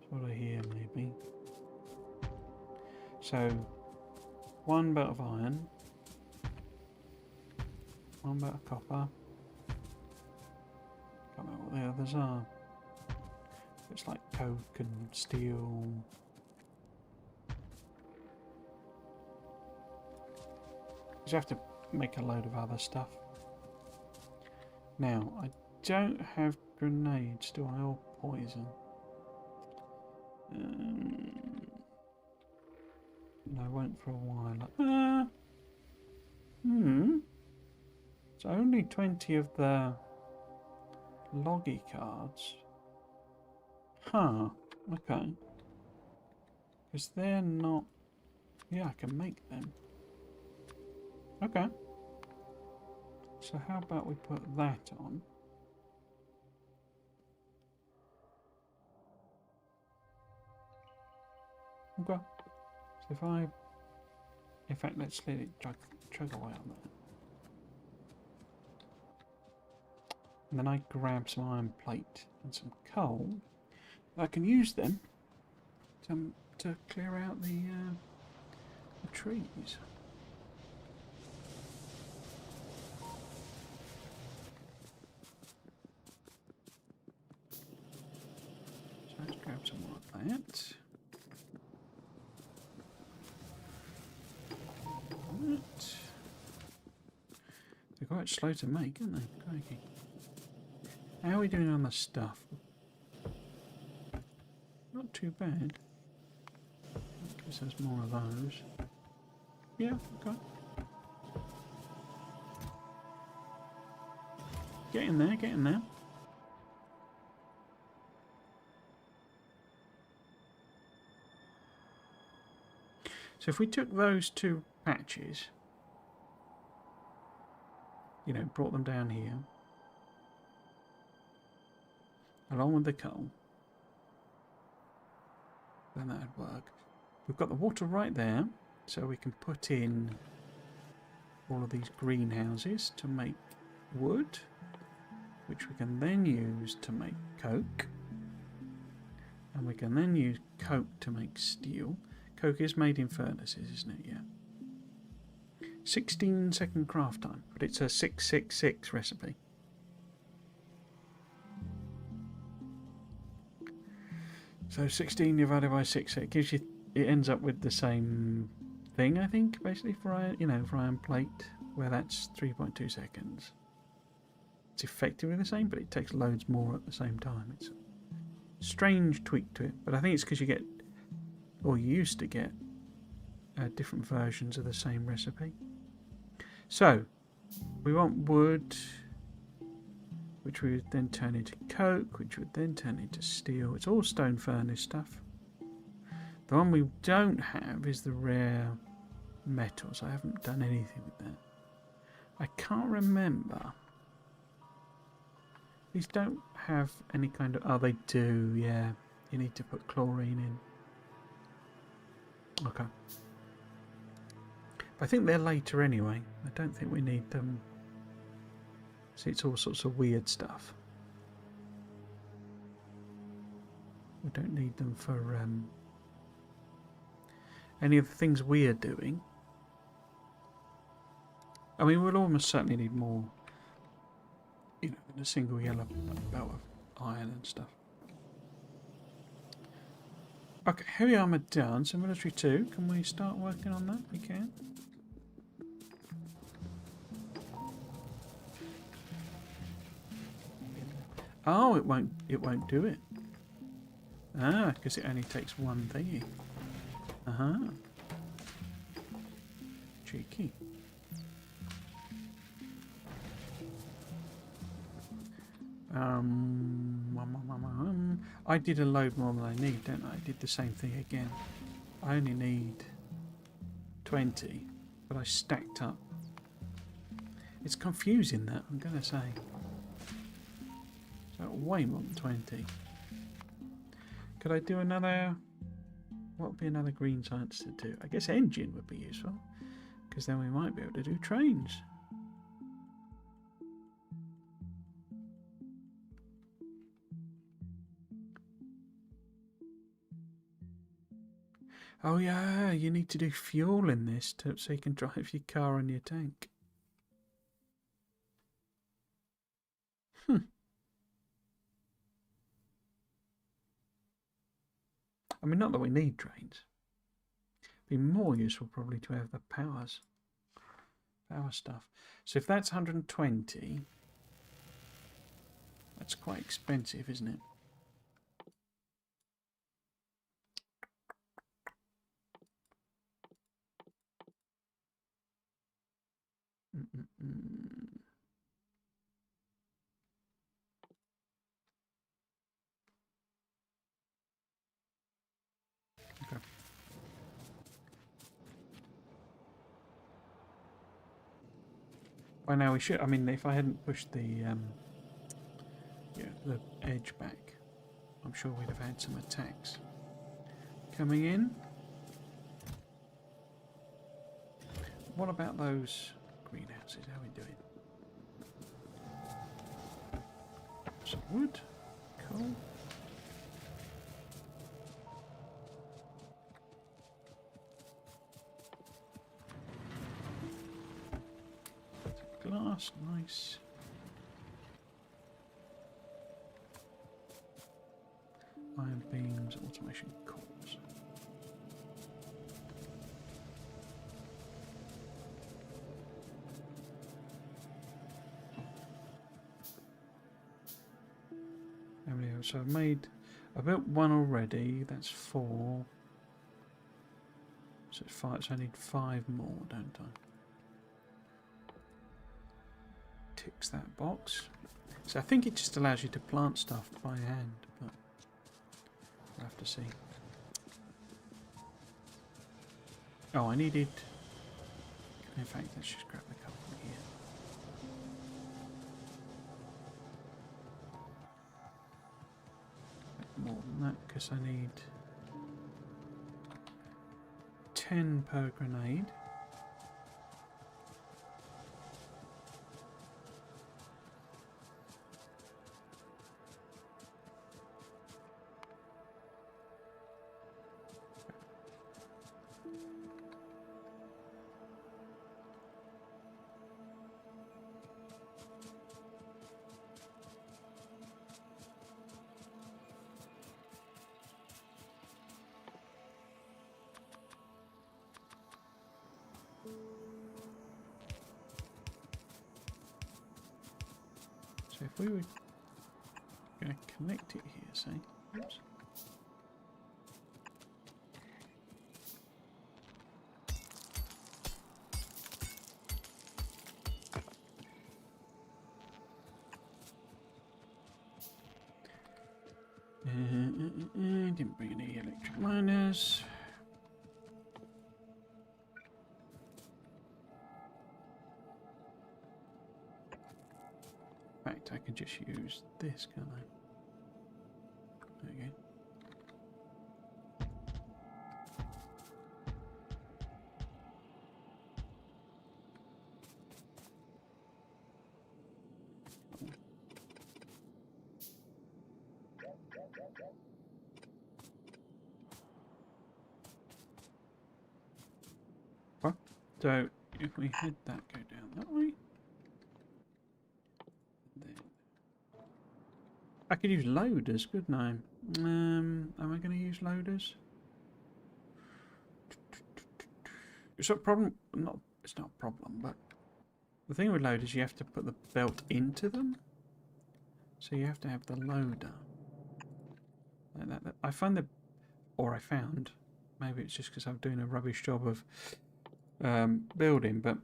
Speaker 1: sort of here, maybe. So 1 belt of iron. 1 belt of copper. Can't remember what the others are. It's like coke and steel. You have to make a load of other stuff. Now, I don't have grenades, do I? Or poison? No, I won't for a while. It's only 20 of the loggy cards. Huh. Okay. Because they're not... Yeah, I can make them. Okay. So how about we put that on? Okay. So if I... In fact, let's let it chug away on that. And then I grab some iron plate and some coal. I can use them to clear out the trees. So let's grab some more of that. They're quite slow to make, aren't they? Crikey. How are we doing on the stuff? Not too bad. Gives us more of those. Yeah, okay. Get in there, get in there. So if we took those two patches, you know, brought them down here, along with the coal, then that'd work. We've got the water right there, so we can put in all of these greenhouses to make wood, which we can then use to make coke, and we can then use coke to make steel. Coke is made in furnaces, isn't it? Yeah. 16-second craft time, but it's a 666 recipe. So 16 divided by 6, it gives you. It ends up with the same thing, I think, basically for iron plate, where that's 3.2 seconds. It's effectively the same, but it takes loads more at the same time. It's a strange tweak to it, but I think it's because you get, or you used to get, different versions of the same recipe. So we want wood, which we would then turn into coke, which would then turn into steel. It's all stone furnace stuff. The one we don't have is the rare metals. I haven't done anything with that. I can't remember. These don't have any kind of... Oh, they do, yeah. You need to put chlorine in. Okay. I think they're later anyway. I don't think we need them. See, it's all sorts of weird stuff. We don't need them for any of the things we're doing. I mean, we'll almost certainly need more, you know, than a single yellow belt of iron and stuff. Okay, heavy armour done. So military 2. Can we start working on that? We can. Oh, it won't do it. Ah, because it only takes one thingy. Uh-huh. Cheeky. I did a load more than I need, don't I? I did the same thing again. I only need 20, but I stacked up. It's confusing, that, I'm going to say. So way more than 20. Could I do another... What would be another green science to do? I guess engine would be useful, because then we might be able to do trains. Oh yeah, you need to do fuel in this so you can drive your car and your tank. I mean, not that we need trains. It'd be more useful probably to have the power stuff. So if that's 120, That's quite expensive, isn't it? Okay. By now we should. I mean, if I hadn't pushed the the edge back, I'm sure we'd have had some attacks coming in. What about those greenhouses? How are we doing? Some wood. Cool. Glass, nice. Iron beams, automation cores. How many? So I've made. I built one already. That's 4. So it's 5. So I need 5 more, don't I? Ticks that box. So I think it just allows you to plant stuff by hand, but we'll have to see. Oh, I needed. In fact, let's just grab a couple here. More than that, because I need 10 per grenade. So if we were going to connect it here, say, oops. Didn't bring any electric miners. In fact, I can just use this, can't I? There you go. What? So if we had that go down that way, then I could use loaders, couldn't I? Am I going to use loaders? It's not a problem. Not. It's not a problem, but the thing with loaders, you have to put the belt into them. So you have to have the loader. Like that. I find that, or I found, maybe it's just because I'm doing a rubbish job of building, but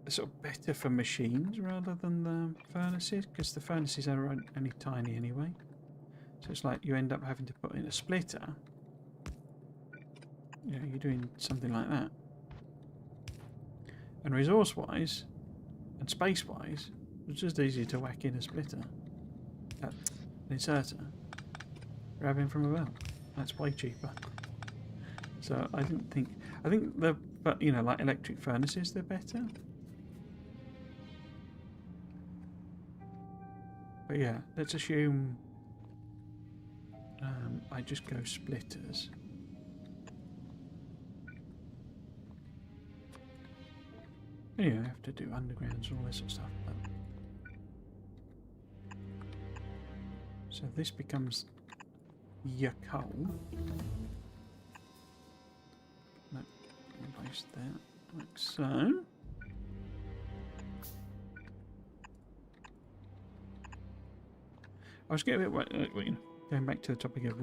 Speaker 1: it's sort of better for machines rather than the furnaces, because the furnaces are only tiny anyway. So it's like you end up having to put in a splitter. You know, you're doing something like that. And resource-wise and space-wise, it's just easier to whack in a splitter, an inserter, grabbing from a belt. That's way cheaper. So I didn't think. I think the, but you know, like electric furnaces, they're better. But yeah, let's assume I just go splitters. Anyway, I have to do undergrounds and all this sort of stuff. But so this becomes your coal. No, place there, like so. I was getting a bit, going back to the topic of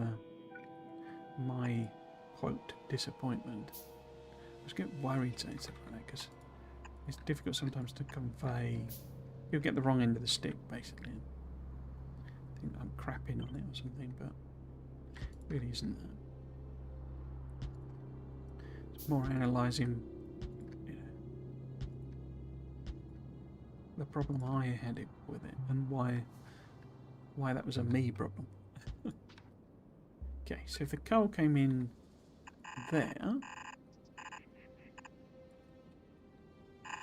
Speaker 1: my quote disappointment. I was getting worried saying stuff like that because it's difficult sometimes to convey. You'll get the wrong end of the stick, basically. I think I'm crapping on it or something, but it really isn't that. It's more analysing, the problem I had with it and why that was a me problem. Okay, so if the coal came in there, I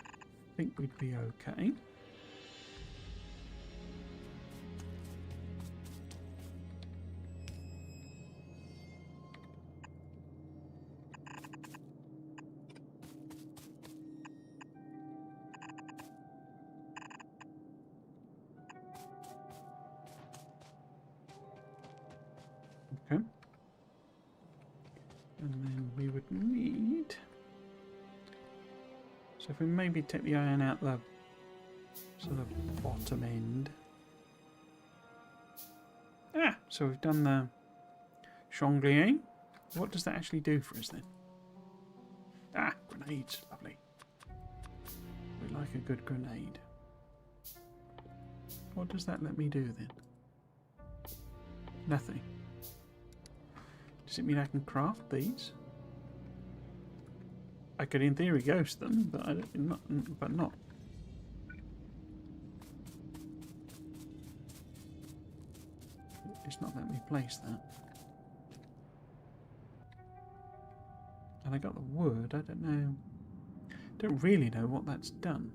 Speaker 1: think we'd be okay. Okay. And then we would need... So if we maybe take the iron out the sort of bottom end. Ah! So we've done the Changlier. What does that actually do for us then? Ah! Grenades. Lovely. We like a good grenade. What does that let me do then? Nothing. Does it mean I can craft these? I could, in theory, ghost them, but not. It's not letting me place that. And I got the wood. I don't know. Don't really know what that's done.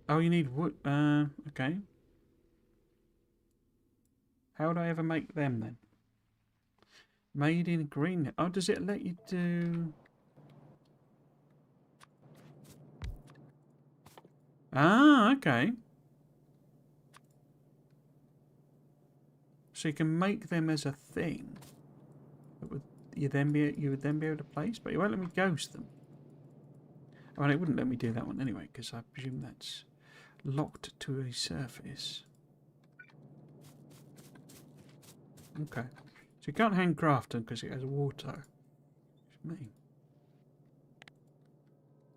Speaker 1: Oh, you need wood. Okay. How would I ever make them then? Made in green. Oh, does it let you do... Ah, okay. So you can make them as a thing. That would you would then be able to place, but you won't let me ghost them. I mean, it wouldn't let me do that one anyway, because I presume that's locked to a surface. Okay. So you can't handcraft them because it has water. Which me.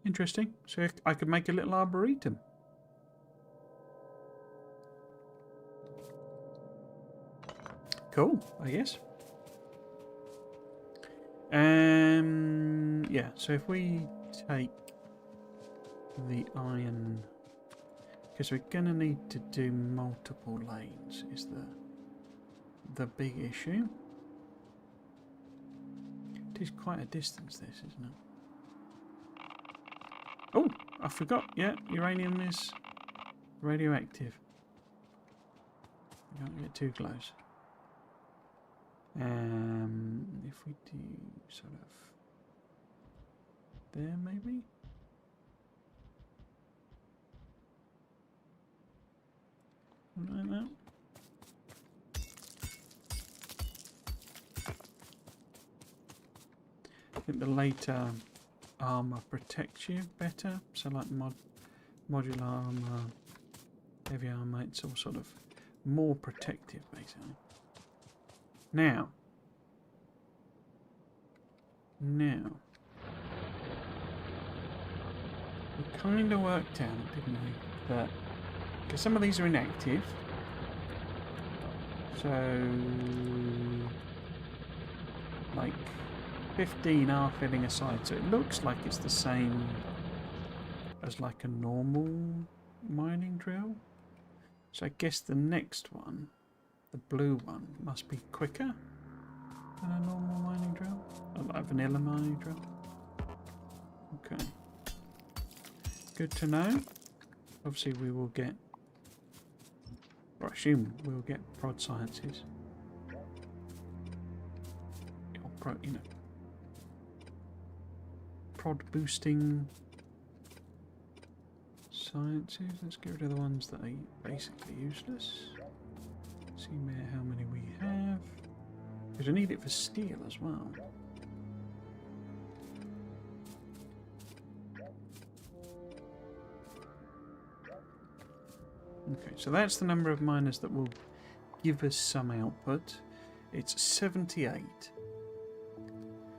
Speaker 1: Interesting. So I could make a little arboretum. Cool, I guess. Yeah, so if we take the iron, because we're going to need to do multiple lanes is the big issue. It is quite a distance, this, isn't it? Oh, I forgot. Yeah, uranium is radioactive. You can't get too close. If we do sort of there, maybe. Like that. I think the later armour protects you better. So like modular armour, heavy armour, it's all sort of more protective basically. Now, we kind of worked out, didn't we, that because some of these are inactive, so like 15 are filling aside, so it looks like it's the same as like a normal mining drill. So I guess the next one, the blue one, must be quicker than a normal mining drill, like a vanilla mining drill. Okay, good to know. Obviously we will get, or I assume we'll get prod sciences, or prod boosting sciences. Let's get rid of the ones that are basically useless. See how many we have. Because I need it for steel as well. Okay, so that's the number of miners that will give us some output. It's 78.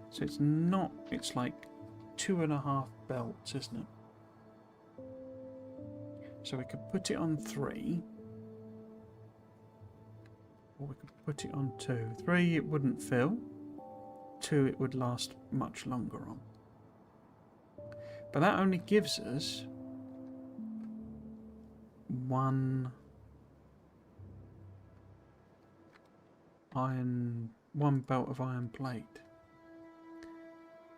Speaker 1: So it's not, it's like 2.5 belts, isn't it? So we could put it on 3. Or we could put it on 2. 3 it wouldn't fill. 2 it would last much longer on. But that only gives us one belt of iron plate.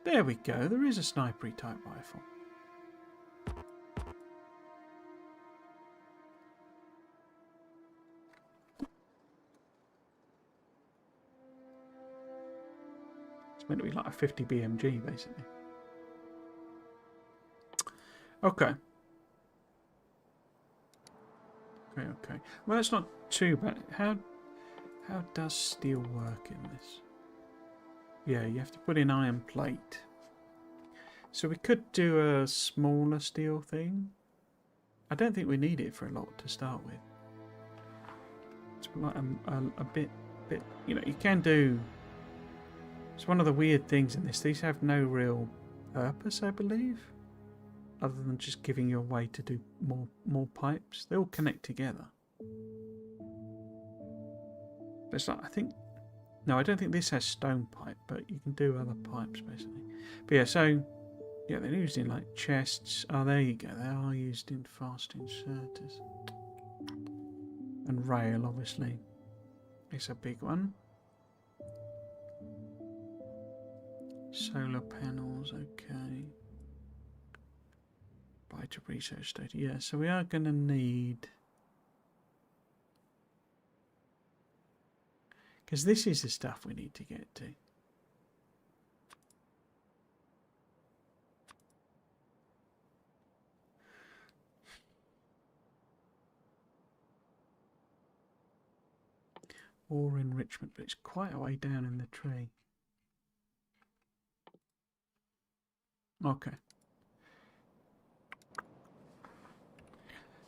Speaker 1: There we go, there is a snipery type rifle. It's meant to be like a 50 BMG basically. Okay. Okay. Well, that's not too bad. How does steel work in this? Yeah, you have to put in iron plate. So we could do a smaller steel thing. I don't think we need it for a lot to start with. It's like a bit, you know, you can do... It's one of the weird things in this. These have no real purpose, I believe. Other than just giving you a way to do more pipes. They all connect together. But it's like, I think... No, I don't think this has stone pipe, but you can do other pipes, basically. But yeah, so... Yeah, they're used in, like, chests. Oh, there you go. They are used in fast inserters. And rail, obviously. It's a big one. Solar panels, okay. Buy to research state. Yeah, so we are going to need... Because this is the stuff we need to get to. Ore enrichment, but it's quite a way down in the tree. Okay.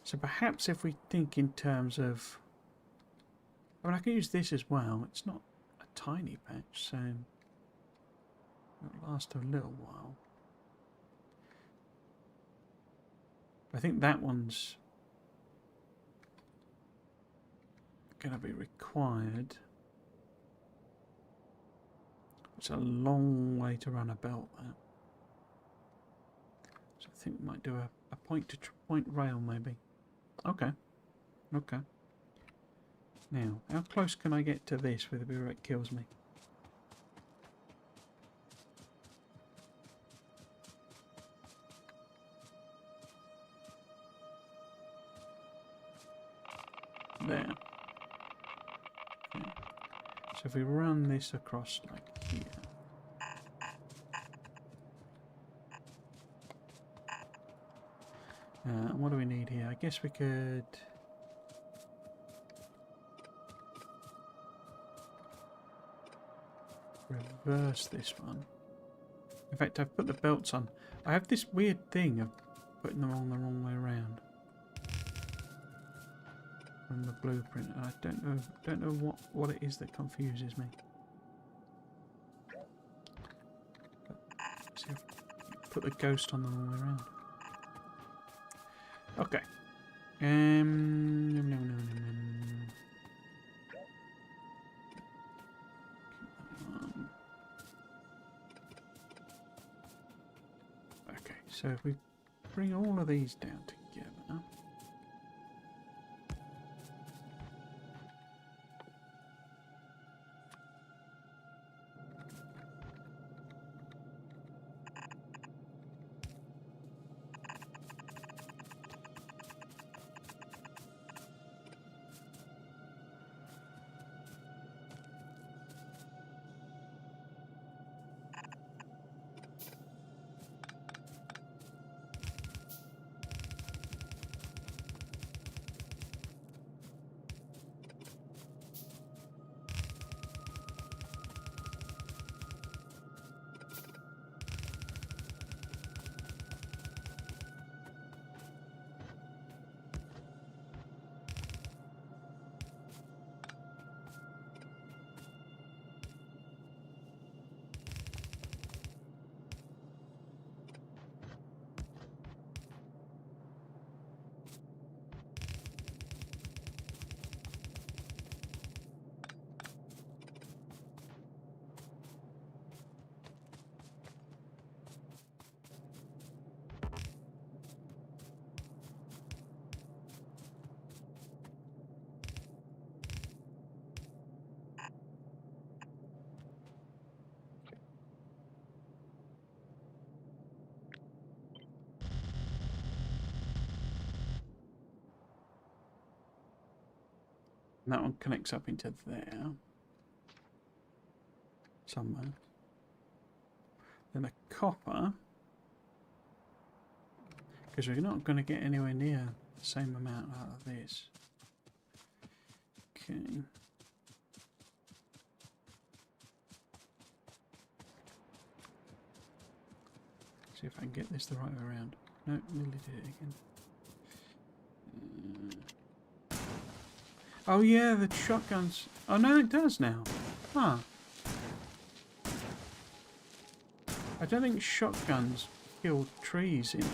Speaker 1: So perhaps if we think in terms of... I mean, I can use this as well. It's not a tiny patch, so it'll last a little while. I think that one's going to be required. It's a long way to run a belt, that. So I think we might do a point-to-point rail, maybe. Okay. Okay. Now, how close can I get to this before it kills me? There. Okay. So if we run this across like here. What do we need here? I guess we could... reverse this one. In fact, I've put the belts on. I have this weird thing of putting them on the wrong way around from the blueprint. I don't know what it is that confuses me. But, see, I've put the ghost on the wrong way around. Okay. No. Okay, so if we bring all of these down together. And that one connects up into there. Somewhere. Then the copper. Because we're not going to get anywhere near the same amount out of this. Okay. See if I can get this the right way around. No, nearly did it again. Oh yeah, the shotguns. Oh no, it does now. Huh. I don't think shotguns killed trees in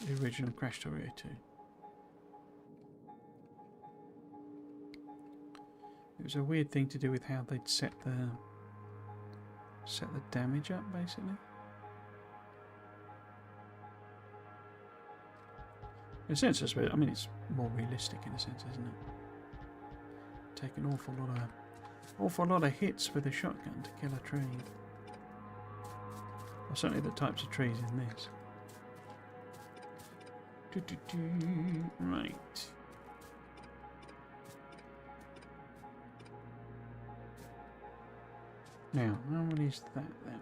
Speaker 1: the original Krastorio 2. It was a weird thing to do with how they'd set the damage up, basically. In a sense, I mean, it's more realistic in a sense, isn't it? Take an awful lot of hits with a shotgun to kill a tree. Or certainly the types of trees in this. Right. Now, how many is that then?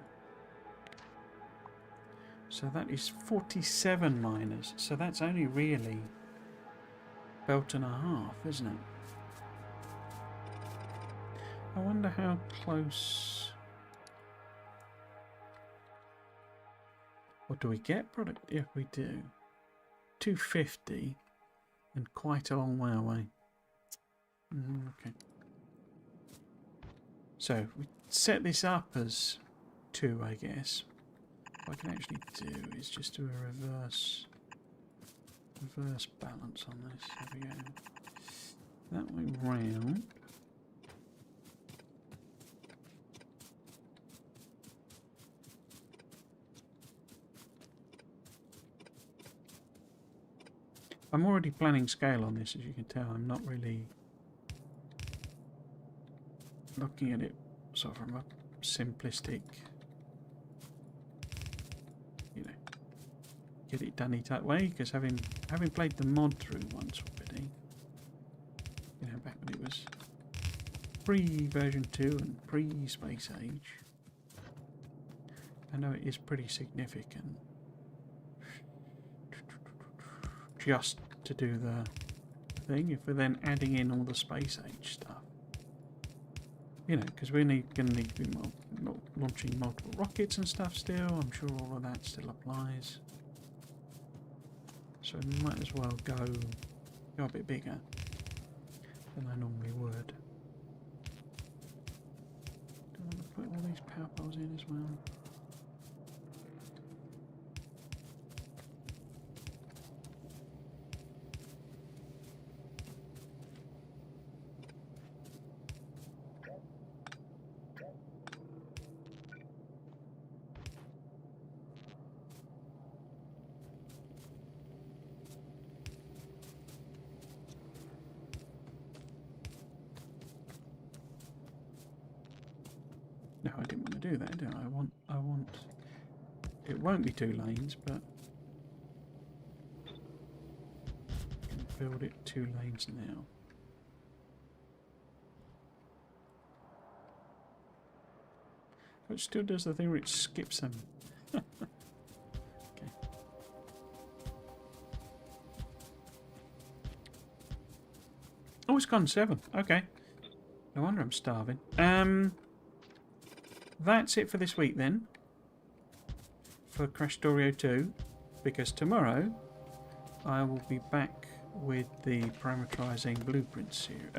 Speaker 1: So that is 47 miners. So that's only really belt and a half, isn't it? I wonder how close... What do we get? Product? Yeah, we do. 250 and quite a long way away. Okay. So we set this up as 2, I guess. What I can actually do is just do a reverse balance on this. There we go. That way round. I'm already planning scale on this, as you can tell. I'm not really looking at it sort of from a simplistic, you know, get it done type way. Because having played the mod through once already, you know, back when it was pre-version 2 and pre-Space Age, I know it is pretty significant. Just to do the thing, if we're then adding in all the Space Age stuff, you know, because we're going to need to be launching multiple rockets and stuff still. I'm sure all of that still applies. So we might as well go a bit bigger than I normally would. Do I want to put all these power poles in as well? No, I didn't want to do that, do I? I want... It won't be 2 lanes, but... I can build it 2 lanes now. It still does the thing where it skips them. Okay. Oh, it's gone 7. Okay. No wonder I'm starving. That's it for this week then. For Krastorio 2. Because tomorrow I will be back with the parameterizing blueprint series.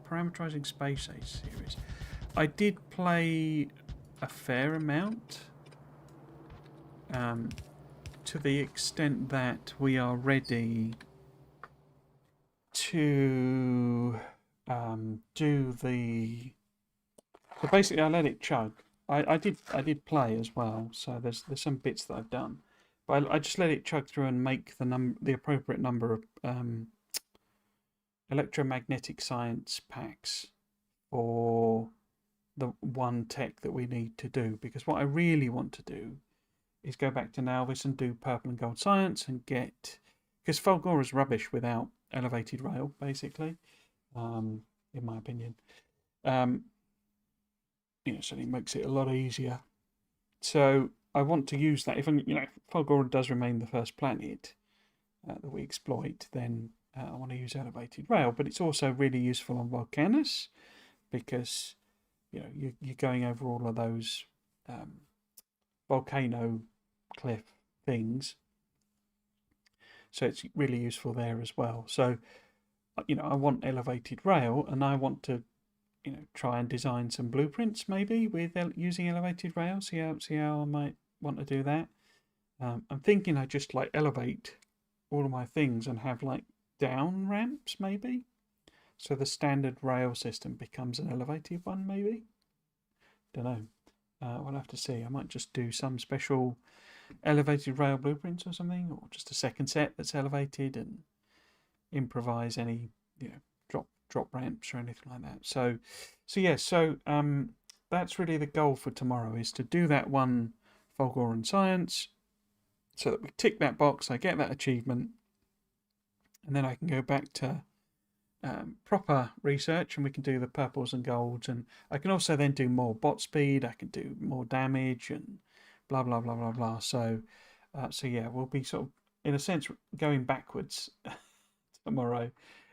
Speaker 1: Parameterizing Space Age series. I did play a fair amount. To the extent that we are ready to do the... So basically I let it chug. I did play as well, so there's some bits that I've done, but I just let it chug through and make the appropriate number of electromagnetic science packs for the one tech that we need to do. Because what I really want to do is go back to Nalvis and do purple and gold science and get, because Fulgora's rubbish without elevated rail, basically, in my opinion. So it makes it a lot easier. So I want to use that. If Fulgora does remain the first planet that we exploit, then I want to use elevated rail. But it's also really useful on Volcanus because you're going over all of those volcano cliff things. So it's really useful there as well. So I want elevated rail, and I want to try and design some blueprints maybe with using elevated rail. See how I might want to do that. I'm thinking I just like elevate all of my things and have like down ramps maybe, so the standard rail system becomes an elevated one maybe. Don't know. We'll have to see. I might just do some special elevated rail blueprints or something, or just a second set that's elevated and improvise any drop ramps or anything like that. So that's really the goal for tomorrow, is to do that one Fulgoran science, so that we tick that box, I get that achievement, and then I can go back to proper research, and we can do the purples and golds, and I can also then do more bot speed, I can do more damage, and blah blah blah blah blah. So yeah, we'll be sort of in a sense going backwards tomorrow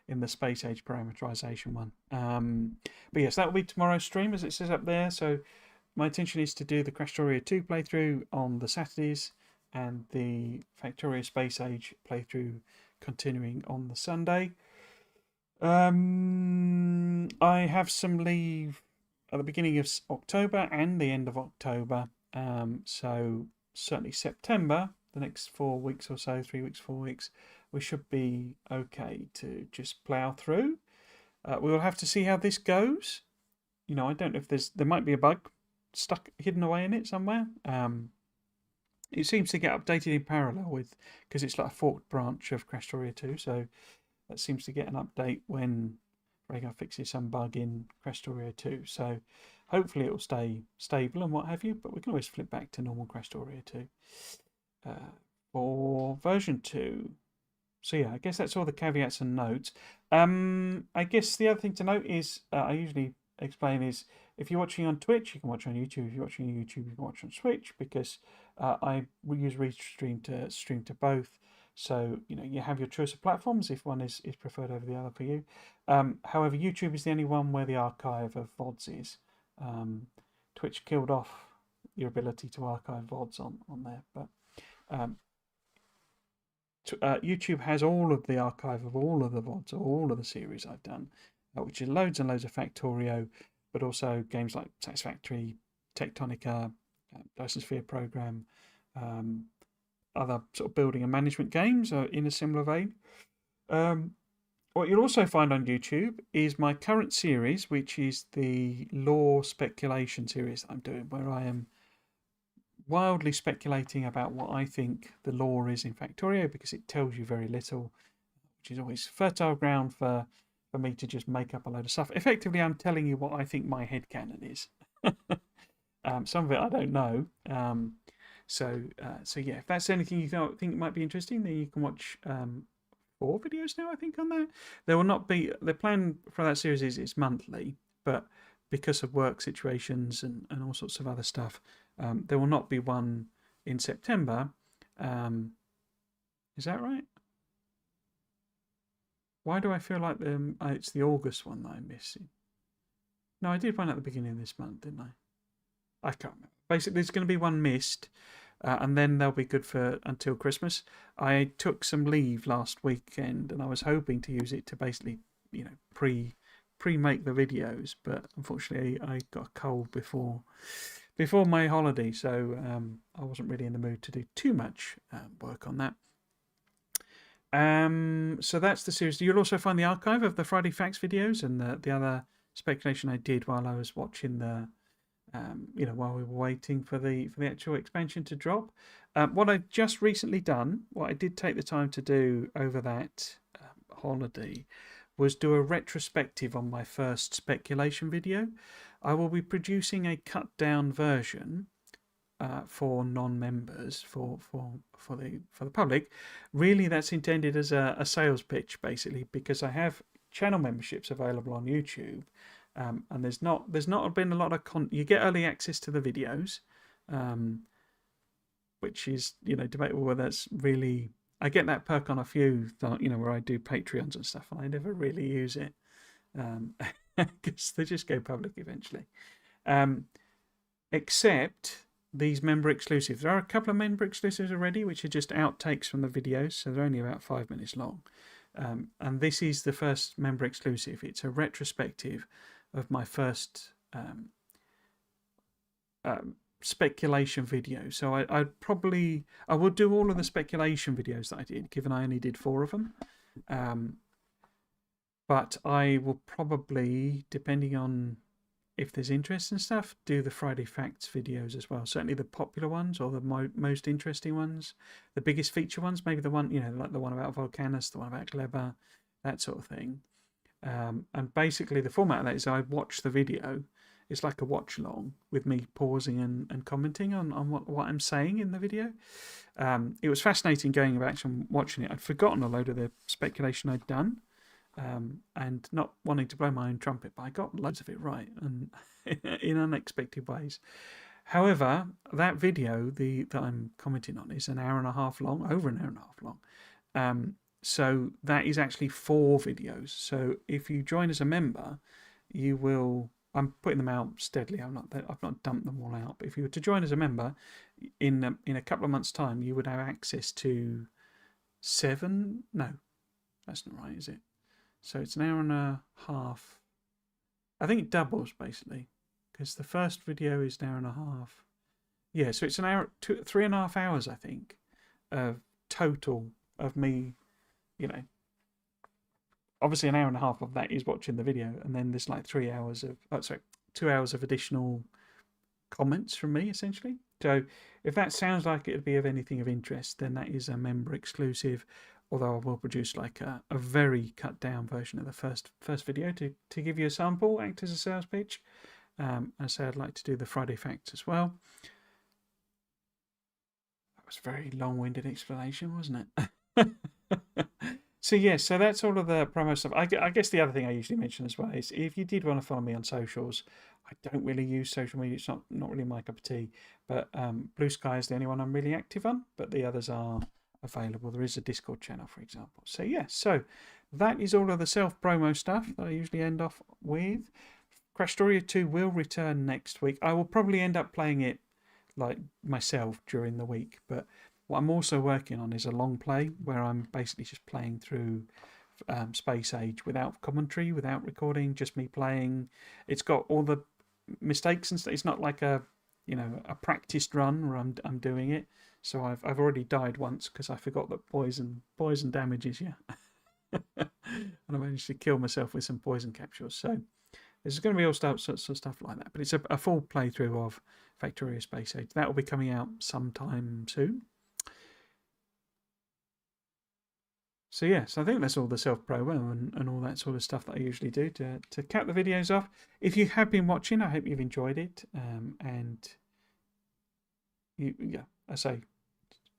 Speaker 1: in the space age parameterization one. But yes, that will be tomorrow's stream as it says up there. So my intention is to do the Krastorio 2 playthrough on the Saturdays and the Factorio Space Age playthrough continuing on the Sunday. I have some leave at the beginning of October and the end of October. So certainly September, the next 4 weeks or so, 3 weeks, 4 weeks, we should be okay to just plough through. We will have to see how this goes. I don't know if there might be a bug stuck hidden away in it somewhere. It seems to get updated in parallel because it's like a forked branch of Krastorio 2, so that seems to get an update when Rhaegar fixes some bug in Krastorio 2. So hopefully it will stay stable and what have you, but we can always flip back to normal Krastorio 2 for version 2. So yeah, I guess that's all the caveats and notes. I guess the other thing to note is, I usually explain, is if you're watching on Twitch, you can watch on YouTube. If you're watching on YouTube, you can watch on Switch, because I use Restream to stream to both. So you have your choice of platforms if one is preferred over the other for you. However, YouTube is the only one where the archive of VODs is. Twitch killed off your ability to archive VODs on there, but YouTube has all of the archive of all of the VODs, all of the series I've done, which is loads and loads of Factorio, but also games like Satisfactory, Tectonica, Dyson Sphere Program, other sort of building and management games are in a similar vein. What you'll also find on YouTube is my current series, which is the lore speculation series that I'm doing, where I am wildly speculating about what I think the lore is in Factorio, because it tells you very little, which is always fertile ground for me to just make up a load of stuff. Effectively, I'm telling you what I think my headcanon is. Some of it I don't know. So yeah, if that's anything you think might be interesting, then you can watch 4 videos now, I think, on that. There will not be, the plan for that series is it's monthly, but because of work situations and all sorts of other stuff, there will not be one in September. Is that right? Why do I feel like it's the August one that I'm missing? No, I did one at the beginning of this month, didn't I? I can't remember. Basically, there's going to be one missed, and then they'll be good for until Christmas. I took some leave last weekend, and I was hoping to use it to basically, pre-make the videos, but unfortunately, I got a cold before my holiday, so I wasn't really in the mood to do too much work on that. So that's the series. You'll also find the archive of the Friday Facts videos and the other speculation I did while I was watching the, while we were waiting for the actual expansion to drop. What I've just recently done, what I did take the time to do over that holiday, was do a retrospective on my first speculation video. I will be producing a cut down version for non-members, for the public, really that's intended as a sales pitch, basically, because I have channel memberships available on YouTube, and there's not been a lot of you get early access to the videos, which is, you know, debatable whether that's really. I get that perk on a few, you know, where I do Patreons and stuff, and I never really use it because they just go public eventually. Except these member exclusives. There are a couple of member exclusives already, which are just outtakes from the videos, so they're only about 5 minutes long. And this is the first member exclusive. It's a retrospective of my first speculation video. So I will do all of the speculation videos that I did, given I only did 4 of them. But I will probably, depending on if there's interest and stuff, do the Friday Facts videos as well. Certainly the popular ones, or the most interesting ones, the biggest feature ones, maybe the one, you know, like the one about Volcanus, the one about Kleber, that sort of thing. And basically the format of that is I watch the video. It's like a watch along with me pausing and commenting on what I'm saying in the video. It was fascinating going back and watching it. I'd forgotten a load of the speculation I'd done. And not wanting to blow my own trumpet, but I got loads of it right, and in unexpected ways. However, that video that I'm commenting on is an hour and a half long, over an hour and a half long. So that is actually 4 videos. So if you join as a member, you will. I'm putting them out steadily. I've not dumped them all out. But if you were to join as a member, in a couple of months' time, you would have access to 7. No, that's not right, is it? So it's an hour and a half. I think it doubles, basically, because the first video is an hour and a half. Yeah, so it's an hour, 3.5 hours, I think, total of me, you know. Obviously, an hour and a half of that is watching the video, and then there's like 2 hours of additional comments from me, essentially. So if that sounds like it would be of anything of interest, then that is a member exclusive. Although I will produce like a very cut down version of the first video to give you a sample, act as a sales pitch. I say I'd like to do the Friday Facts as well. That was a very long-winded explanation, wasn't it? So yes, so that's all of the promo stuff. I guess the other thing I usually mention as well is if you did want to follow me on socials, I don't really use social media. It's not really my cup of tea. But Blue Sky is the only one I'm really active on. But the others are available. There is a Discord channel, for example. So yeah, so that is all of the self-promo stuff that I usually end off with. Krastorio 2 will return next week. I will probably end up playing it like myself during the week, but what I'm also working on is a long play where I'm basically just playing through Space Age without commentary, without recording, just me playing. It's got all the mistakes and stuff. It's not like a practiced run where I'm doing it. So I've already died once because I forgot that poison damages you. And I managed to kill myself with some poison capsules. So there's going to be all sorts of stuff like that. But it's a full playthrough of Factorio Space Age. That will be coming out sometime soon. So yes, I think that's all the self-promo and all that sort of stuff that I usually do to cap the videos off. If you have been watching, I hope you've enjoyed it. I say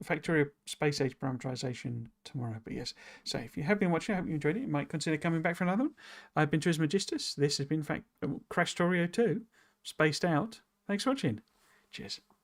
Speaker 1: Factorio Space Age parameterization tomorrow. But yes, so if you have been watching, I hope you enjoyed it. You might consider coming back for another one. I've been Trismegistus. This has been Krastorio 2, Spaced Out. Thanks for watching. Cheers.